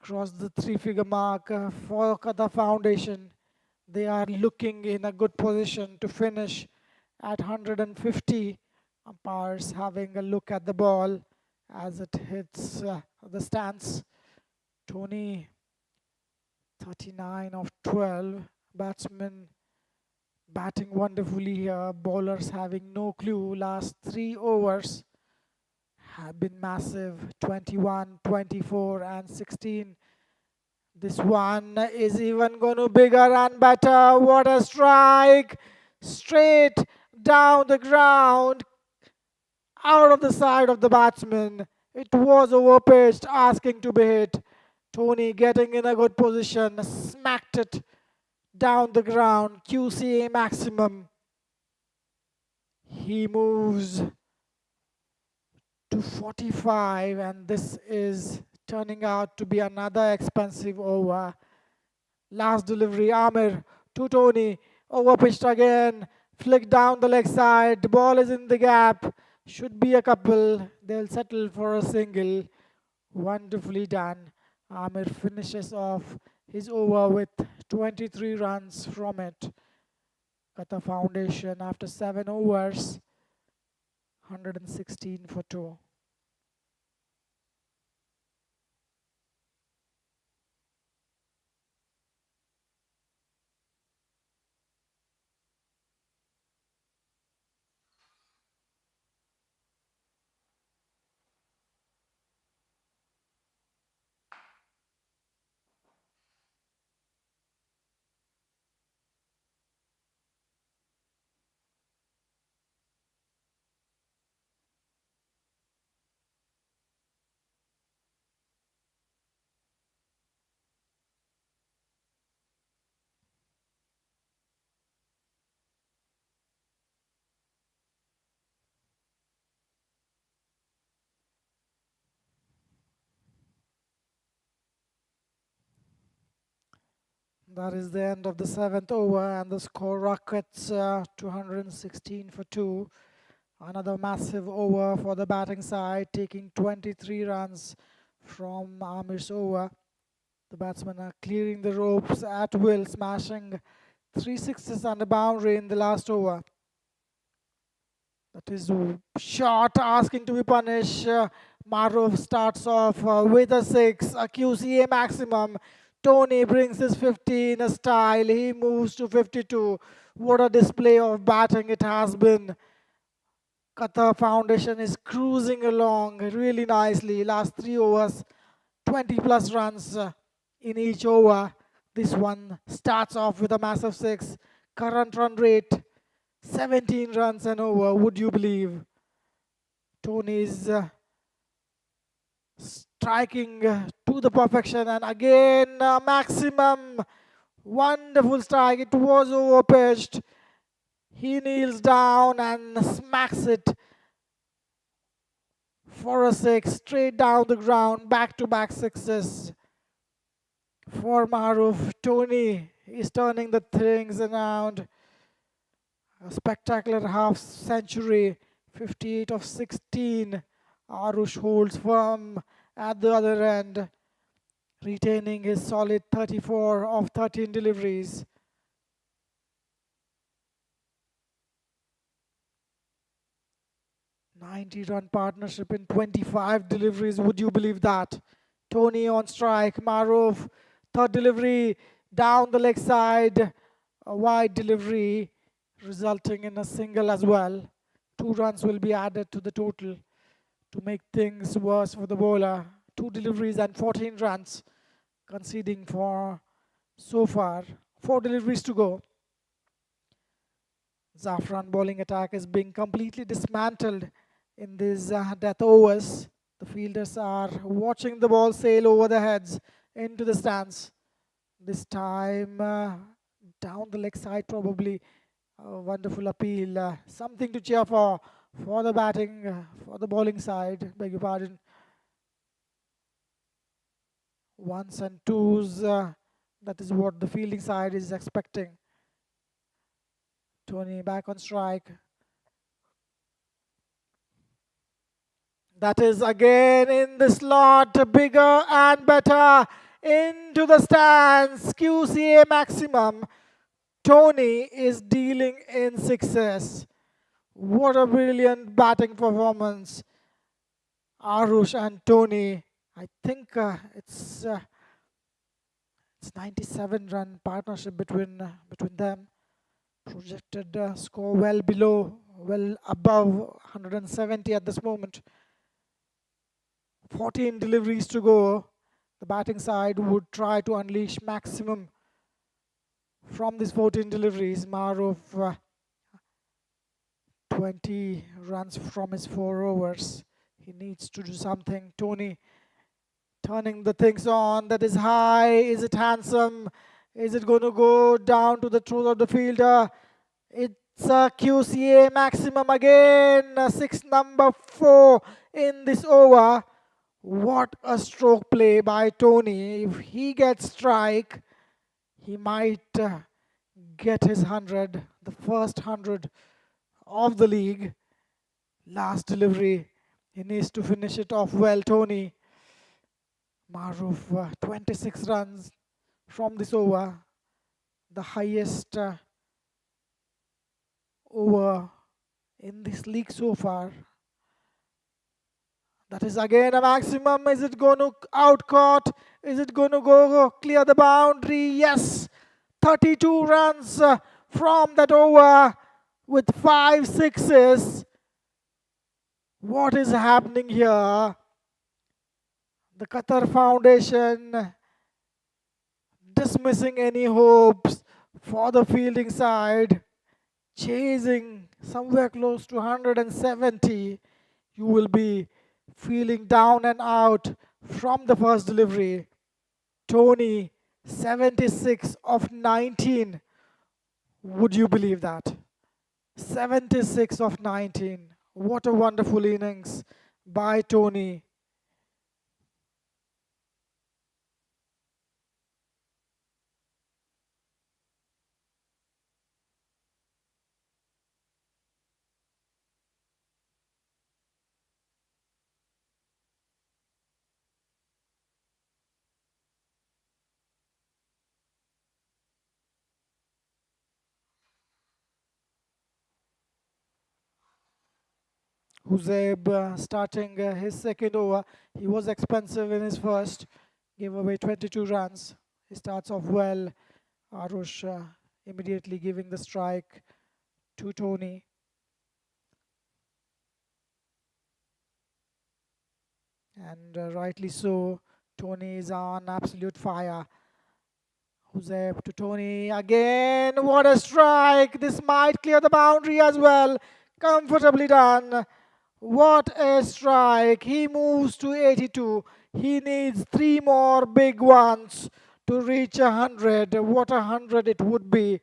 crossed the 3-figure mark for Qca Foundation. They are looking in a good position to finish at 150. Umpires having a look at the ball as it hits the stands. Tony, 39 of 12. Batsmen batting wonderfully here. Bowlers having no clue. Last 3 overs have been massive. 21, 24 and 16. This one is even going to bigger and better. What a strike! Straight down the ground, out of the side of the batsman. It was overpitched, asking to be hit. Tony getting in a good position, smacked it down the ground. QCA maximum. He moves to 45, and this is turning out to be another expensive over. Last delivery, Amir to Tony, overpitched again, flick down the leg side, the ball is in the gap, should be a couple, they'll settle for a single. Wonderfully done. Amir finishes off his over with 23 runs from it. Qca Foundation after 7 overs, 116 for 2. That is the end of the 7th over, and the score rockets 216 for 2. Another massive over for the batting side, taking 23 runs from Amir's over. The batsmen are clearing the ropes at will, smashing Three sixes and a boundary in the last over. That is shot asking to be punished. Maruf starts off with a 6, a QCA maximum. Tony brings his 50 in a style. He moves to 52. What a display of batting it has been. Qatar Foundation is cruising along really nicely. Last 3 overs, 20 plus runs in each over. This one starts off with a massive 6. Current run rate 17 runs and over. Would you believe? Tony's striking to the perfection, and again maximum. Wonderful strike. It was overpitched. He kneels down and smacks it for a 6, straight down the ground. Back to back sixes for Maruf. Tony is turning the things around. A spectacular half century, 58 of 16. Arush holds firm at the other end, retaining his solid 34 of 13 deliveries. "90-run partnership in 25 deliveries. Would you believe that? Tony on strike. Maruf, third delivery down the leg side. A wide delivery resulting in a single as well. 2 runs will be added to the total to make things worse for the bowler. 2 deliveries and 14 runs conceding for so far. 4 deliveries to go. Zafran bowling attack is being completely dismantled in these death overs. The fielders are watching the ball sail over their heads into the stands. This time down the leg side probably. A wonderful appeal. Something to cheer for the batting, for the bowling side. Beg your pardon. Ones and twos. That is what the fielding side is expecting. Tony back on strike. That is again in the slot, bigger and better into the stands. QCA maximum. Tony is dealing in sixes. What a brilliant batting performance. Arush and Tony. I think it's 97-run partnership between them. Projected score well above 170 at this moment. 14 deliveries to go. The batting side would try to unleash maximum from these 14 deliveries. Maruf 20 runs from his 4 overs. He needs to do something. Tony turning the things on. That is high. Is it handsome? Is it going to go down to the throat of the fielder? It's a QCA maximum again. 6 number 4 in this over. What a stroke play by Tony. If he gets strike, he might get his 100, the first 100 of the league. Last delivery. He needs to finish it off well, Tony. Maruf, 26 runs from this over. The highest over in this league so far. That is again a maximum. Is it going to outcaught? Is it going to go clear the boundary? Yes. 32 runs from that over with 5 sixes. What is happening here? The Qatar Foundation dismissing any hopes for the fielding side, chasing somewhere close to 170. You will be feeling down and out from the first delivery. Tony, 76 of 19. Would you believe that? 76 of 19. What a wonderful innings by Tony. Huzeb starting his second over. He was expensive in his first, gave away 22 runs. He starts off well. Arush immediately giving the strike to Tony. And rightly so, Tony is on absolute fire. Huzeb to Tony again. What a strike! This might clear the boundary as well. Comfortably done. What a strike. He moves to 82. He needs 3 more big ones to reach 100. What a 100 it would be.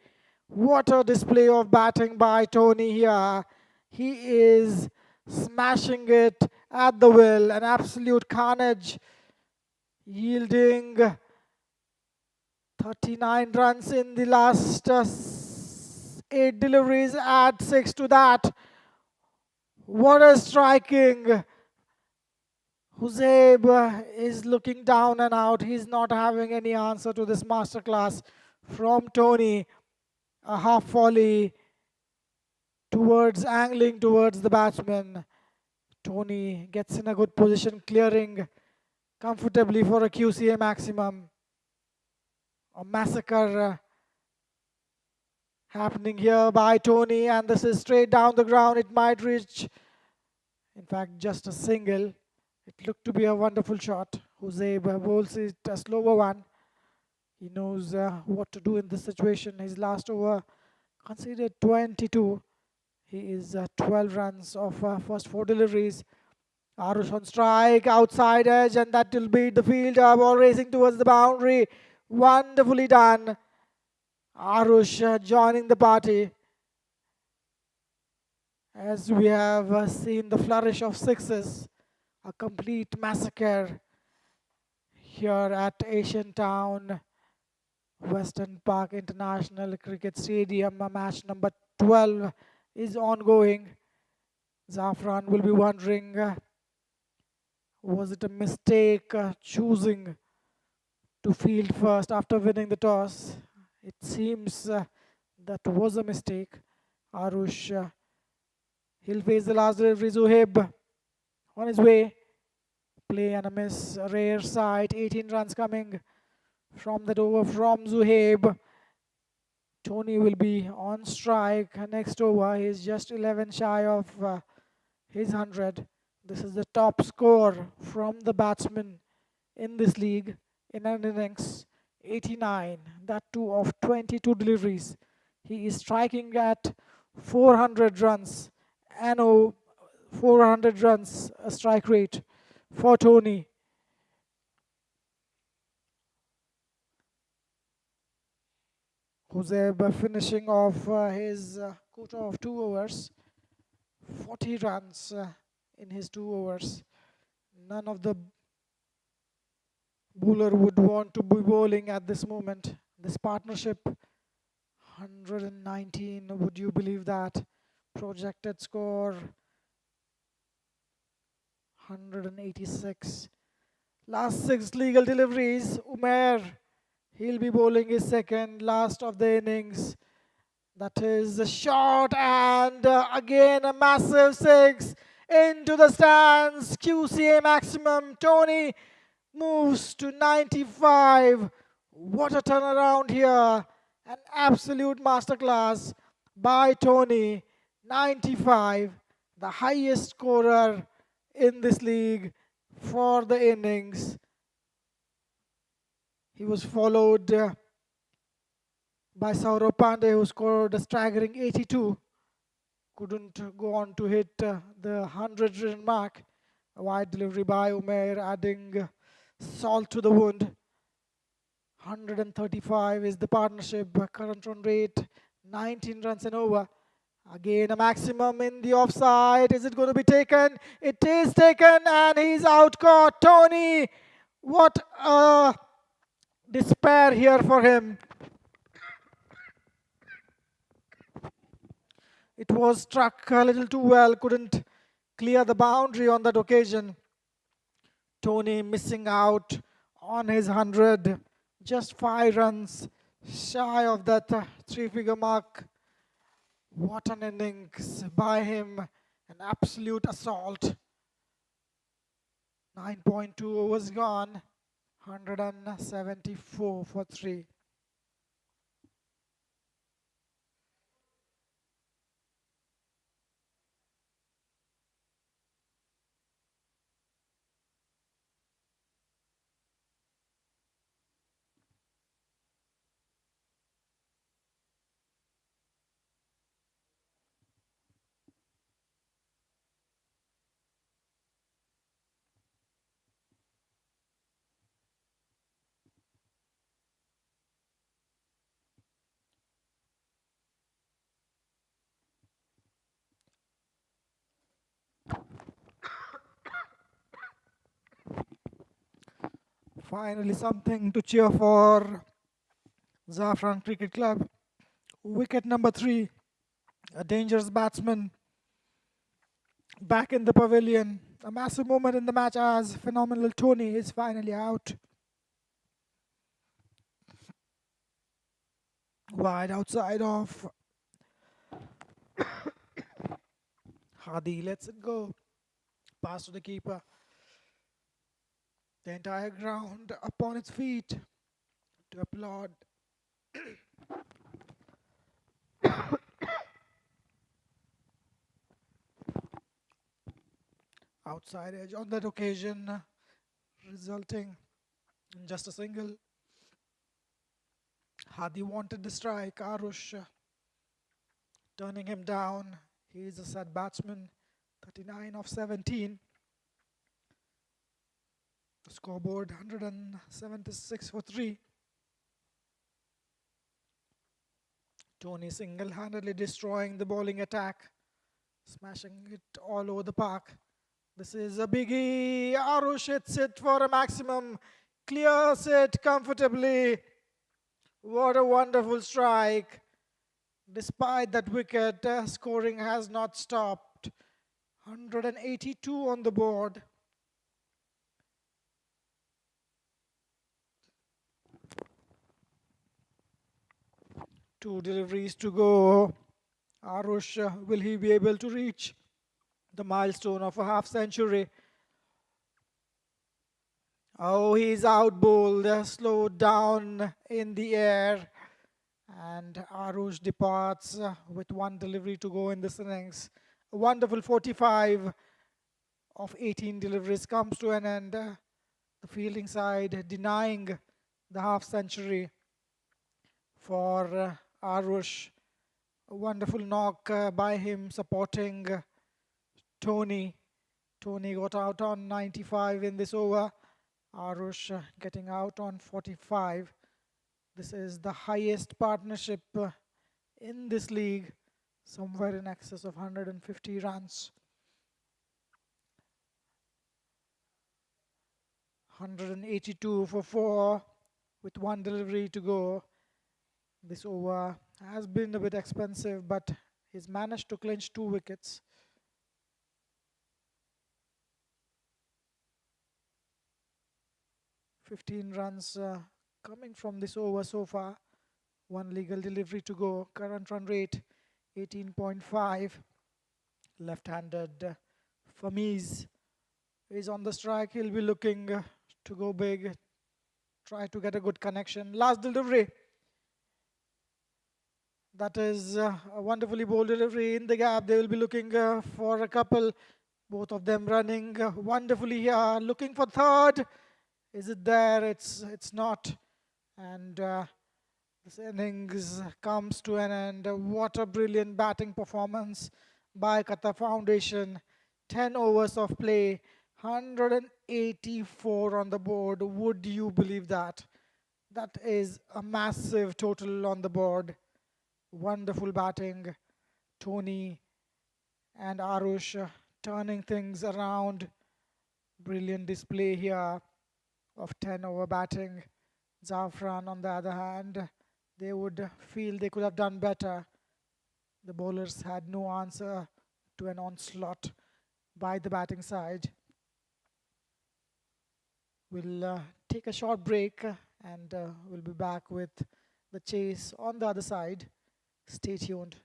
What a display of batting by Tony here. He is smashing it at the will. An absolute carnage, yielding 39 runs in the last 8 deliveries. Add 6 to that. What a striking. Huzeb is looking down and out. He's not having any answer to this masterclass from Tony. A half volley towards angling towards the batsman. Tony gets in a good position, clearing comfortably for a QCA maximum. A massacre happening here by Tony, and this is straight down the ground. It might reach, in fact, just a single. It looked to be a wonderful shot. Huzeb bowls it a slower one. He knows what to do in this situation. His last over conceded 22. He is 12 runs of first 4 deliveries. Arush on strike, outside edge, and that will beat the fielder. Ball racing towards the boundary. Wonderfully done. Arush joining the party. As we have seen the flourish of sixes. A complete massacre here at Asian Town, Western Park International Cricket Stadium. Match number 12 is ongoing. Zafran will be wondering, was it a mistake choosing to field first after winning the toss? It seems that was a mistake. Arush, he'll face the last delivery. Zuhaib on his way. Play and a miss. A rare sight. 18 runs coming from that over from Zuhaib. Tony will be on strike next over. He's just 11 shy of his 100. This is the top score from the batsman in this league in an innings. 89. That too of 22 deliveries. He is striking at 400 runs. And 400 runs a strike rate for Tony. Huzeb finishing off his quota of 2 overs. 40 runs in his 2 overs. None of the bowler would want to be bowling at this moment. This partnership, 119, would you believe that? Projected score, 186. Last 6 legal deliveries. Umair, he'll be bowling his second last of the innings. That is a shot, and again a massive 6 into the stands. QCA maximum. Tony moves to 95. What a turnaround here. An absolute masterclass by Tony. 95, the highest scorer in this league for the innings. He was followed by Saurav Pandey, who scored a staggering 82. Couldn't go on to hit the 100-run mark. A wide delivery by Umair, adding salt to the wound. 135 is the partnership. Current run rate, 19 runs and over. Again, a maximum in the offside. Is it going to be taken? It is taken, and he's out caught. Tony, what a despair here for him. It was struck a little too well, couldn't clear the boundary on that occasion. Tony missing out on his 100. Just 5 runs shy of that 3-figure mark. What an innings by him. An absolute assault. 9.2 overs gone. 174 for 3. Finally something to cheer for. Zafran Cricket Club. Wicket number 3. A dangerous batsman back in the pavilion. A massive moment in the match as phenomenal Tony is finally out. Wide outside of Hadi. Lets it go. Pass to the keeper. The entire ground upon its feet to applaud. Outside edge on that occasion, resulting in just a single. Hadi wanted the strike. Arush turning him down. He is a set batsman. 39 of 17. The scoreboard 176 for 3. Tony single-handedly destroying the bowling attack, smashing it all over the park. This is a biggie. Arush hits it for a maximum. Clears it comfortably. What a wonderful strike. Despite that wicket, scoring has not stopped. 182 on the board. Two deliveries to go. Arush, will he be able to reach the milestone of a half century? Oh, he's out bowled, slowed down in the air. And Arush departs with one delivery to go in this innings. A wonderful 45 of 18 deliveries comes to an end. The fielding side denying the half century for Arush. A wonderful knock by him supporting Tony. Tony got out on 95 in this over. Arush getting out on 45. This is the highest partnership in this league, somewhere in excess of 150 runs. 182 for 4 with one delivery to go. This over has been a bit expensive, but he's managed to clinch 2 wickets. $15 runs coming from this over so far. One legal delivery to go. Current run rate 18.5. Left-handed Famiz is on the strike. He'll be looking to go big. Try to get a good connection. Last delivery. That is a wonderfully bold delivery in the gap. They will be looking for a couple. Both of them running wonderfully here. Looking for third. Is it there? It's not. And this innings comes to an end. What a brilliant batting performance by Qatar Foundation. 10 overs of play. 184 on the board. Would you believe that? That is a massive total on the board. Wonderful batting. Tony and Arush turning things around. Brilliant display here of 10 over batting. Zafran, on the other hand, they would feel they could have done better. The bowlers had no answer to an onslaught by the batting side. We'll take a short break and we'll be back with the chase on the other side. Stay tuned.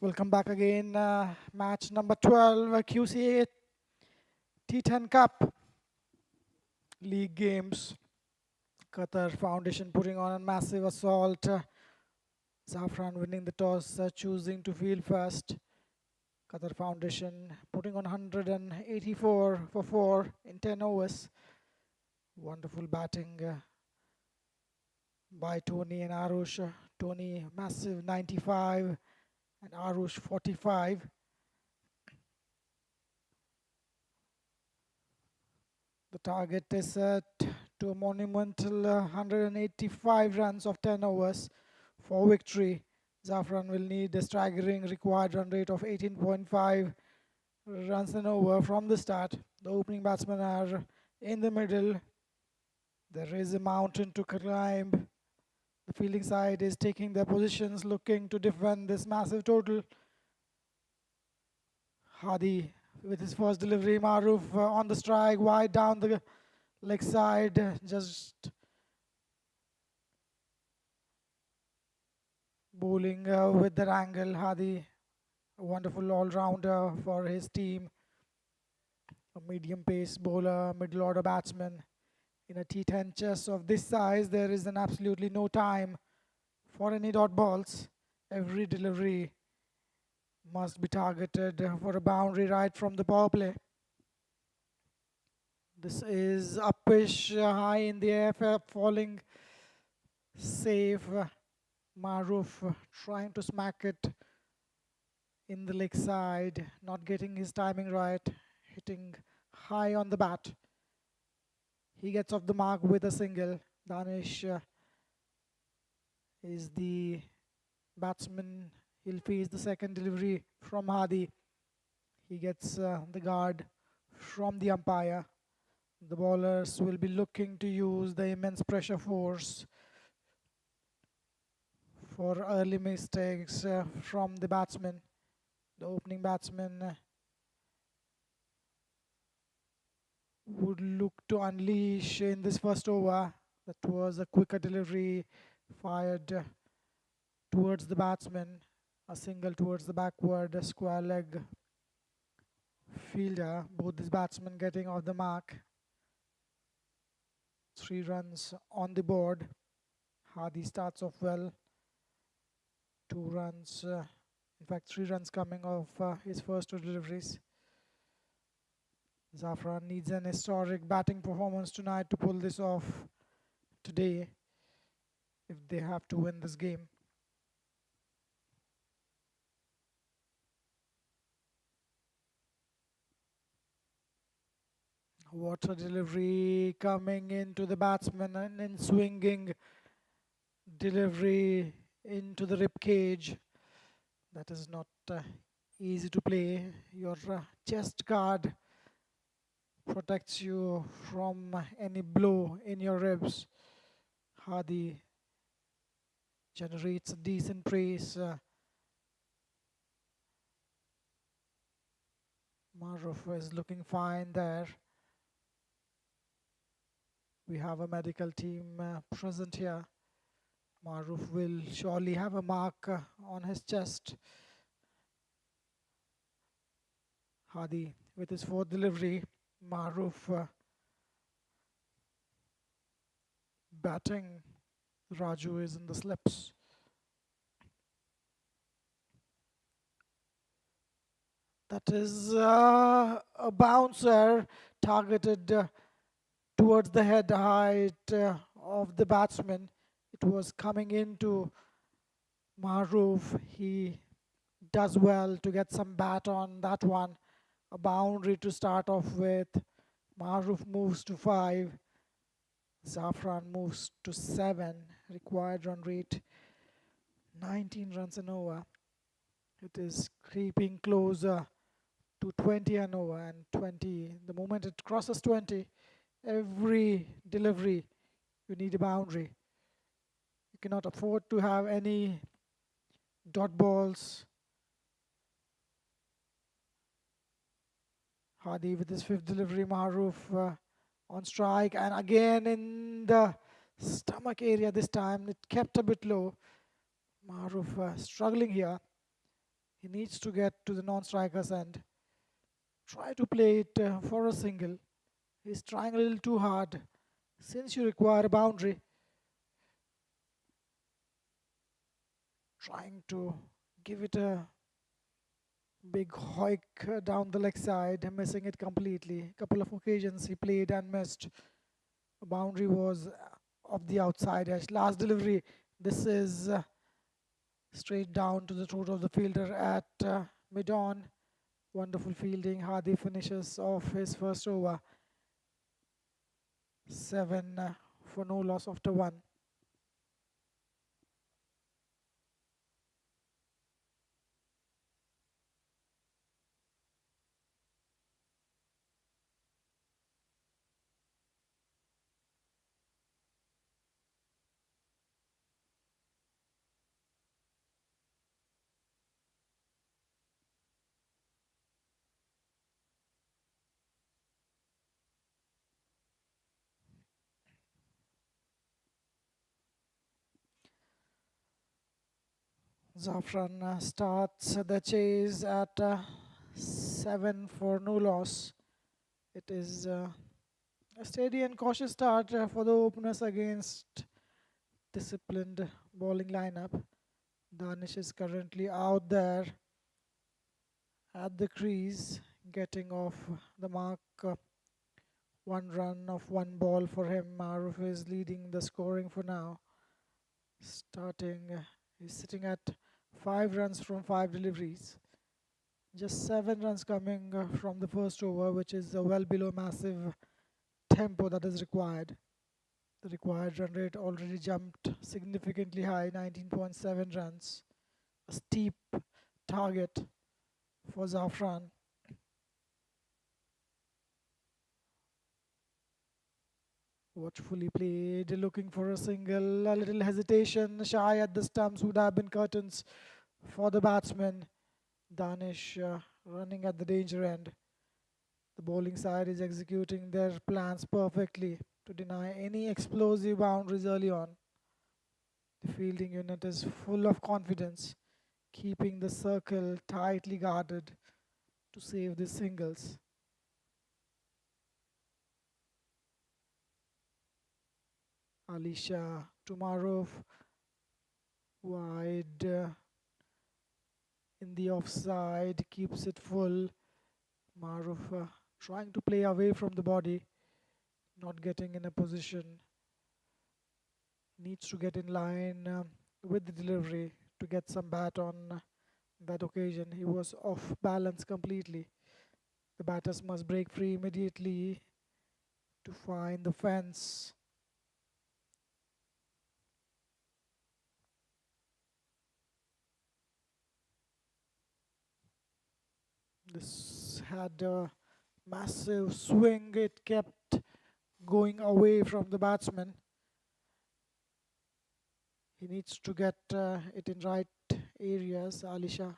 Welcome back again. Match number 12, QCA T10 Cup League Games. Qatar Foundation putting on a massive assault. Zafran winning the toss, choosing to field first. Qatar Foundation putting on 184 for 4 in 10 overs. Wonderful batting by Tony and Arush. Tony massive 95 and Arush 45. The target is set to a monumental 185 runs of 10 overs for victory. Zafran will need a staggering required run rate of 18.5 runs an over from the start. The opening batsmen are in the middle. There is a mountain to climb. The fielding side is taking their positions, looking to defend this massive total. Hadi with his first delivery, Maruf on the strike, wide down the leg side, just bowling with that angle. Hadi, a wonderful all-rounder for his team. A medium pace bowler, middle order batsman. In a T10 chess of this size, there is an absolutely no time for any dot balls. Every delivery must be targeted for a boundary right from the power play. This is uppish, high in the air, falling safe. Maruf trying to smack it in the leg side, not getting his timing right, hitting high on the bat. He gets off the mark with a single. Danish is the batsman. He'll face the second delivery from Hadi. He gets the guard from the umpire. The bowlers will be looking to use the immense pressure force for early mistakes from the batsman. The opening batsman would look to unleash in this first over. That was a quicker delivery fired towards the batsman. A single towards the backward square leg fielder. Both these batsmen getting off the mark. 3 runs on the board. Hadi starts off well. 2 runs, in fact 3 runs coming off his first 2 deliveries. Zafran needs an historic batting performance tonight to pull this off today if they have to win this game. What a delivery coming into the batsman, and in swinging delivery into the rib cage. That is not easy to play. Your chest guard protects you from any blow in your ribs. Hadi generates a decent pace. Maruf is looking fine there. We have a medical team present here. Maruf will surely have a mark on his chest. Hadi with his 4th delivery. Maruf batting. Raju is in the slips. That is a bouncer targeted towards the head height of the batsman. It was coming into Maruf. He does well to get some bat on that one. A boundary to start off with. Maruf moves to 5. Zafran moves to 7. Required run rate 19 runs an over. It is creeping closer to 20 an over, and 20. The moment it crosses 20, every delivery you need a boundary. You cannot afford to have any dot balls. Hadi with his 5th delivery. Maruf on strike, and again in the stomach area this time. It kept a bit low. Maruf struggling here. He needs to get to the non-striker's end. Try to play it for a single. He's trying a little too hard. Since you require a boundary, trying to give it a big hoik down the leg side, missing it completely. A couple of occasions he played and missed. The boundary was of the outside edge. Last delivery. This is straight down to the throat of the fielder at mid-on. Wonderful fielding. Hadi finishes off his first over. 7 for no loss after 1. Zafran starts the chase at 7 for no loss. It is a steady and cautious start for the openers against disciplined bowling lineup. Danish is currently out there at the crease, getting off the mark. 1 run of 1 ball for him. Maruf is leading the scoring for now. He's sitting at 5 runs from 5 deliveries. Just 7 runs coming from the first over, which is well below massive tempo that is required. The required run rate already jumped significantly high, 19.7 runs. A steep target for Zafran. Watchfully played, looking for a single, a little hesitation, shy at the stumps, would have been curtains for the batsman. Danish running at the danger end. The bowling side is executing their plans perfectly to deny any explosive boundaries early on. The fielding unit is full of confidence, keeping the circle tightly guarded to save the singles. Alisha Tumarov wide in the offside, keeps it full. Maruf trying to play away from the body, not getting in a position. Needs to get in line with the delivery to get some bat on that occasion. He was off balance completely. The batters must break free immediately to find the fence. This had a massive swing. It kept going away from the batsman. He needs to get it in right areas, Alisha.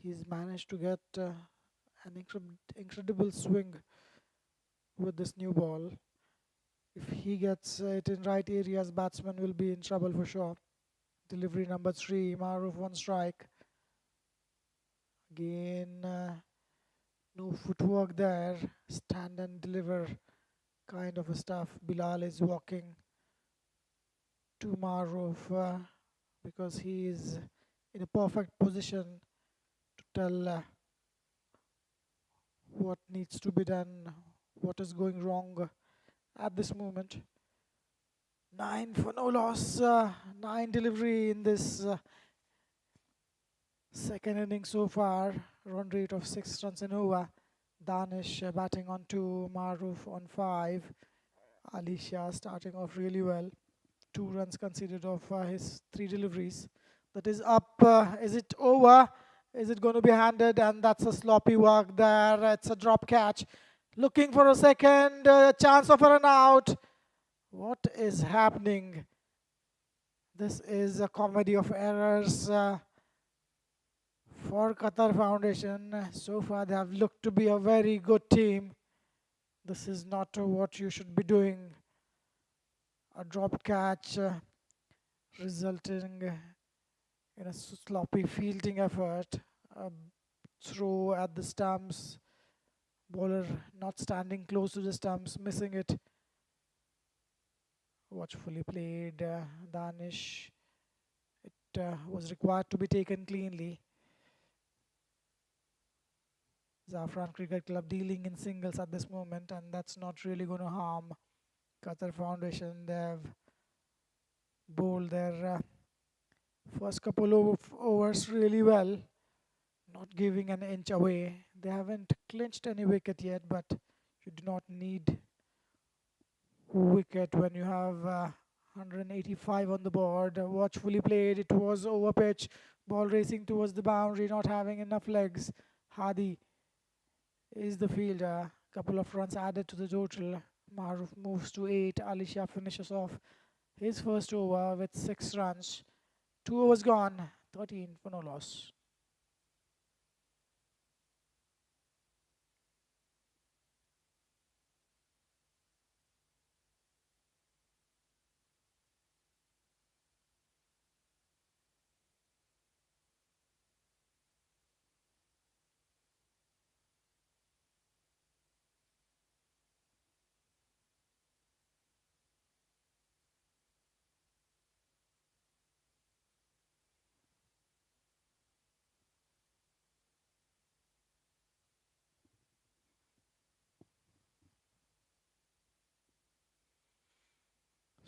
He's managed to get an incredible swing with this new ball. If he gets it in right areas, batsman will be in trouble for sure. Delivery number 3, Maruf on strike. Again, no footwork there. Stand and deliver kind of a stuff. Bilal is walking to Maruf because he is in a perfect position to tell what needs to be done, what is going wrong at this moment. 9 for no loss, 9 delivery in this second inning so far. Run rate of 6 runs in over. Danish batting on 2, Maruf on 5. Alisha starting off really well. 2 runs conceded of his 3 deliveries. That is up. Is it over? Is it going to be handed? And that's a sloppy work there. It's a drop catch. Looking for a second chance of a run out. What is happening? This is a comedy of errors for Qatar Foundation. So far they have looked to be a very good team. This is not what you should be doing. A drop catch resulting in a sloppy fielding effort. A throw at the stumps, bowler not standing close to the stumps, missing it. Watchfully played, Danish. It was required to be taken cleanly. Zafran Cricket Club dealing in singles at this moment, and that's not really going to harm Qatar Foundation. They've bowled their first couple of overs really well, not giving an inch away. They haven't clinched any wicket yet, but you do not need wicket when you have 185 on the board. Watchfully played. It was over pitch. Ball racing towards the boundary, not having enough legs. Hadi is the fielder. Couple of runs added to the total. Maruf moves to 8. Ali Shah finishes off his first over with 6 runs. 2 overs gone. 13 for no loss.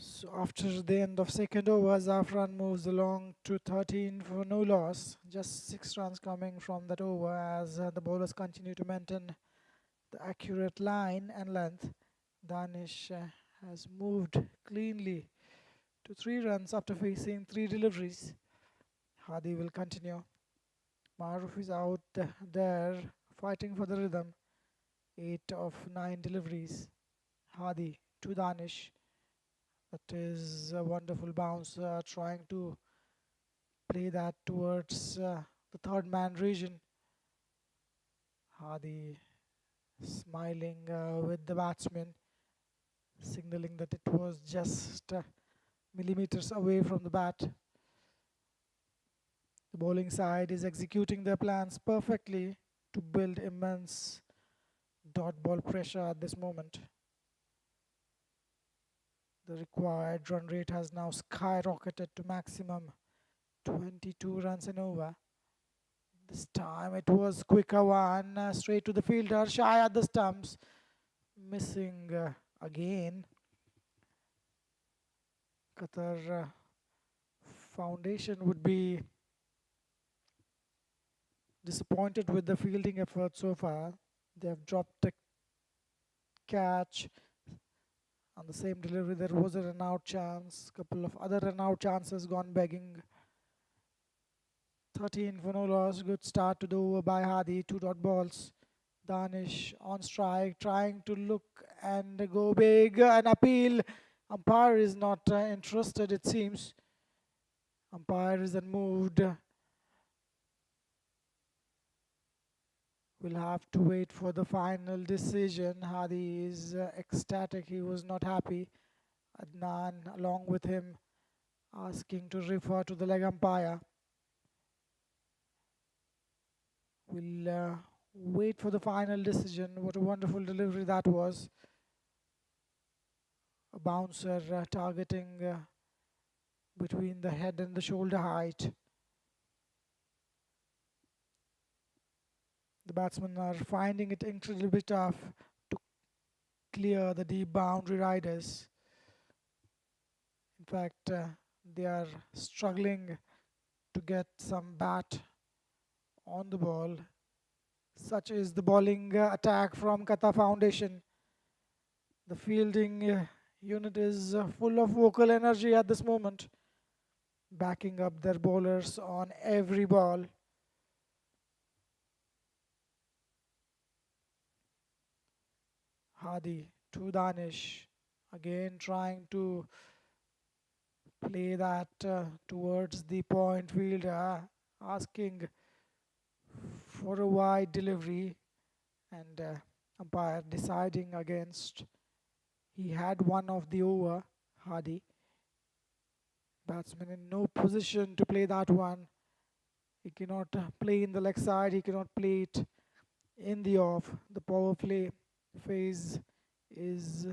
So after the end of second over, Zafran moves along to 13 for no loss. Just 6 runs coming from that over as the bowlers continue to maintain the accurate line and length. Danish has moved cleanly to 3 runs after facing 3 deliveries. Hadi will continue. Maruf is out there fighting for the rhythm. 8 of 9 deliveries. Hadi to Danish. That is a wonderful bounce, trying to play that towards the third man region. Hadi smiling with the batsman, signaling that it was just millimeters away from the bat. The bowling side is executing their plans perfectly to build immense dot ball pressure at this moment. The required run rate has now skyrocketed to maximum 22 runs an over. This time it was quicker one, straight to the fielder, shy at the stumps, missing again. Qatar Foundation would be disappointed with the fielding effort so far. They have dropped a catch on the same delivery. There was a run out chance, couple of other run out chances gone begging. 13 for no loss. Good start to the over by Hadi. 2 dot balls. Danish on strike, trying to look and go big. An appeal. Umpire is not interested, it seems. Umpire is unmoved. We'll have to wait for the final decision. Hadi is ecstatic. He was not happy. Adnan, along with him, asking to refer to the leg umpire. We'll wait for the final decision. What a wonderful delivery that was. A bouncer targeting between the head and the shoulder height. The batsmen are finding it incredibly tough to clear the deep boundary riders. In fact, they are struggling to get some bat on the ball. Such is the bowling attack from Qata Foundation. The fielding unit is full of vocal energy at this moment, backing up their bowlers on every ball. Hadi to Danish, again trying to play that towards the point fielder, asking for a wide delivery, and umpire deciding against. He had one of the over, Hadi, Batsman in no position to play that one. He cannot play in the leg side, he cannot play it in the off. The power play phase is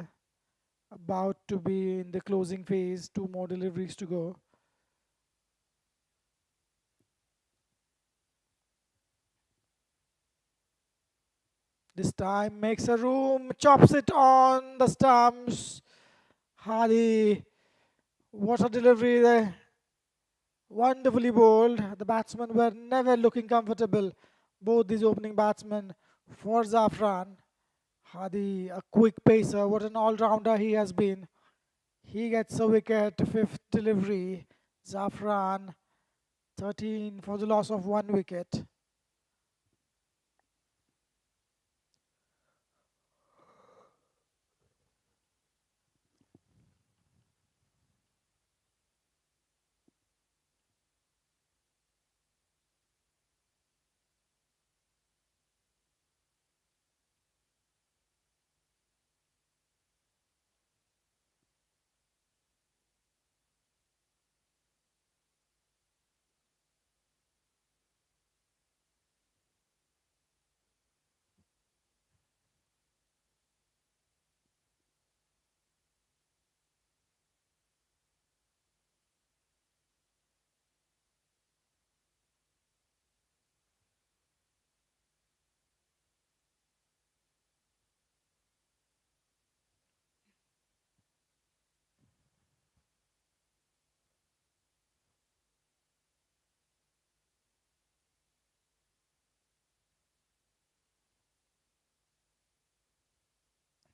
about to be in the closing phase. Two more deliveries to go. This time makes a room, chops it on the stumps. Hadi, what a delivery there. Wonderfully bowled. The batsmen were never looking comfortable. Both these opening batsmen for Zafran. Hadi, a quick pacer. What an all-rounder he has been. He gets a wicket, fifth delivery. Zafran, 13 for the loss of one wicket.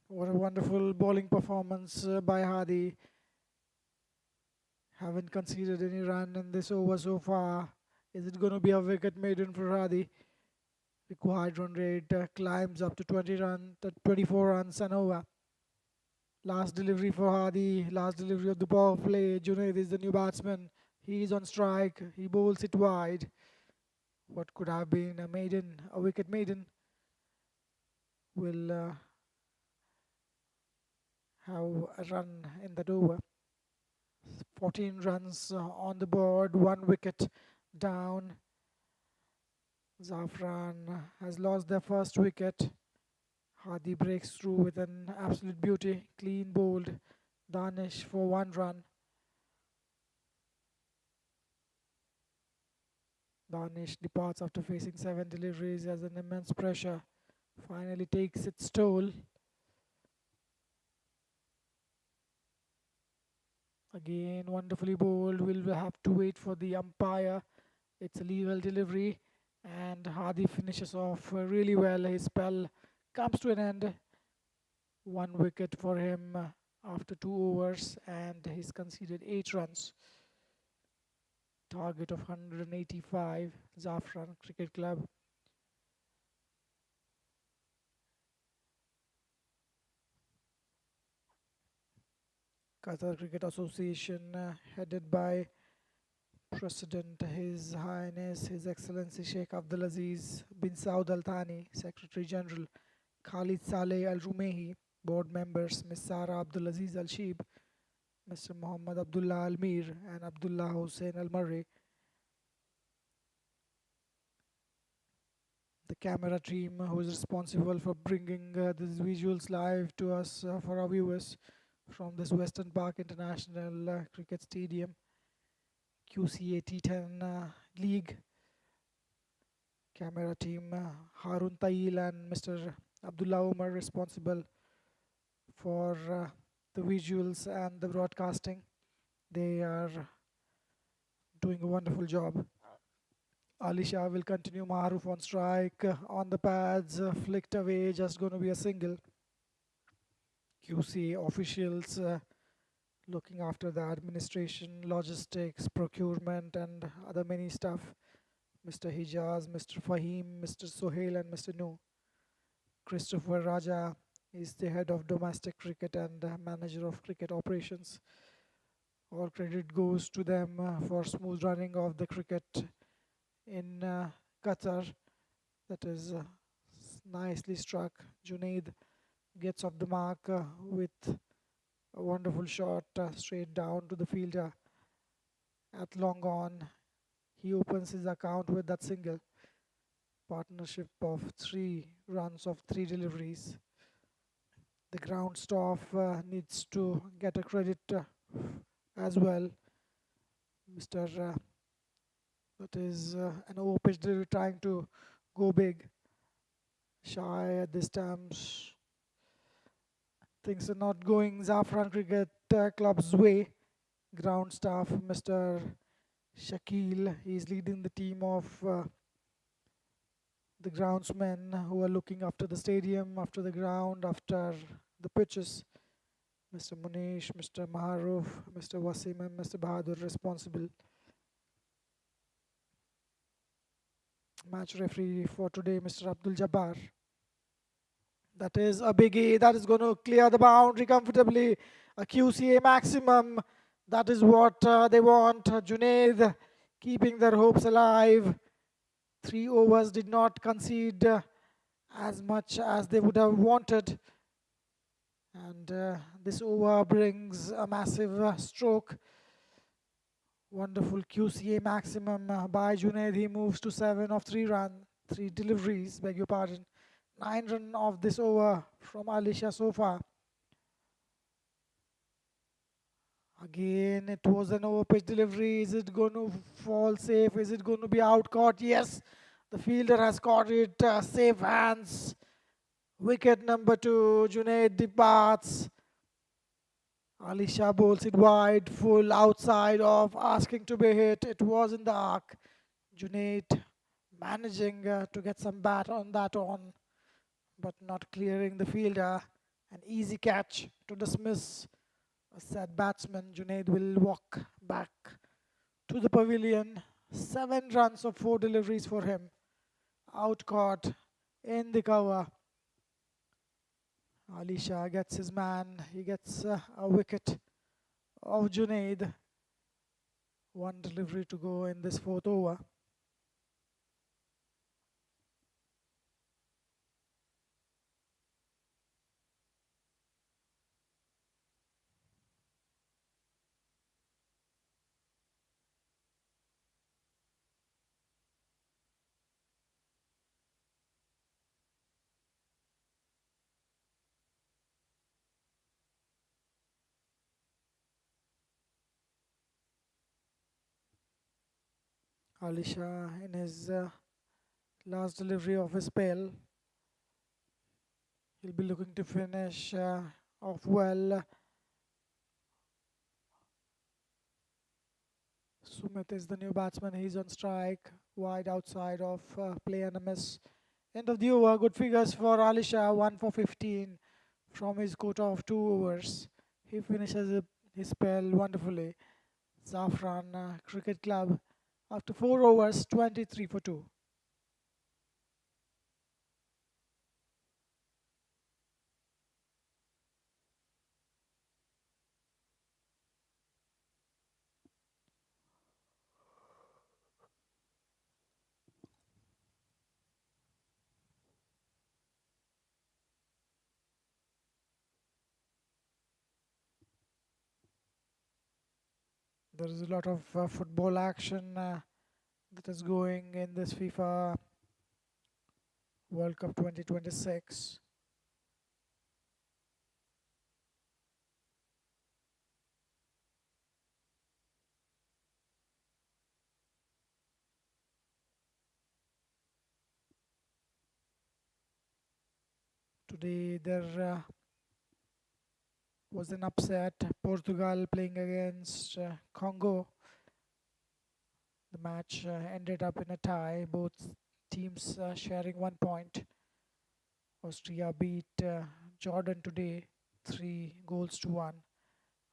What a wonderful bowling performance by Hadi. Haven't conceded any run in this over so far. Is it going to be a wicket maiden for Hadi? Required run rate climbs up to 24 runs and over. Last delivery for Hadi, last delivery of the power play. Junaid is the new batsman. He is on strike. He bowls it wide. What could have been a maiden, a wicket maiden, will have a run in that over. 14 runs on the board, one wicket down. Zafran has lost their first wicket. Hadi breaks through with an absolute beauty, clean bowled. Danish for one run. Danish departs after facing 7 deliveries as an immense pressure finally takes its toll. Again, wonderfully bowled. We'll have to wait for the umpire. It's a level delivery, and Hadi finishes off really well. His spell comes to an end. One wicket for him after 2 overs, and he's conceded 8 runs. Target of 185, Zafran Cricket Club. Qatar Cricket Association, headed by President His Highness His Excellency Sheikh Abdulaziz bin Saud Al Thani, Secretary General Khalid Saleh Al Rumehi, board members Ms. Sara Abdulaziz Al Sheeb, Mr. Muhammad Abdullah Al Mir, and Abdullah Hussain Al Murray. The camera team who is responsible for bringing these visuals live to us for our viewers from this Western Park International Cricket Stadium, QCA T10 League. Camera team Harun Tail and Mr. Abdullah Umar responsible for the visuals and the broadcasting. They are doing a wonderful job. Ali Shah will continue. Maharuf on strike, on the pads, flicked away, just going to be a single. QC officials looking after the administration, logistics, procurement, and other many stuff. Mr. Hijaz, Mr. Fahim, Mr. Sohail, and Mr. Nu. Christopher Raja is the head of domestic cricket and manager of cricket operations. All credit goes to them for smooth running of the cricket in Qatar. That is nicely struck. Junaid gets off the mark with a wonderful shot straight down to the fielder. at long on. He opens his account with that single. Partnership of 3 runs of 3 deliveries. The ground staff needs to get a credit as well. Mr. That is an over pitch delivery trying to go big. Shy at this time. Things are not going Zafran Cricket Club's way. Ground staff, Mr. Shakil, he's leading the team of the groundsmen who are looking after the stadium, after the ground, after the pitches. Mr. Munish, Mr. Maharuf, Mr. Wasim and Mr. Bahadur responsible. Match referee for today, Mr. Abdul Jabbar. That is a biggie. That is going to clear the boundary comfortably. A QCA maximum. That is what they want. Junaid keeping their hopes alive. 3 overs did not concede as much as they would have wanted. And this over brings a massive stroke. Wonderful QCA maximum by Junaid. He moves to 7 of 3 deliveries, beg your pardon. 9 runs of this over from Alisha so far. Again, it was an over pitch delivery. Is it going to fall safe? Is it going to be out caught? Yes, the fielder has caught it. Safe hands. Wicket number 2. Junaid departs. Alisha bowls it wide, full outside of, asking to be hit. It was in the arc. Junaid managing to get some bat on that on, but not clearing the fielder. An easy catch to dismiss a sad batsman. Junaid will walk back to the pavilion. 7 runs of 4 deliveries for him. Out caught in the cover. Alisha gets his man. He gets a wicket of Junaid. 1 delivery to go in this 4th over. Alisha in his last delivery of his spell. He'll be looking to finish off well. Sumit is the new batsman. He's on strike. Wide outside of play and a miss. End of the over. Good figures for Alisha. 1 for 15 from his quota of 2 overs. He finishes his spell wonderfully. Zafran Cricket Club after 4 overs, 23 for 2. There is a lot of football action that is going in this FIFA World Cup 2026. Today there was an upset. Portugal playing against Congo. The match ended up in a tie. Both teams sharing 1 point. Austria beat Jordan today 3 goals to 1.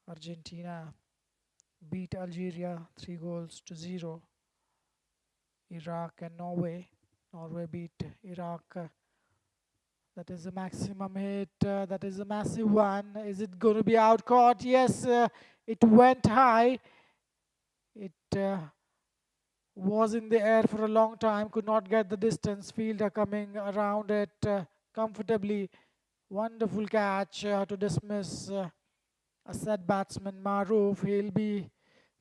Argentina beat Algeria 3 goals to 0. Iraq and Norway. Norway beat Iraq. That is a maximum hit. That is a massive one. Is it going to be out caught? Yes, it went high. It was in the air for a long time. Could not get the distance. Fielder coming around it comfortably. Wonderful catch to dismiss a set batsman Maruf. He'll be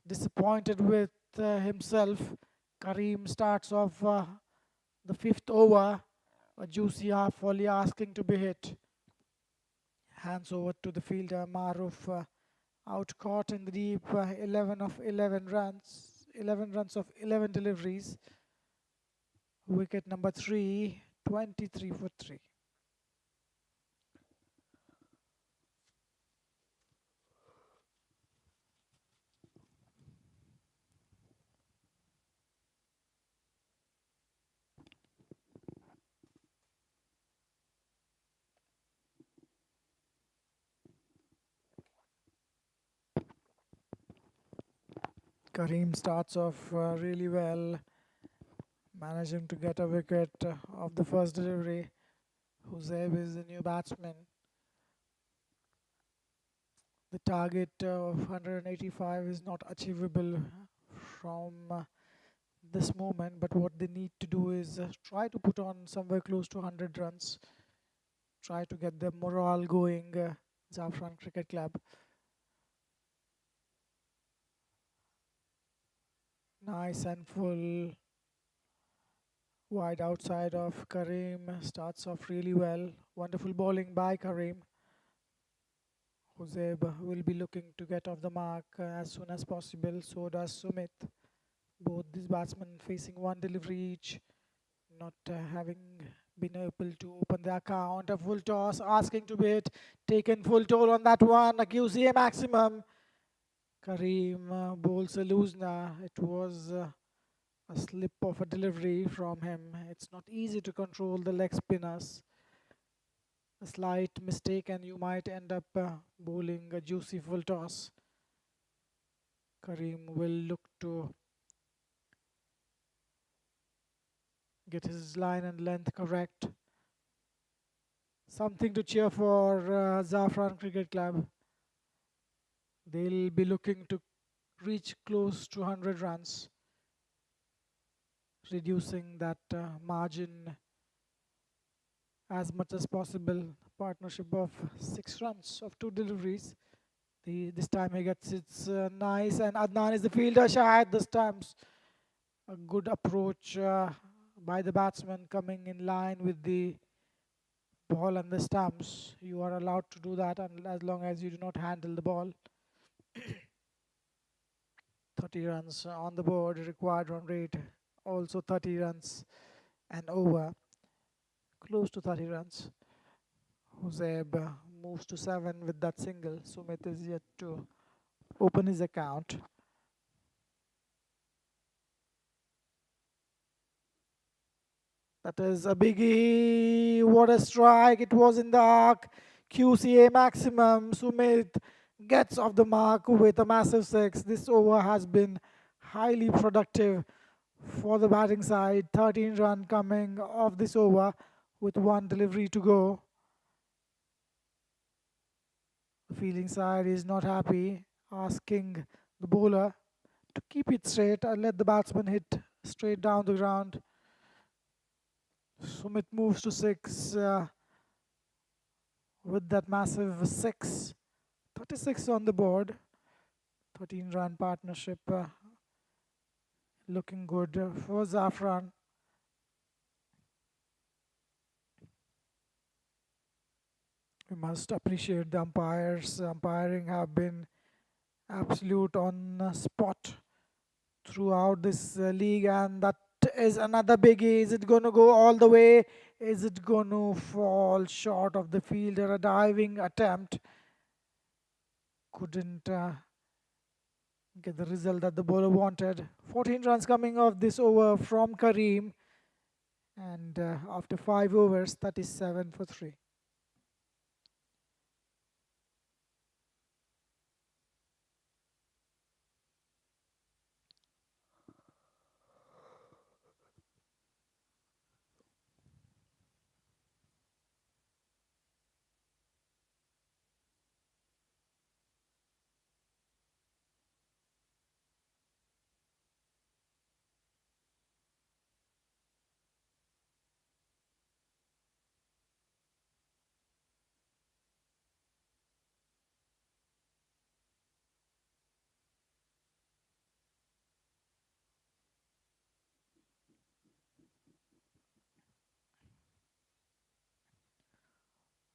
disappointed with himself. Kareem starts off the fifth over. A juicy half volley asking to be hit. Hands over to the fielder Maruf. Out caught in the deep. 11 of 11 runs. 11 runs of 11 deliveries. Wicket number 3. 23 for 3. Kareem starts off really well, managing to get a wicket of the first delivery. Hussain is the new batsman. The target of 185 is not achievable from this moment, but what they need to do is try to put on somewhere close to 100 runs, try to get the morale going. Zafran Cricket Club. Nice and full. Wide outside of Kareem. Starts off really well. Wonderful bowling by Kareem. Hussain will be looking to get off the mark as soon as possible. So does Sumit. Both these batsmen facing one delivery each, not having been able to open the account. A full toss asking to be hit. Taken full toll on that one. A QCA maximum. Kareem bowls a loosener. It was a slip of a delivery from him. It's not easy to control the leg spinners. A slight mistake and you might end up bowling a juicy full toss. Kareem will look to get his line and length correct. Something to cheer for Zafran Cricket Club. They'll be looking to reach close to 100 runs, reducing that margin as much as possible. Partnership of 6 runs of 2 deliveries. This time he gets it's nice, and Adnan is the fielder. Shahid this time's a good approach by the batsman coming in line with the ball and the stumps. You are allowed to do that as long as you do not handle the ball. 30 runs on the board, required run rate also 30 runs and over, close to 30 runs. Hussain moves to 7 with that single. Sumit is yet to open his account. That is a biggie. What a strike. It was in the arc. QCA maximum. Sumit gets off the mark with a massive 6. This over has been highly productive for the batting side. 13 run coming off this over with 1 delivery to go. The fielding side is not happy, asking the bowler to keep it straight and let the batsman hit straight down the ground. Sumit moves to 6 with that massive 6. 36 on the board. 13 run partnership looking good for Zafran. We must appreciate the umpires. Umpiring have been absolute on spot throughout this league, and that is another biggie. Is it going to go all the way? Is it going to fall short of the fielder? A diving attempt couldn't get the result that the bowler wanted. 14 runs coming off this over from Kareem, and after 5 overs, 37 for 3.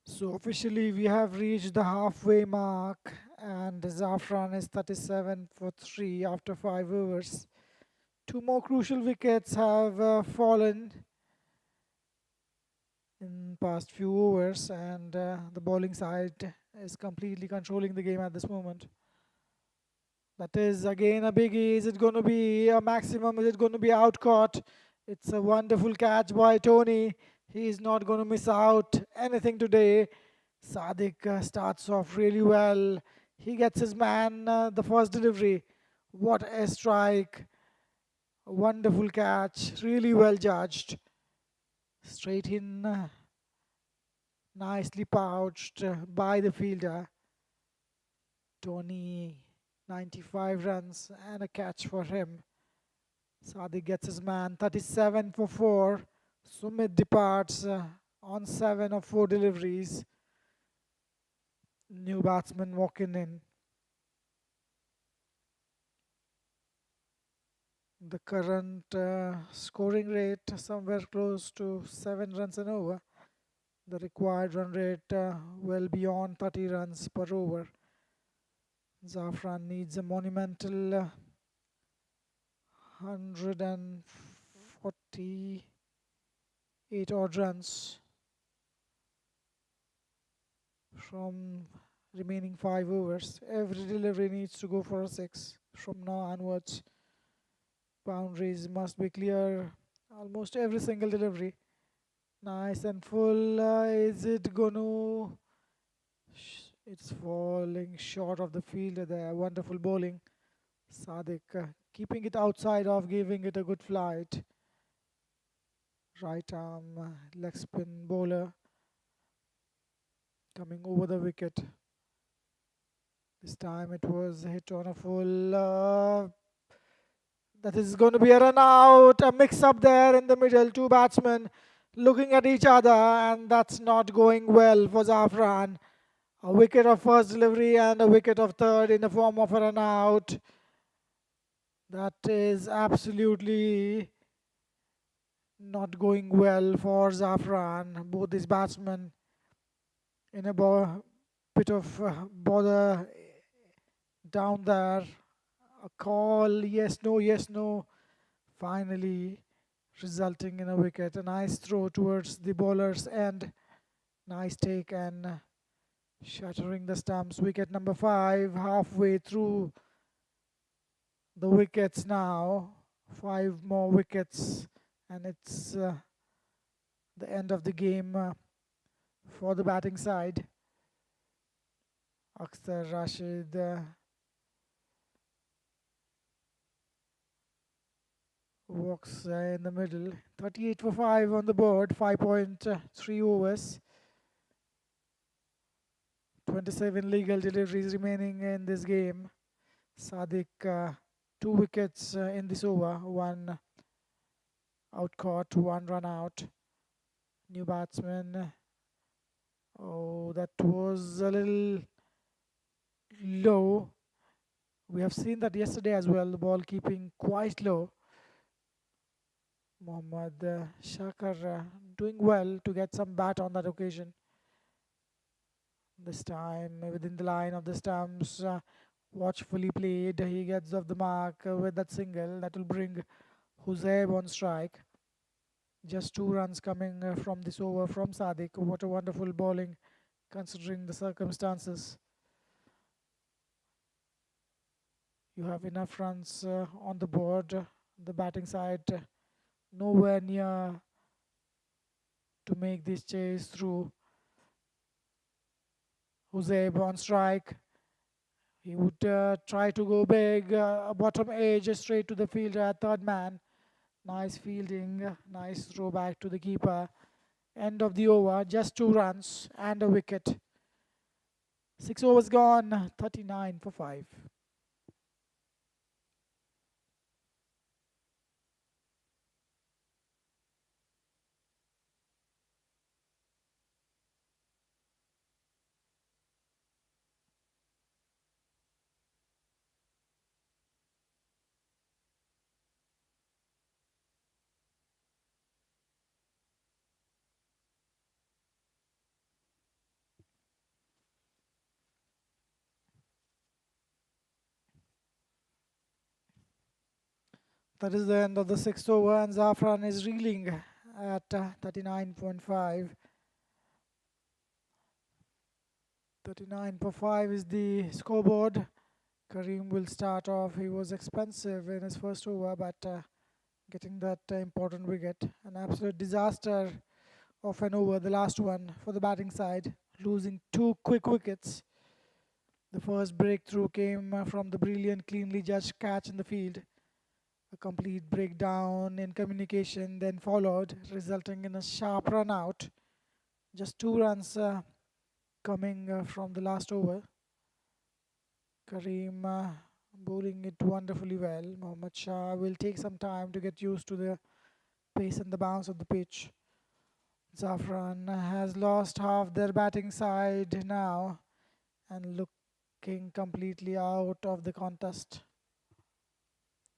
So officially we have reached the halfway mark and Zafran is 37 for 3 after 5 overs. Two more crucial wickets have fallen in past few overs and the bowling side is completely controlling the game at this moment. That is again a biggie. Is it going to be a maximum? Is it going to be out caught? It's a wonderful catch by Tony. He is not going to miss out anything today. Sadiq starts off really well. He gets his man the first delivery. What a strike. A wonderful catch. Really well judged. Straight in. Nicely pouched by the fielder. Tony, 95 runs and a catch for him. Sadiq gets his man, 37 for 4. Sumit departs on 7 of 4 deliveries. New batsman walking in. The current scoring rate somewhere close to 7 runs an over. The required run rate well beyond 30 runs per over. Zafran needs a monumental 148 odd runs from remaining 5 overs. Every delivery needs to go for a 6 from now onwards. Boundaries must be clear almost every single delivery. Nice and full. Is it gonna? It's falling short of the field there. Wonderful bowling. Sadiq keeping it outside of giving it a good flight. Right arm leg spin bowler coming over the wicket. This time it was hit on a full. That is going to be a run out. A mix up there in the middle. Two batsmen looking at each other, and that's not going well for Zafran. A wicket of first delivery and a wicket of third in the form of a run out. That is absolutely not going well for Zafran. Both these batsmen in a bit of bother down there. A call, yes, no, yes, no. Finally, resulting in a wicket. A nice throw towards the bowler's end. Nice take and shattering the stumps. Wicket number 5, halfway through the wickets now. 5 more wickets, and it's the end of the game for the batting side. Akhtar Rashid walks in the middle. 38 for 5 on the board, 5.3 overs. 27 legal deliveries remaining in this game. Sadiq, 2 wickets in this over, 1 out caught, 1 run out. New batsman. Oh, that was a little low. We have seen that yesterday as well, the ball keeping quite low. Mohammad Shakar doing well to get some bat on that occasion. This time within the line of the stumps, watchfully played. He gets off the mark with that single that will bring Huzaib on strike. Just 2 runs coming from this over from Sadiq. What a wonderful bowling considering the circumstances. You have enough runs on the board. The batting side nowhere near to make this chase through. Huzaib on strike. He would try to go big, bottom edge straight to the fielder, third man. Nice fielding, nice throw back to the keeper. End of the over, just 2 runs and a wicket. 6 overs gone, 39 for 5. That is the end of the sixth over, and Zafran is reeling at 39.5. 39.5 is the scoreboard. Kareem will start off. He was expensive in his first over, but getting that important wicket. An absolute disaster of an over, the last one for the batting side, losing two quick wickets. The first breakthrough came from the brilliant, cleanly judged catch in the field. A complete breakdown in communication then followed, resulting in a sharp run out. Just 2 runs coming from the last over. Kareem bowling it wonderfully well. Mohammad Shah will take some time to get used to the pace and the bounce of the pitch. Zafran has lost half their batting side now and looking completely out of the contest.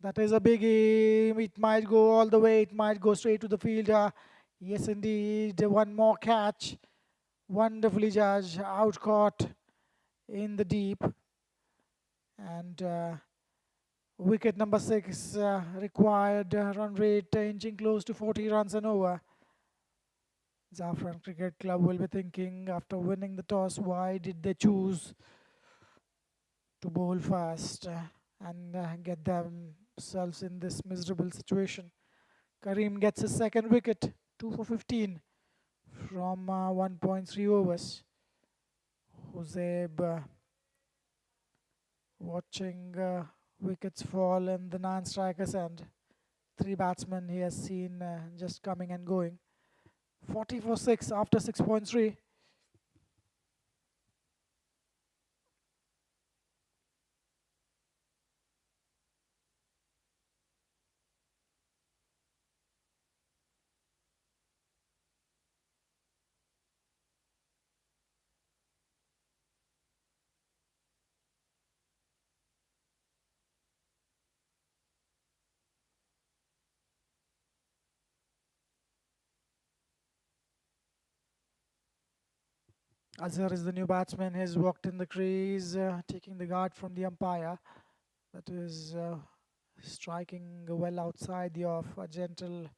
That is a big aim. It might go all the way. It might go straight to the fielder. Yes, indeed. One more catch. Wonderfully judged. Out caught in the deep. And wicket number 6 required run rate inching close to 40 runs and over. Zafran Cricket Club will be thinking after winning the toss, why did they choose to bowl fast and get themselves in this miserable situation. Kareem gets his second wicket, 2 for 15 from 1.3 overs. Hussain watching wickets fall in the 9 strikers end. 3 batsmen he has seen just coming and going. 40 for 6 after 6.3. Azhar is the new batsman. He has walked in the crease, taking the guard from the umpire. That is striking well outside the off. A gentle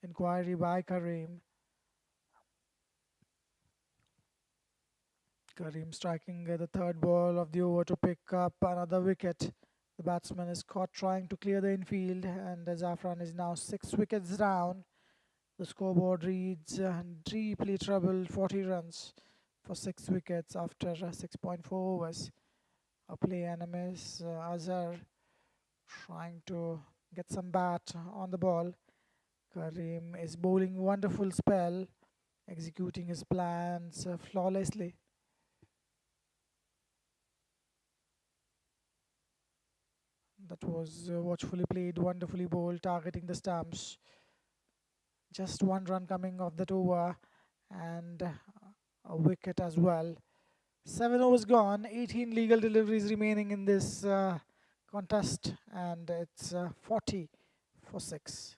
inquiry by Kareem. Kareem striking the third ball of the over to pick up another wicket. The batsman is caught trying to clear the infield, and Zafran is now 6 wickets down. The scoreboard reads deeply troubled 40 runs for 6 wickets after 6.4 overs. A play enemies Azhar trying to get some bat on the ball. Kareem is bowling wonderful spell, executing his plans flawlessly. That was watchfully played, wonderfully bowled, targeting the stumps. Just 1 run coming off that over and a wicket as well. 7 overs gone, 18 legal deliveries remaining in this contest, and it's 40 for 6.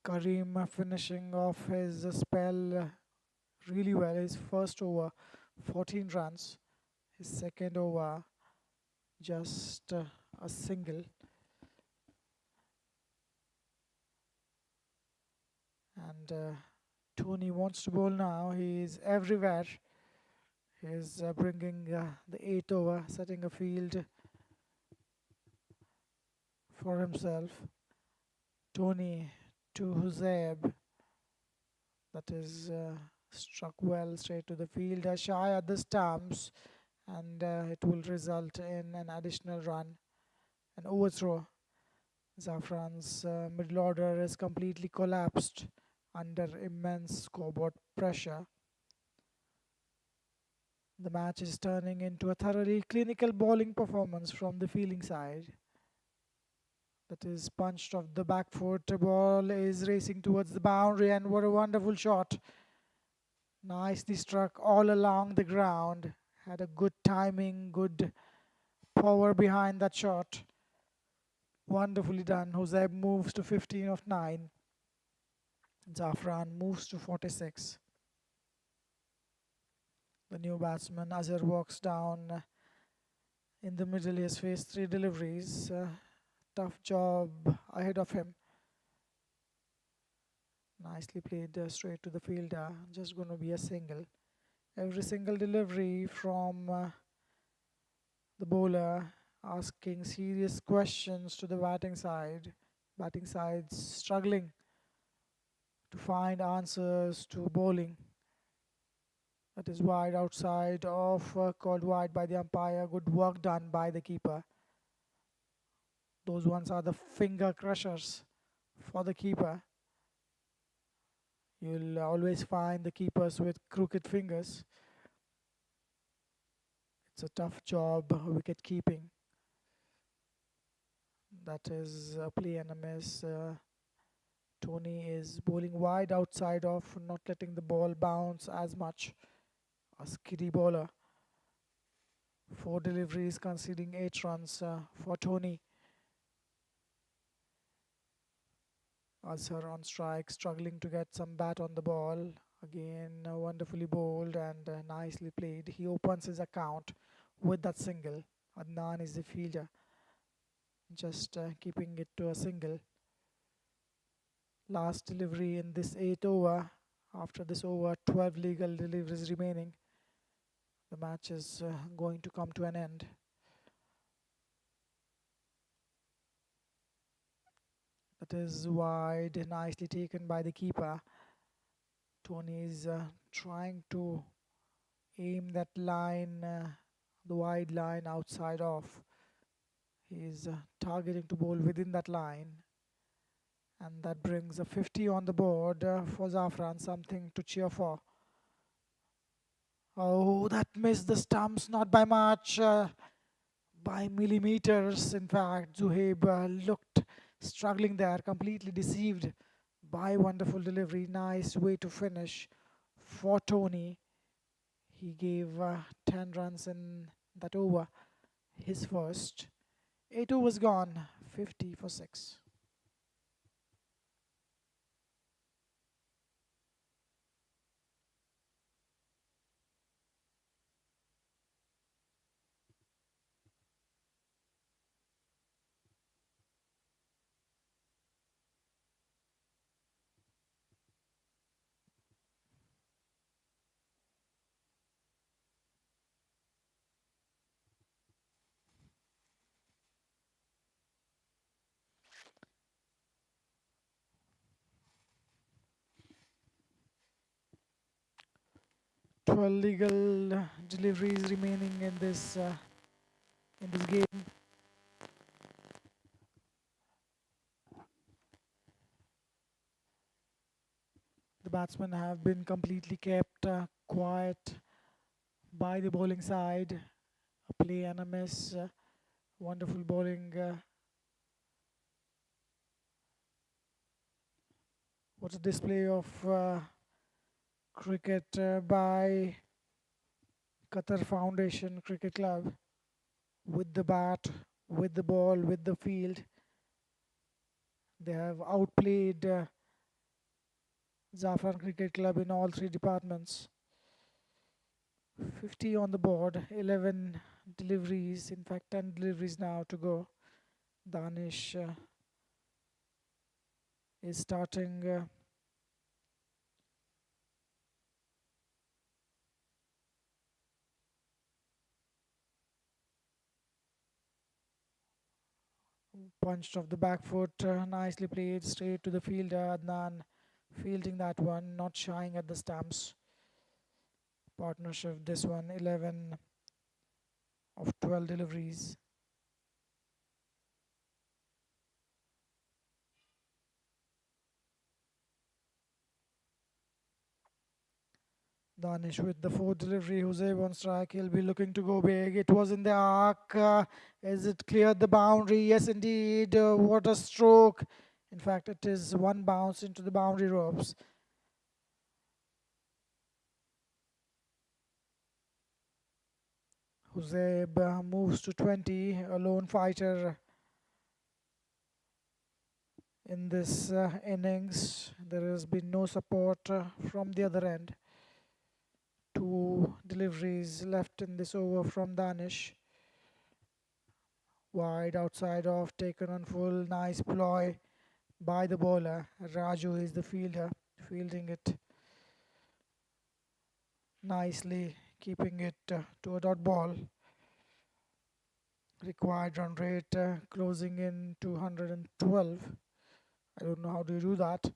Kareem finishing off his spell really well. His first over, 14 runs. His second over, just a single. And Tony wants to bowl now. He is everywhere. He is bringing the 8th over, setting a field for himself. Tony to Hussain. That is struck well straight to the field. Shy at the stumps, and it will result in an additional run. An overthrow. Zafran's middle order is completely collapsed under immense scoreboard pressure. The match is turning into a thoroughly clinical bowling performance from the fielding side. That is punched off the back foot. The ball is racing towards the boundary, and what a wonderful shot. Nicely struck all along the ground. had a good timing, good power behind that shot. Wonderfully done. Jose moves to 15 of 9. Zafran moves to 46. The new batsman Azhar walks down in the middle. He has faced 3 deliveries. Tough job ahead of him. Nicely played straight to the fielder. Just going to be a single. Every single delivery from the bowler asking serious questions to the batting side. Batting side struggling to find answers to bowling. That is wide outside of called wide by the umpire. Good work done by the keeper. Those ones are the finger crushers for the keeper. You'll always find the keepers with crooked fingers. It's a tough job, wicket keeping. That is a play and a miss. Tony is bowling wide outside of, not letting the ball bounce as much. A skiddy bowler. 4 deliveries, conceding 8 runs for Tony. Azhar on strike, struggling to get some bat on the ball. Again, wonderfully bowled and nicely played. He opens his account with that single. Adnan is the fielder, just keeping it to a single. Last delivery in this 8 over. After this over, 12 legal deliveries remaining. The match is going to come to an end. That is wide, nicely taken by the keeper. Tony is trying to aim that line, the wide line outside off. He is targeting to bowl within that line. And that brings a 50 on the board for Zafran, something to cheer for. Oh, that missed the stumps, not by much, by millimeters. In fact, Zuhaib looked struggling there, completely deceived by wonderful delivery. Nice way to finish for Tony. He gave 10 runs in that over, his first. 8 overs gone, 50 for 6. Twelve legal deliveries remaining in this game. The batsmen have been completely kept quiet by the bowling side. A play and a miss. Wonderful bowling. What a display of cricket by Qatar Foundation Cricket Club. With the bat, with the ball, with the field. They have outplayed Zafran Cricket Club in all 3 departments. 50 on the board, 11 deliveries, in fact 10 deliveries now to go. Danish is starting punched off the back foot, nicely played straight to the fielder. Adnan fielding that one, not shying at the stumps. Partnership, this one, 11 of 12 deliveries. Danish with the 4th delivery. Jose on strike. He'll be looking to go big. It was in the arc. Is it cleared the boundary? Yes, indeed. What a stroke. In fact, it is one bounce into the boundary ropes. Hussein moves to 20, a lone fighter in this innings. There has been no support from the other end. Two deliveries left in this over from Danish. Wide outside off, taken on full. Nice ploy by the bowler. Raju is the fielder, fielding it nicely, keeping it to a dot ball. Required run rate closing in 212. I don't know how do you do that.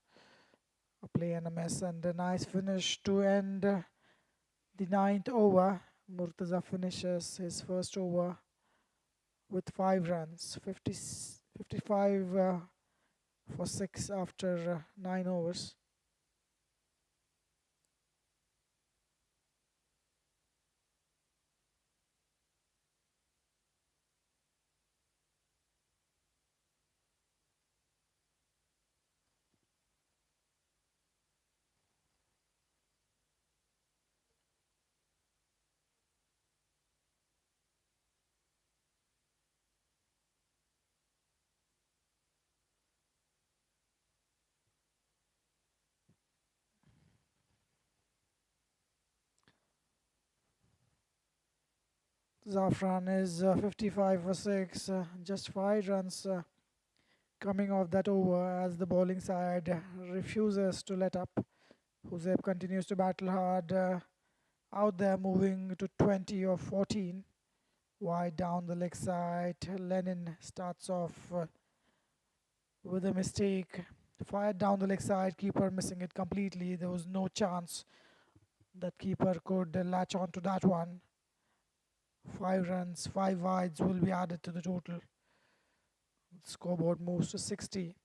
A play and a miss, and a nice finish to end the ninth over. Murtaza finishes his first over with 5 runs, 55 for 6 after 9 overs. Zafran is 55 for 6, just 5 runs coming off that over as the bowling side refuses to let up. Huseb continues to battle hard out there, moving to 20 or 14. Wide down the leg side, Lennon starts off with a mistake. Fired down the leg side, keeper missing it completely. There was no chance that keeper could latch on to that one. 5 runs, 5 wides will be added to the total. The scoreboard moves to 60.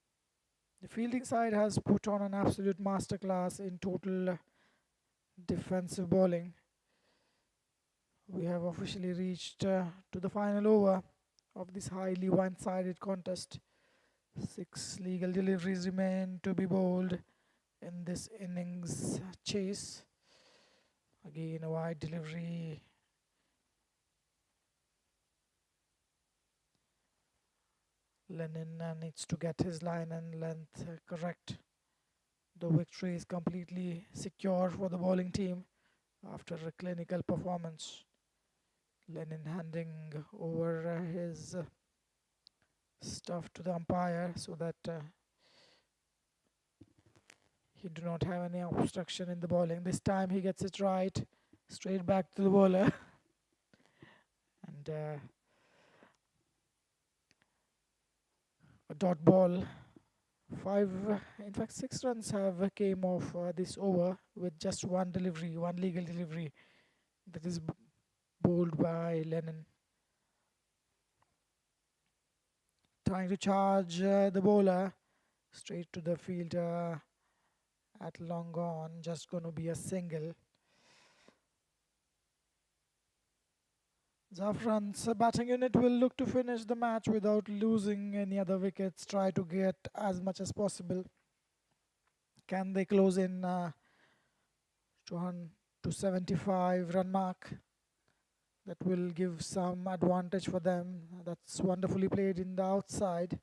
The fielding side has put on an absolute masterclass in total defensive bowling. We have officially reached to the final over of this highly one-sided contest. 6 legal deliveries remain to be bowled in this innings chase. Again, a wide delivery. Lennon needs to get his line and length correct. The victory is completely secure for the bowling team after a clinical performance. Lennon handing over his stuff to the umpire so that he do not have any obstruction in the bowling. This time he gets it right, straight back to the bowler. And a dot ball. 5, in fact 6 runs have came off this over with just one delivery, one legal delivery that is bowled by Lennon. Trying to charge the bowler straight to the fielder at long on, just going to be a single. Zafran's batting unit will look to finish the match without losing any other wickets, try to get as much as possible. Can they close in to 75 run mark? That will give some advantage for them. That's wonderfully played in the outside.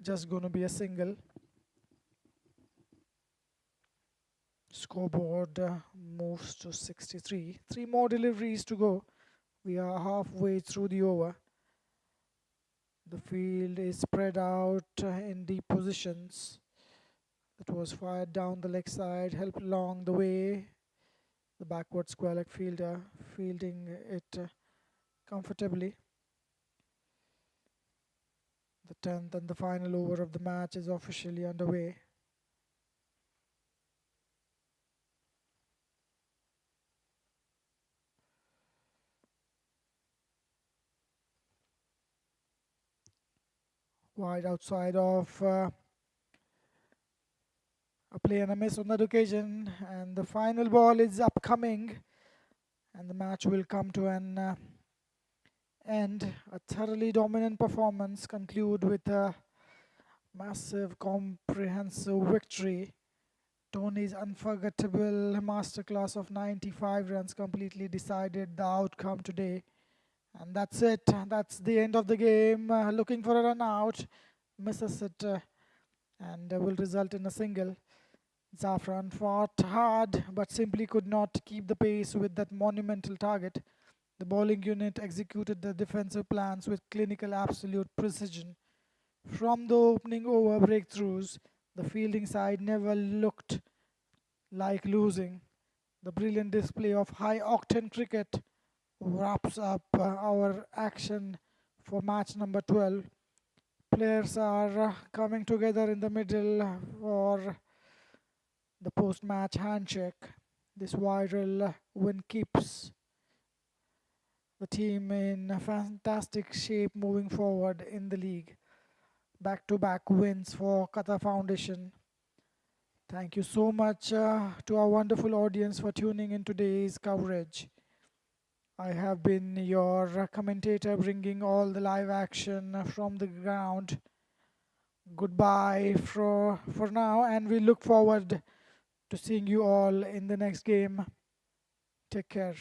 Just going to be a single. Scoreboard moves to 63. 3 more deliveries to go. We are halfway through the over. The field is spread out in deep positions. That was fired down the leg side, helped along the way. The backward square leg fielder fielding it comfortably. The 10th and the final over of the match is officially underway. Wide outside of a play and a miss on that occasion, and the final ball is upcoming, and the match will come to an end. A thoroughly dominant performance conclude with a massive comprehensive victory Tony's unforgettable masterclass of 95 runs completely decided the outcome today. And that's it. That's the end of the game. Looking for a run out. Misses it and will result in a single. Zafran fought hard but simply could not keep the pace with that monumental target. The bowling unit executed the defensive plans with clinical absolute precision. From the opening over breakthroughs, the fielding side never looked like losing. The brilliant display of high octane cricket wraps up our action for match number 12. Players are coming together in the middle for the post match handshake. This viral win keeps the team in fantastic shape moving forward in the league. Back to back wins for Qatar Foundation. Thank you so much to our wonderful audience for tuning in today's coverage. I have been your commentator bringing all the live action from the ground. Goodbye for now, and we look forward to seeing you all in the next game. Take care.